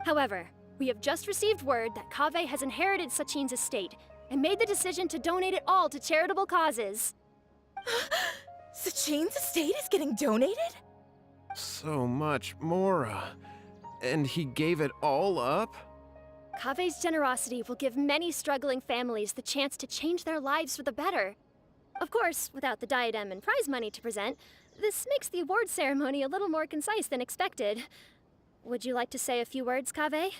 However, we have just received word that Kaveh has inherited Sachin's estate and made the decision to donate it all to charitable causes. Sachin's estate is getting donated? So much, Mora. And he gave it all up? Kaveh's generosity will give many struggling families the chance to change their lives for the better. Of course, without the diadem and prize money to present, this makes the award ceremony a little more concise than expected. Would you like to say a few words, Kaveh?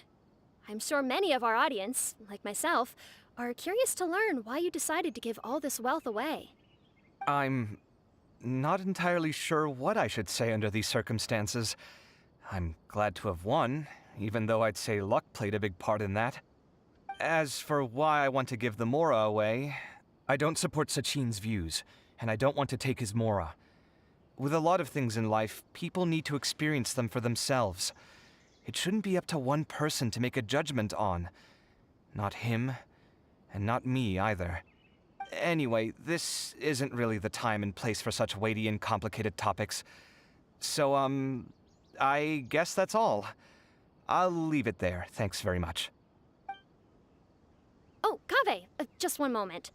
I'm sure many of our audience, like myself, are curious to learn why you decided to give all this wealth away. I'm not entirely sure what I should say under these circumstances. I'm glad to have won, even though I'd say luck played a big part in that. As for why I want to give the Mora away, I don't support Sachin's views, and I don't want to take his Mora. With a lot of things in life, people need to experience them for themselves. It shouldn't be up to one person to make a judgment on. Not him, and not me either. Anyway, this isn't really the time and place for such weighty and complicated topics. So, I guess that's all. I'll leave it there, thanks very much. Oh, Kaveh, just one moment.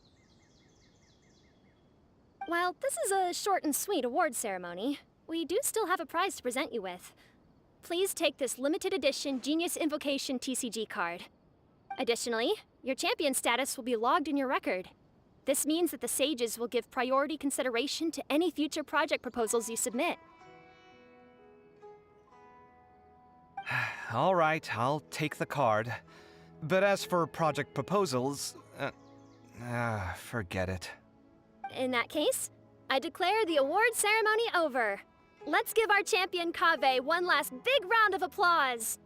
While this is a short and sweet award ceremony, we do still have a prize to present you with. Please take this limited edition Genius Invocation TCG card. Additionally, your champion status will be logged in your record. This means that the Sages will give priority consideration to any future project proposals you submit. All right, I'll take the card. But as for project proposals, forget it. In that case, I declare the award ceremony over. Let's give our champion Kaveh one last big round of applause.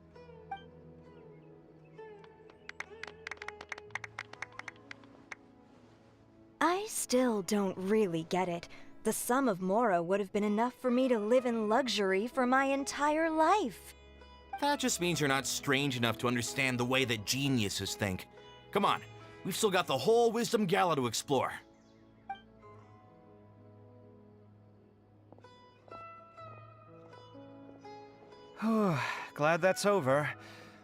I still don't really get it. The sum of Mora would have been enough for me to live in luxury for my entire life. That just means you're not strange enough to understand the way that geniuses think. Come on, we've still got the whole Wisdom Gala to explore. Glad that's over.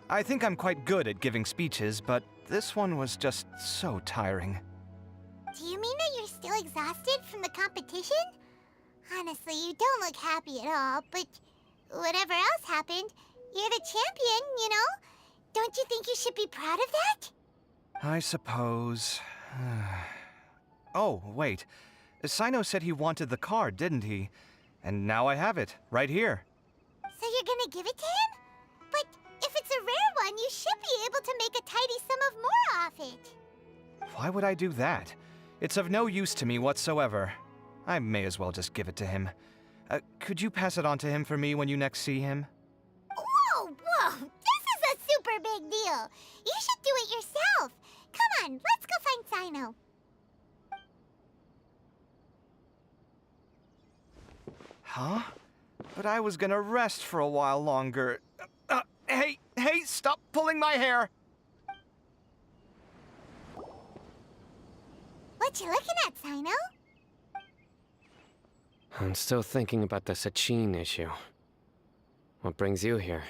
I think I'm quite good at giving speeches, but this one was just so tiring. Do you mean that you're still exhausted from the competition? Honestly, you don't look happy at all, but whatever else happened, you're the champion, you know? Don't you think you should be proud of that? I suppose. Oh, wait. Sino said he wanted the card, didn't he? And now I have it, right here. So you're gonna give it to him? But if it's a rare one, you should be able to make a tidy sum of more off it. Why would I do that? It's of no use to me whatsoever. I may as well just give it to him. Could you pass it on to him for me when you next see him? Whoa! This is a super big deal. You should do it yourself. Come on, let's go find Sino. Huh? But I was gonna rest for a while longer. Hey, stop pulling my hair! What you looking at, Sino? I'm still thinking about the Sachin issue. What brings you here?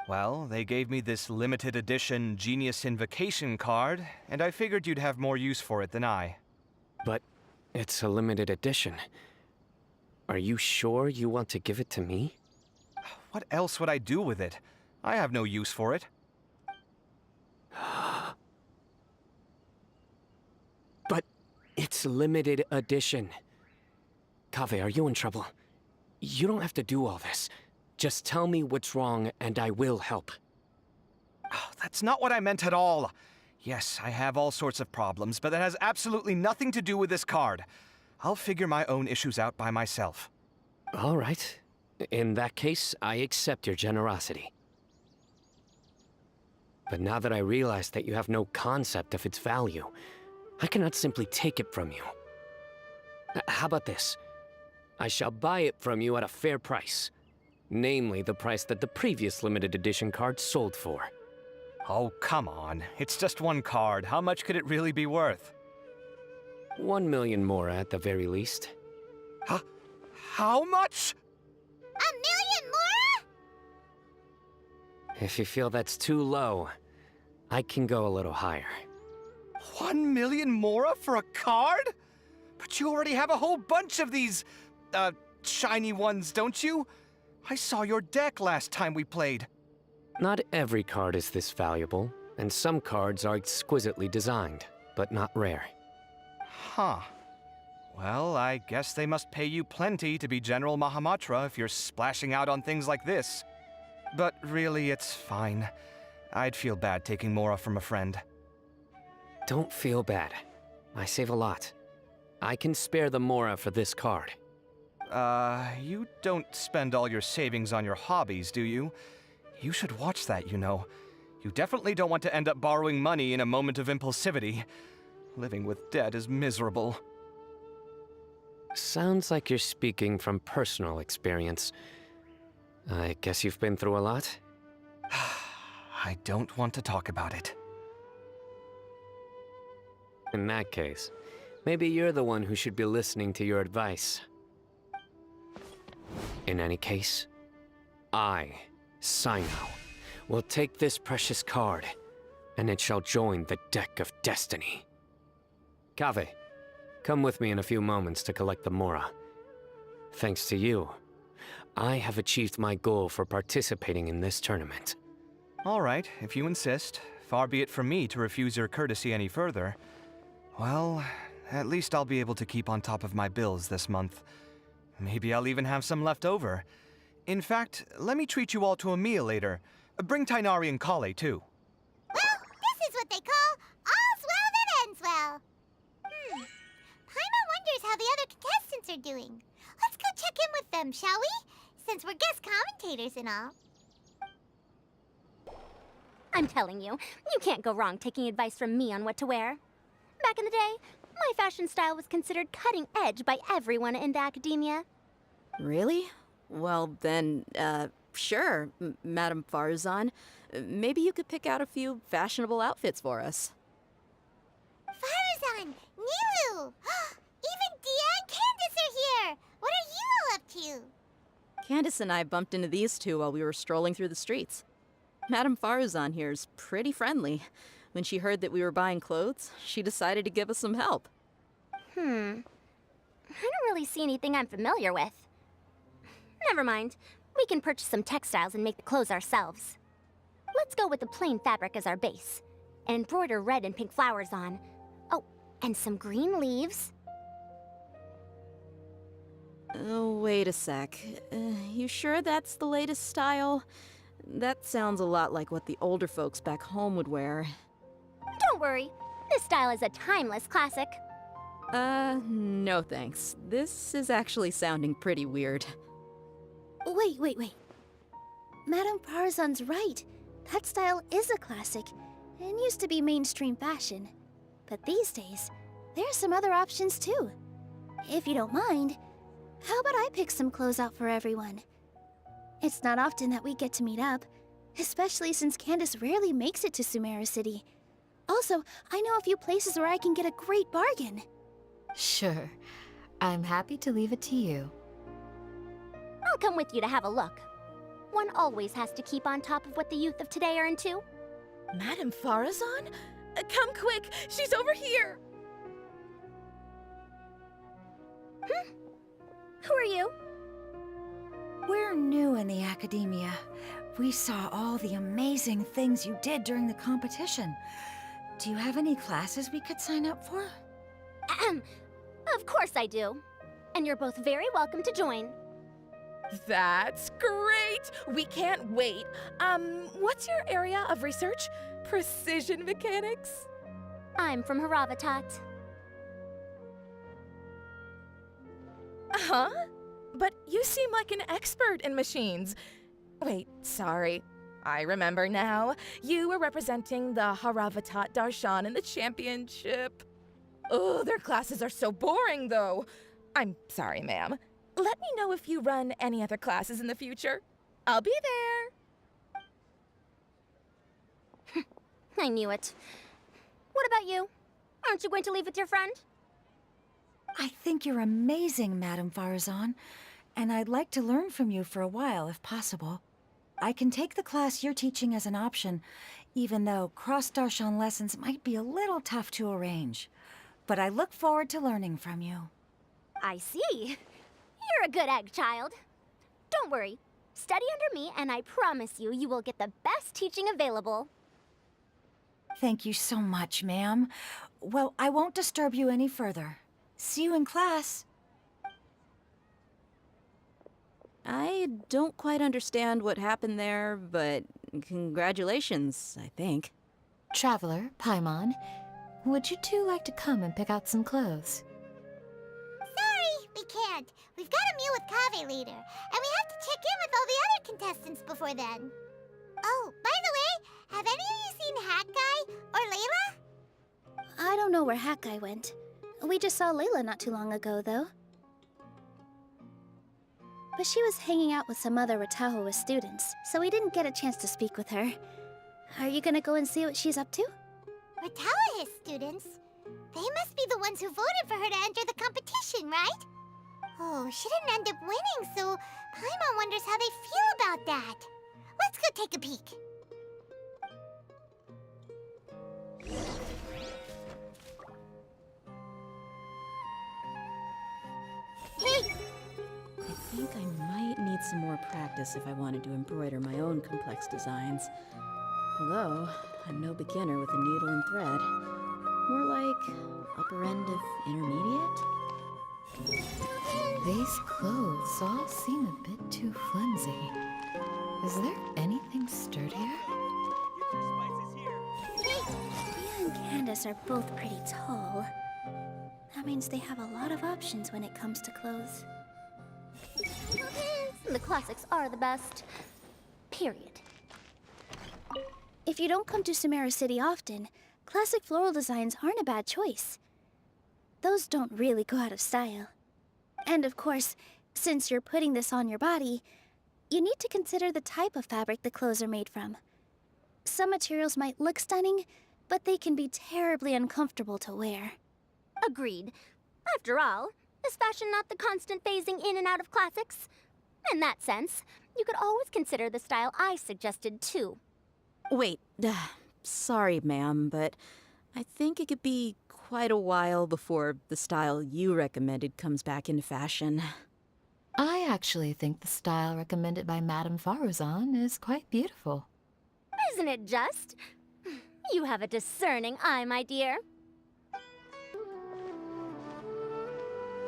Well, they gave me this limited edition Genius Invocation card, and I figured you'd have more use for it than I. But it's a limited edition. Are you sure you want to give it to me? What else would I do with it? I have no use for it. But it's limited edition. Kaveh, are you in trouble? You don't have to do all this. Just tell me what's wrong and I will help. Oh, that's not what I meant at all. Yes, I have all sorts of problems, but that has absolutely nothing to do with this card. I'll figure my own issues out by myself. All right. In that case, I accept your generosity. But now that I realize that you have no concept of its value, I cannot simply take it from you. How about this? I shall buy it from you at a fair price. Namely, the price that the previous limited edition card sold for. Oh, come on. It's just one card. How much could it really be worth? 1 million more at the very least. Huh? How much? 1 million more? If you feel that's too low, I can go a little higher. 1 million mora for a card? But you already have a whole bunch of these, shiny ones, don't you? I saw your deck last time we played. Not every card is this valuable, and some cards are exquisitely designed, but not rare. Huh. Well, I guess they must pay you plenty to be General Mahamatra if you're splashing out on things like this. But really, it's fine. I'd feel bad taking mora from a friend. Don't feel bad. I save a lot. I can spare the mora for this card. You don't spend all your savings on your hobbies, do you? You should watch that, you know. You definitely don't want to end up borrowing money in a moment of impulsivity. Living with debt is miserable. Sounds like you're speaking from personal experience. I guess you've been through a lot? I don't want to talk about it. In that case, maybe you're the one who should be listening to your advice. In any case, I, Sino, will take this precious card, and it shall join the deck of destiny. Kaveh, come with me in a few moments to collect the mora. Thanks to you, I have achieved my goal for participating in this tournament. All right, if you insist. Far be it from me to refuse your courtesy any further. Well, at least I'll be able to keep on top of my bills this month. Maybe I'll even have some left over. In fact, let me treat you all to a meal later. Bring Tainari and Kale, too. Well, this is what they call all's well that ends well. Paimon wonders how the other contestants are doing. Let's go check in with them, shall we? Since we're guest commentators and all. I'm telling you, you can't go wrong taking advice from me on what to wear. Back in the day, my fashion style was considered cutting edge by everyone in the academia. Really? Well, then, sure, Madame Farzan. Maybe you could pick out a few fashionable outfits for us. Farzan, Nilu! Even Dia and Candace are here! What are you all up to? Candace and I bumped into these two while we were strolling through the streets. Madame Farzan here's pretty friendly. When she heard that we were buying clothes, she decided to give us some help. I don't really see anything I'm familiar with. Never mind. We can purchase some textiles and make the clothes ourselves. Let's go with the plain fabric as our base, and embroider red and pink flowers on. Oh, and some green leaves. Oh, wait a sec. You sure that's the latest style? That sounds a lot like what the older folks back home would wear. Don't worry. This style is a timeless classic. No thanks. This is actually sounding pretty weird. Wait. Madame Farzan's right. That style is a classic, and used to be mainstream fashion. But these days, there's some other options too. If you don't mind, how about I pick some clothes out for everyone? It's not often that we get to meet up, especially since Candace rarely makes it to Sumeru City. Also, I know a few places where I can get a great bargain. Sure. I'm happy to leave it to you. I'll come with you to have a look. One always has to keep on top of what the youth of today are into. Madame Farazan? Come quick! She's over here! Who are you? We're new in the academia. We saw all the amazing things you did during the competition. Do you have any classes we could sign up for? Ahem. Of course I do. And you're both very welcome to join. That's great! We can't wait. What's your area of research? Precision mechanics? I'm from Haravatat. Huh? But you seem like an expert in machines. Wait, sorry. I remember now. You were representing the Haravatat Darshan in the championship. Oh, their classes are so boring, though. I'm sorry, ma'am. Let me know if you run any other classes in the future. I'll be there. I knew it. What about you? Aren't you going to leave with your friend? I think you're amazing, Madame Farazan, and I'd like to learn from you for a while, if possible. I can take the class you're teaching as an option, even though cross-Darshan lessons might be a little tough to arrange. But I look forward to learning from you. I see. You're a good egg, child. Don't worry. Study under me, and I promise you, you will get the best teaching available. Thank you so much, ma'am. Well, I won't disturb you any further. See you in class. I don't quite understand what happened there, but congratulations, I think. Traveler, Paimon, would you two like to come and pick out some clothes? Sorry, we can't. We've got a meal with Kaveh later, and we have to check in with all the other contestants before then. Oh, by the way, have any of you seen Hat Guy or Layla? I don't know where Hat Guy went. We just saw Layla not too long ago, though. But she was hanging out with some other Ratahoa students, so we didn't get a chance to speak with her. Are you gonna go and see what she's up to? Ratahoa students? They must be the ones who voted for her to enter the competition, right? Oh, she didn't end up winning, so Paimon wonders how they feel about that. Let's go take a peek. I think I might need some more practice if I wanted to embroider my own complex designs. Although, I'm no beginner with a needle and thread. More like upper end of intermediate? These clothes all seem a bit too flimsy. Is there anything sturdier? Mia and Candace are both pretty tall. That means they have a lot of options when it comes to clothes. The classics are the best. Period. If you don't come to Sumeru City often, classic floral designs aren't a bad choice. Those don't really go out of style. And of course, since you're putting this on your body, you need to consider the type of fabric the clothes are made from. Some materials might look stunning, but they can be terribly uncomfortable to wear. Agreed. After all, is fashion not the constant phasing in and out of classics? In that sense, you could always consider the style I suggested too. Wait, sorry, ma'am, but I think it could be quite a while before the style you recommended comes back into fashion. I actually think the style recommended by Madame Farazan is quite beautiful. Isn't it just? You have a discerning eye, my dear.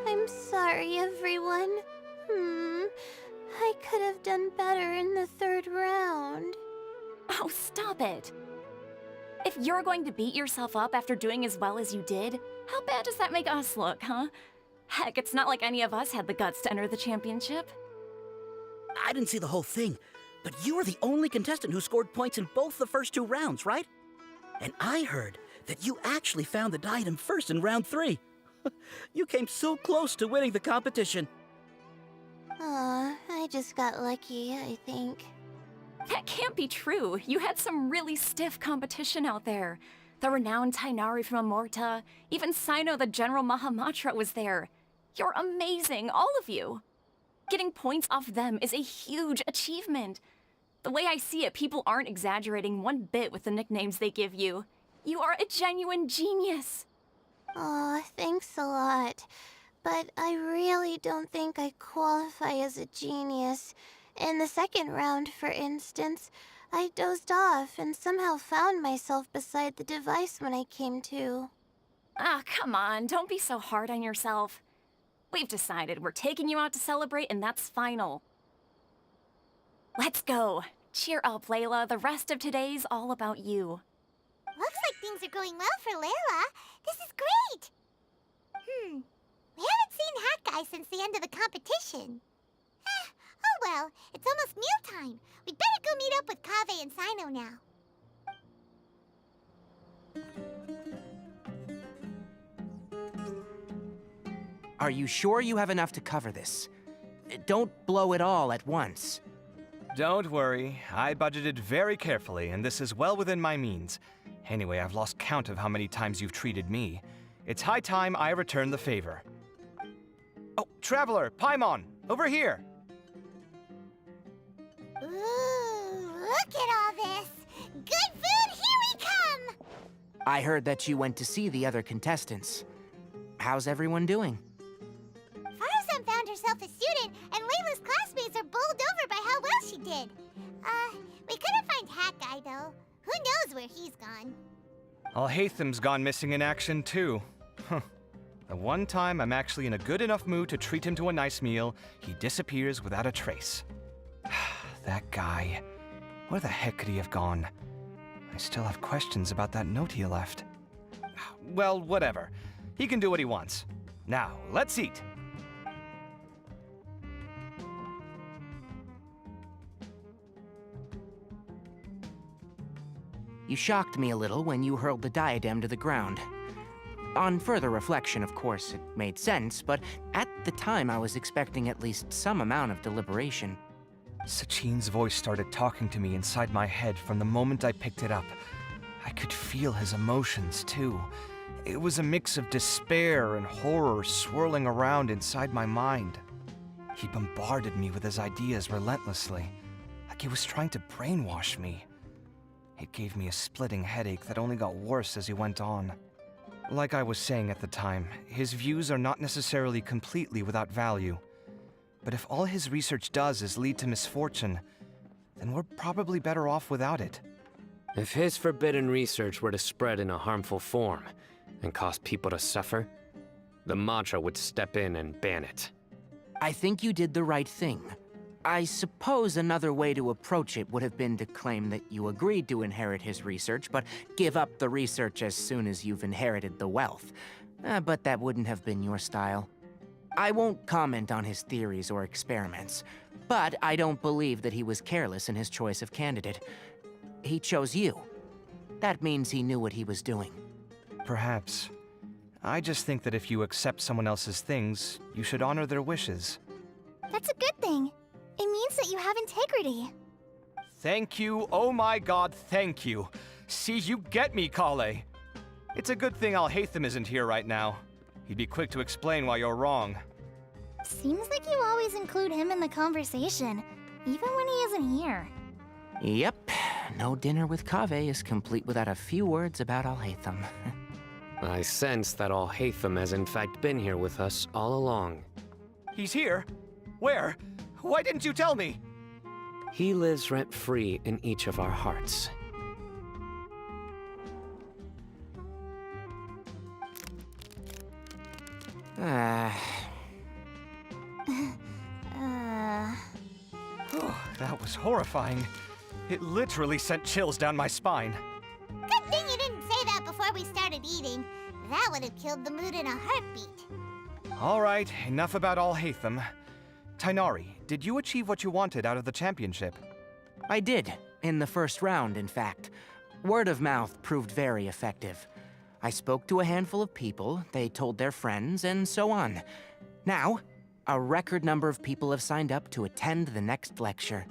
I'm sorry, everyone. I could have done better in the third round. Oh, stop it! If you're going to beat yourself up after doing as well as you did, how bad does that make us look, huh? Heck, it's not like any of us had the guts to enter the championship. I didn't see the whole thing, but you were the only contestant who scored points in both the first 2 rounds, right? And I heard that you actually found the diadem first in round 3. You came so close to winning the competition. Aw, I just got lucky, I think. That can't be true. You had some really stiff competition out there. The renowned Tainari from Amorta, even Sino the General Mahamatra was there. You're amazing, all of you. Getting points off them is a huge achievement. The way I see it, people aren't exaggerating one bit with the nicknames they give you. You are a genuine genius. Aw, thanks a lot. But I really don't think I qualify as a genius. In the second round, for instance, I dozed off and somehow found myself beside the device when I came to. Ah, come on, don't be so hard on yourself. We've decided we're taking you out to celebrate, and that's final. Let's go. Cheer up, Layla. The rest of today's all about you. Looks like things are going well for Layla. This is great! We haven't seen Hat Guy since the end of the competition. Oh well, it's almost mealtime. We'd better go meet up with Kaveh and Sino now. Are you sure you have enough to cover this? Don't blow it all at once. Don't worry, I budgeted very carefully, and this is well within my means. Anyway, I've lost count of how many times you've treated me. It's high time I return the favor. Oh, Traveler, Paimon, over here! Ooh, look at all this! Good food, here we come! I heard that you went to see the other contestants. How's everyone doing? Farazan found herself a student, and Layla's classmates are bowled over by how well she did. We couldn't find Hat Guy, though. Who knows where he's gone? Alhaitham's gone missing in action, too. Huh. The one time I'm actually in a good enough mood to treat him to a nice meal, he disappears without a trace. That guy. Where the heck could he have gone? I still have questions about that note he left. Well, whatever. He can do what he wants. Now, let's eat. You shocked me a little when you hurled the diadem to the ground. On further reflection, of course, it made sense, but at the time I was expecting at least some amount of deliberation. Sachin's voice started talking to me inside my head from the moment I picked it up. I could feel his emotions, too. It was a mix of despair and horror swirling around inside my mind. He bombarded me with his ideas relentlessly, like he was trying to brainwash me. It gave me a splitting headache that only got worse as he went on. Like I was saying at the time, his views are not necessarily completely without value. But if all his research does is lead to misfortune, then we're probably better off without it. If his forbidden research were to spread in a harmful form and cause people to suffer, the Matra would step in and ban it. I think you did the right thing. I suppose another way to approach it would have been to claim that you agreed to inherit his research, but give up the research as soon as you've inherited the wealth. But that wouldn't have been your style. I won't comment on his theories or experiments, but I don't believe that he was careless in his choice of candidate. He chose you. That means he knew what he was doing. Perhaps. I just think that if you accept someone else's things, you should honor their wishes. That's a good thing. It means that you have integrity. Thank you, oh my god, thank you. See, you get me, Kale. It's a good thing Alhaitham isn't here right now. He'd be quick to explain why you're wrong. Seems like you always include him in the conversation, even when he isn't here. Yep, no dinner with Kaveh is complete without a few words about Alhaitham. I sense that Alhaitham has in fact been here with us all along. He's here? Where? Why didn't you tell me? He lives rent-free in each of our hearts. That was horrifying. It literally sent chills down my spine. Good thing you didn't say that before we started eating. That would have killed the mood in a heartbeat. All right, enough about Alhaitham. Tainari, did you achieve what you wanted out of the championship? I did, in the first round, in fact. Word of mouth proved very effective. I spoke to a handful of people, they told their friends, and so on. Now, a record number of people have signed up to attend the next lecture.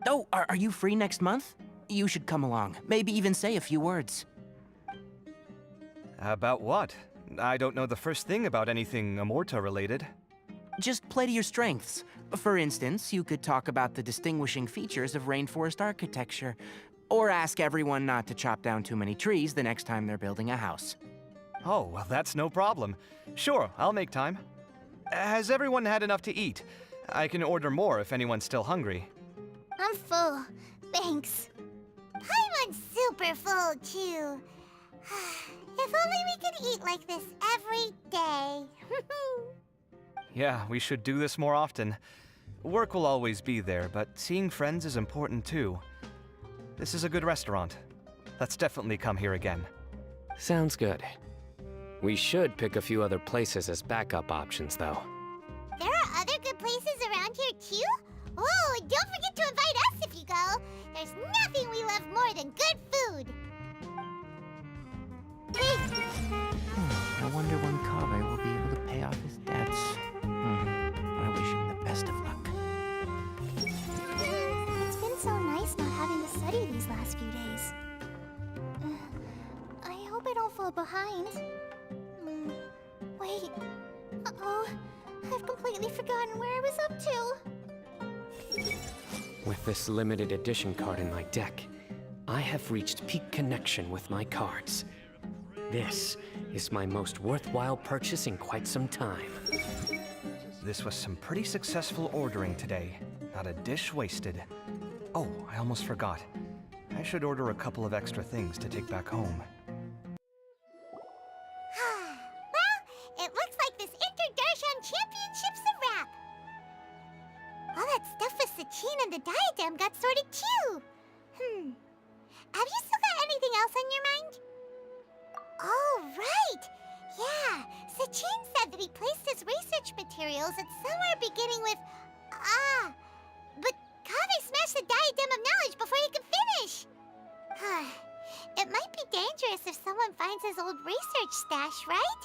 Oh, are you free next month? You should come along, maybe even say a few words. About what? I don't know the first thing about anything Amorta-related. Just play to your strengths. For instance, you could talk about the distinguishing features of rainforest architecture, or ask everyone not to chop down too many trees the next time they're building a house. Oh, well, that's no problem. Sure, I'll make time. Has everyone had enough to eat? I can order more if anyone's still hungry. I'm full. Thanks. Paimon's super full, too. If only we could eat like this every day. Yeah, we should do this more often. Work will always be there, but seeing friends is important too. This is a good restaurant. Let's definitely come here again. Sounds good. We should pick a few other places as backup options, though. There are other good places around here, too? Oh, and don't forget to invite us if you go. There's nothing we love more than good food. I wonder when Kaveh will be able to pay off his debts. I wish him the best of luck. It's been so nice not having to study these last few days. I hope I don't fall behind. Wait. Uh-oh. I've completely forgotten where I was up to. With this limited edition card in my deck, I have reached peak connection with my cards. This is my most worthwhile purchase in quite some time. This was some pretty successful ordering today. Not a dish wasted. Oh, I almost forgot. I should order a couple of extra things to take back home. Well, it looks like this Inter-Darshan Championship's a wrap. All that stuff with Sachin and the diadem got sorted too. Have you still got anything else on your mind? Oh, right! Yeah, Sachin said that he placed his research materials at somewhere beginning with... but Kaveh smashed the diadem of knowledge before he could finish! It might be dangerous if someone finds his old research stash, right?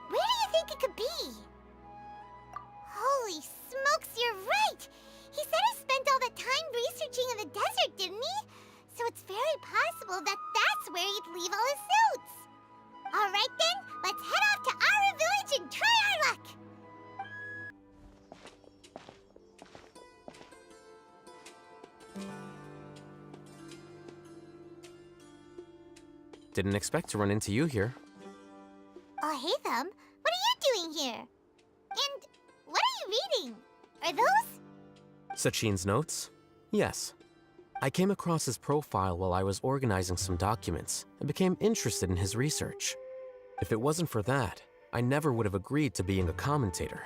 Where do you think it could be? Holy smokes, you're right! He said he spent all the time researching in the desert, didn't he? So it's very possible that that's where he'd leave all his notes. All right then, let's head off to Aru Village and try our luck. Didn't expect to run into you here. Oh, hey, Thumb. What are you doing here? And what are you reading? Are those? Sachin's notes? Yes. I came across his profile while I was organizing some documents and became interested in his research. If it wasn't for that, I never would have agreed to being a commentator.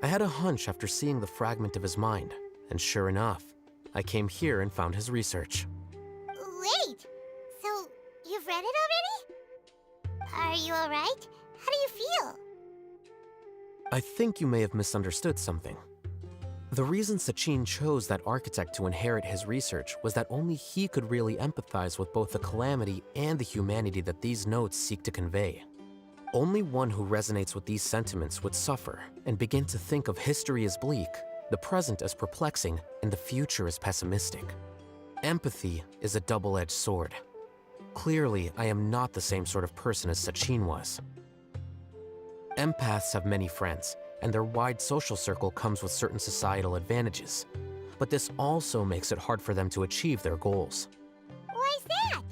I had a hunch after seeing the fragment of his mind, and sure enough, I came here and found his research. Wait, so you've read it already? Are you alright? How do you feel? I think you may have misunderstood something. The reason Sachin chose that architect to inherit his research was that only he could really empathize with both the calamity and the humanity that these notes seek to convey. Only one who resonates with these sentiments would suffer and begin to think of history as bleak, the present as perplexing, and the future as pessimistic. Empathy is a double-edged sword. Clearly, I am not the same sort of person as Sachin was. Empaths have many friends, and their wide social circle comes with certain societal advantages. But this also makes it hard for them to achieve their goals. Why's that?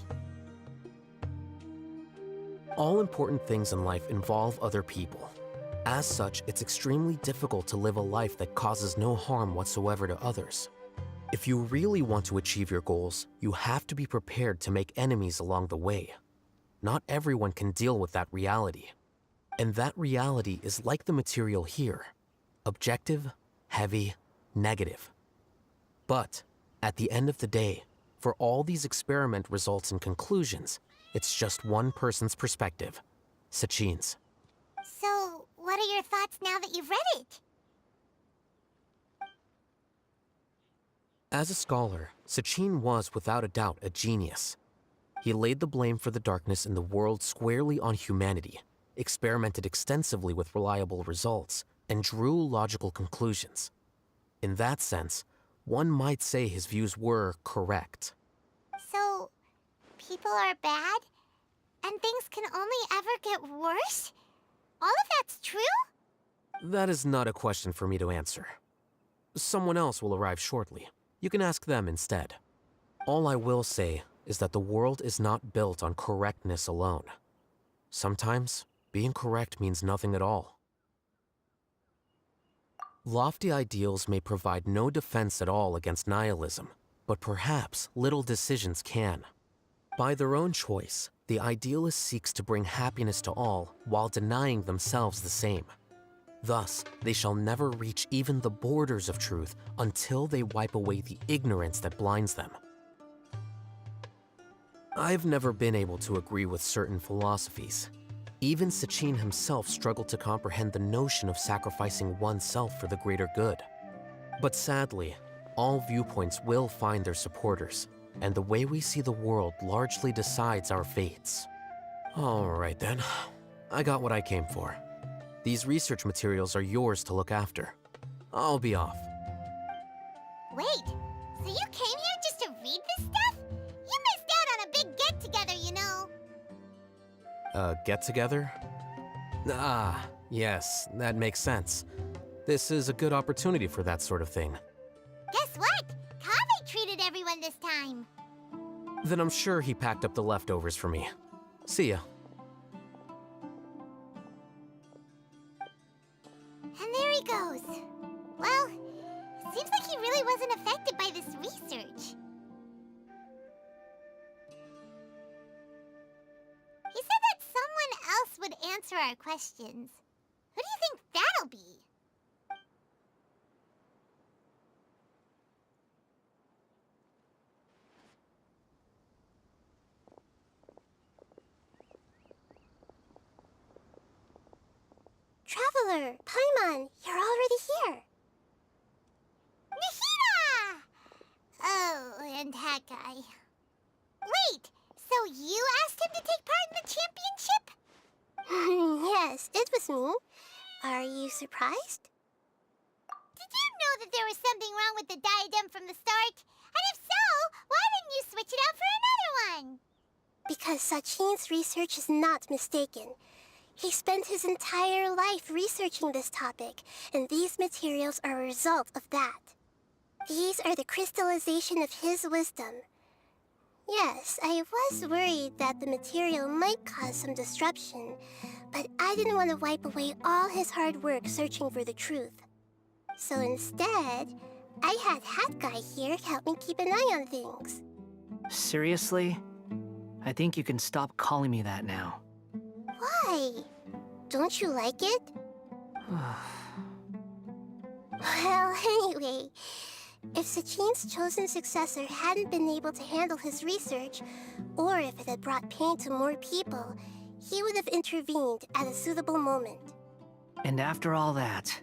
All important things in life involve other people. As such, it's extremely difficult to live a life that causes no harm whatsoever to others. If you really want to achieve your goals, you have to be prepared to make enemies along the way. Not everyone can deal with that reality. And that reality is like the material here. Objective, heavy, negative. But, at the end of the day, for all these experiment results and conclusions, it's just one person's perspective, Sachin's. So, what are your thoughts now that you've read it? As a scholar, Sachin was without a doubt a genius. He laid the blame for the darkness in the world squarely on humanity, experimented extensively with reliable results, and drew logical conclusions. In that sense, one might say his views were correct. So, people are bad? And things can only ever get worse? All of that's true? That is not a question for me to answer. Someone else will arrive shortly. You can ask them instead. All I will say is that the world is not built on correctness alone. Sometimes, being correct means nothing at all. Lofty ideals may provide no defense at all against nihilism, but perhaps little decisions can. By their own choice, the idealist seeks to bring happiness to all while denying themselves the same. Thus, they shall never reach even the borders of truth until they wipe away the ignorance that blinds them. I've never been able to agree with certain philosophies. Even Sachin himself struggled to comprehend the notion of sacrificing oneself for the greater good. But sadly, all viewpoints will find their supporters, and the way we see the world largely decides our fates. All right then, I got what I came for. These research materials are yours to look after. I'll be off. Wait, so you came here just to read this stuff? You missed out on a big get-together, you know. Get-together? Ah, yes, that makes sense. This is a good opportunity for that sort of thing. Guess what? Kaveh treated everyone this time. Then I'm sure he packed up the leftovers for me. See ya. And there he goes. Well, it seems like he really wasn't affected by this research. He said that someone else would answer our questions. Who do you think that'll be? Traveler, Paimon, you're already here. Nihira! Oh, and that guy. Wait, so you asked him to take part in the championship? Yes, it was me. Are you surprised? Did you know that there was something wrong with the diadem from the start? And if so, why didn't you switch it out for another one? Because Sachin's research is not mistaken. He spent his entire life researching this topic, and these materials are a result of that. These are the crystallization of his wisdom. Yes, I was worried that the material might cause some disruption, but I didn't want to wipe away all his hard work searching for the truth. So instead, I had Hat Guy here help me keep an eye on things. Seriously? I think you can stop calling me that now. Why? Don't you like it? Well, anyway, if Sachin's chosen successor hadn't been able to handle his research, or if it had brought pain to more people, he would have intervened at a suitable moment. And after all that,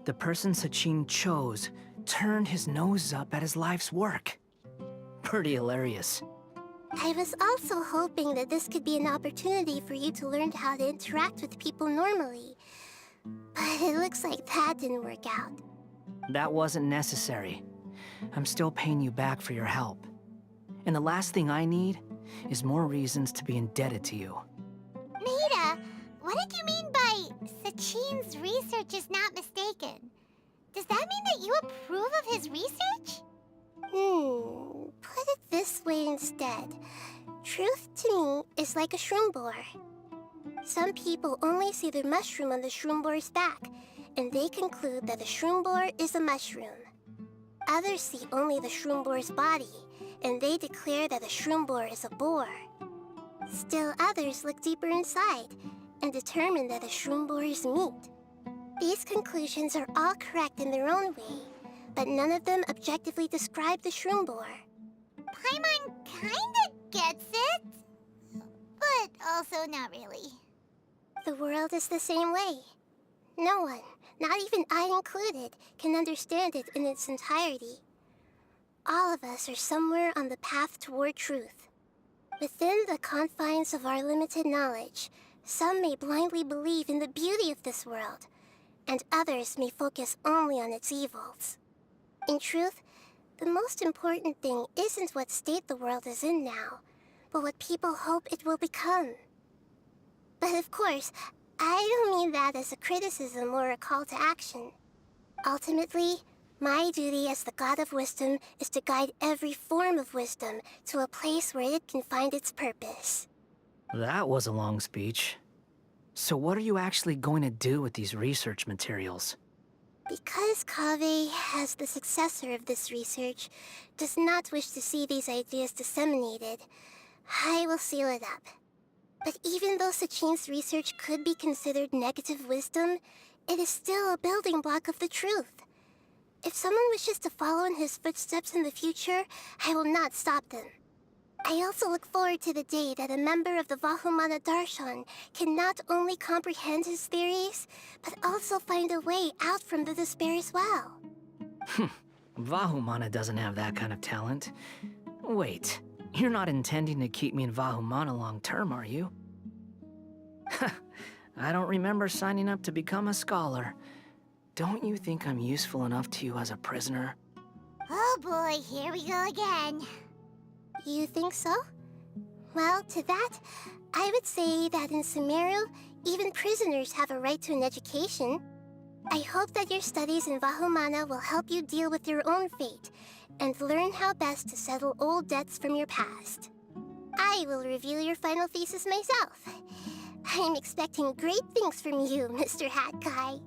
the person Sachin chose turned his nose up at his life's work. Pretty hilarious. I was also hoping that this could be an opportunity for you to learn how to interact with people normally. But it looks like that didn't work out. That wasn't necessary. I'm still paying you back for your help. And the last thing I need is more reasons to be indebted to you. Nita, what did you mean by Sachin's research is not mistaken? Does that mean that you approve of his research? Put it this way instead. Truth to me is like a shroom boar. Some people only see the mushroom on the shroom boar's back, and they conclude that the shroom boar is a mushroom. Others see only the shroom boar's body, and they declare that the shroom boar is a boar. Still others look deeper inside, and determine that the shroom boar is meat. These conclusions are all correct in their own way, but none of them objectively describe the shroom boar. Paimon kinda gets it, but also not really. The world is the same way. No one, not even I included, can understand it in its entirety. All of us are somewhere on the path toward truth. Within the confines of our limited knowledge, some may blindly believe in the beauty of this world, and others may focus only on its evils. In truth, the most important thing isn't what state the world is in now, but what people hope it will become. But of course, I don't mean that as a criticism or a call to action. Ultimately, my duty as the God of Wisdom is to guide every form of wisdom to a place where it can find its purpose. That was a long speech. So what are you actually going to do with these research materials? Because Kaveh, as the successor of this research, does not wish to see these ideas disseminated, I will seal it up. But even though Sachin's research could be considered negative wisdom, it is still a building block of the truth. If someone wishes to follow in his footsteps in the future, I will not stop them. I also look forward to the day that a member of the Vahumana Darshan can not only comprehend his theories, but also find a way out from the despair as well. Vahumana doesn't have that kind of talent. Wait, you're not intending to keep me in Vahumana long term, are you? I don't remember signing up to become a scholar. Don't you think I'm useful enough to you as a prisoner? Oh boy, here we go again. You think so? Well, to that, I would say that in Sumeru, even prisoners have a right to an education. I hope that your studies in Vahumana will help you deal with your own fate and learn how best to settle old debts from your past. I will review your final thesis myself. I'm expecting great things from you, Mr. Hat Guy.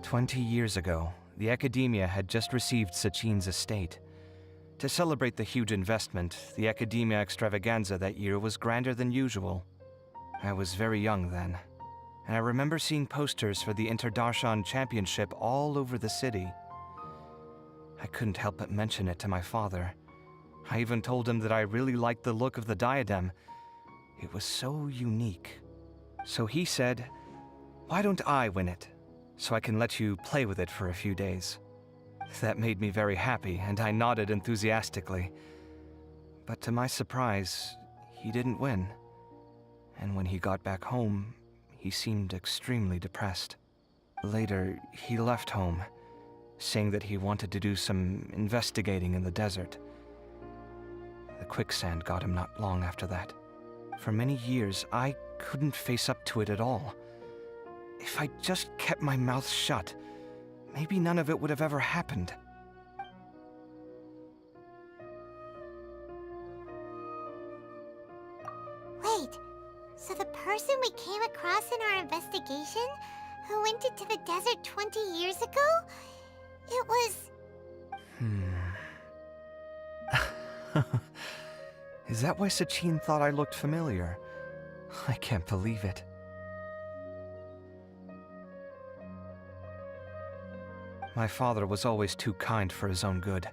"20 years ago, the Academia had just received Sachin's estate. To celebrate the huge investment, the Academia Extravaganza that year was grander than usual. I was very young then, and I remember seeing posters for the Interdarshan Championship all over the city. I couldn't help but mention it to my father. I even told him that I really liked the look of the diadem. It was so unique. So he said, "Why don't I win it, so I can let you play with it for a few days?" That made me very happy, and I nodded enthusiastically. But to my surprise, he didn't win. And when he got back home, he seemed extremely depressed. Later, he left home, saying that he wanted to do some investigating in the desert. The quicksand got him not long after that. For many years, I couldn't face up to it at all. If I just kept my mouth shut, maybe none of it would have ever happened. Wait, so the person we came across in our investigation, who went into the desert 20 years ago, it was... Is that why Sachin thought I looked familiar? I can't believe it. My father was always too kind for his own good.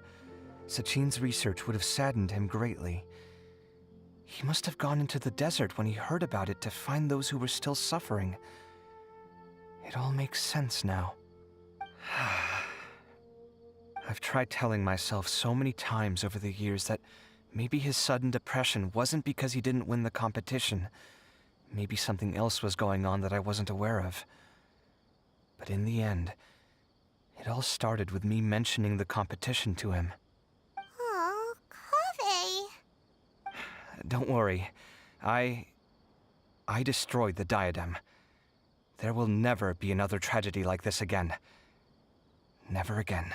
Sachin's research would have saddened him greatly. He must have gone into the desert when he heard about it to find those who were still suffering. It all makes sense now. I've tried telling myself so many times over the years that maybe his sudden depression wasn't because he didn't win the competition. Maybe something else was going on that I wasn't aware of. But in the end, it all started with me mentioning the competition to him. Oh, Kaveh. Don't worry. I destroyed the diadem. There will never be another tragedy like this again. Never again.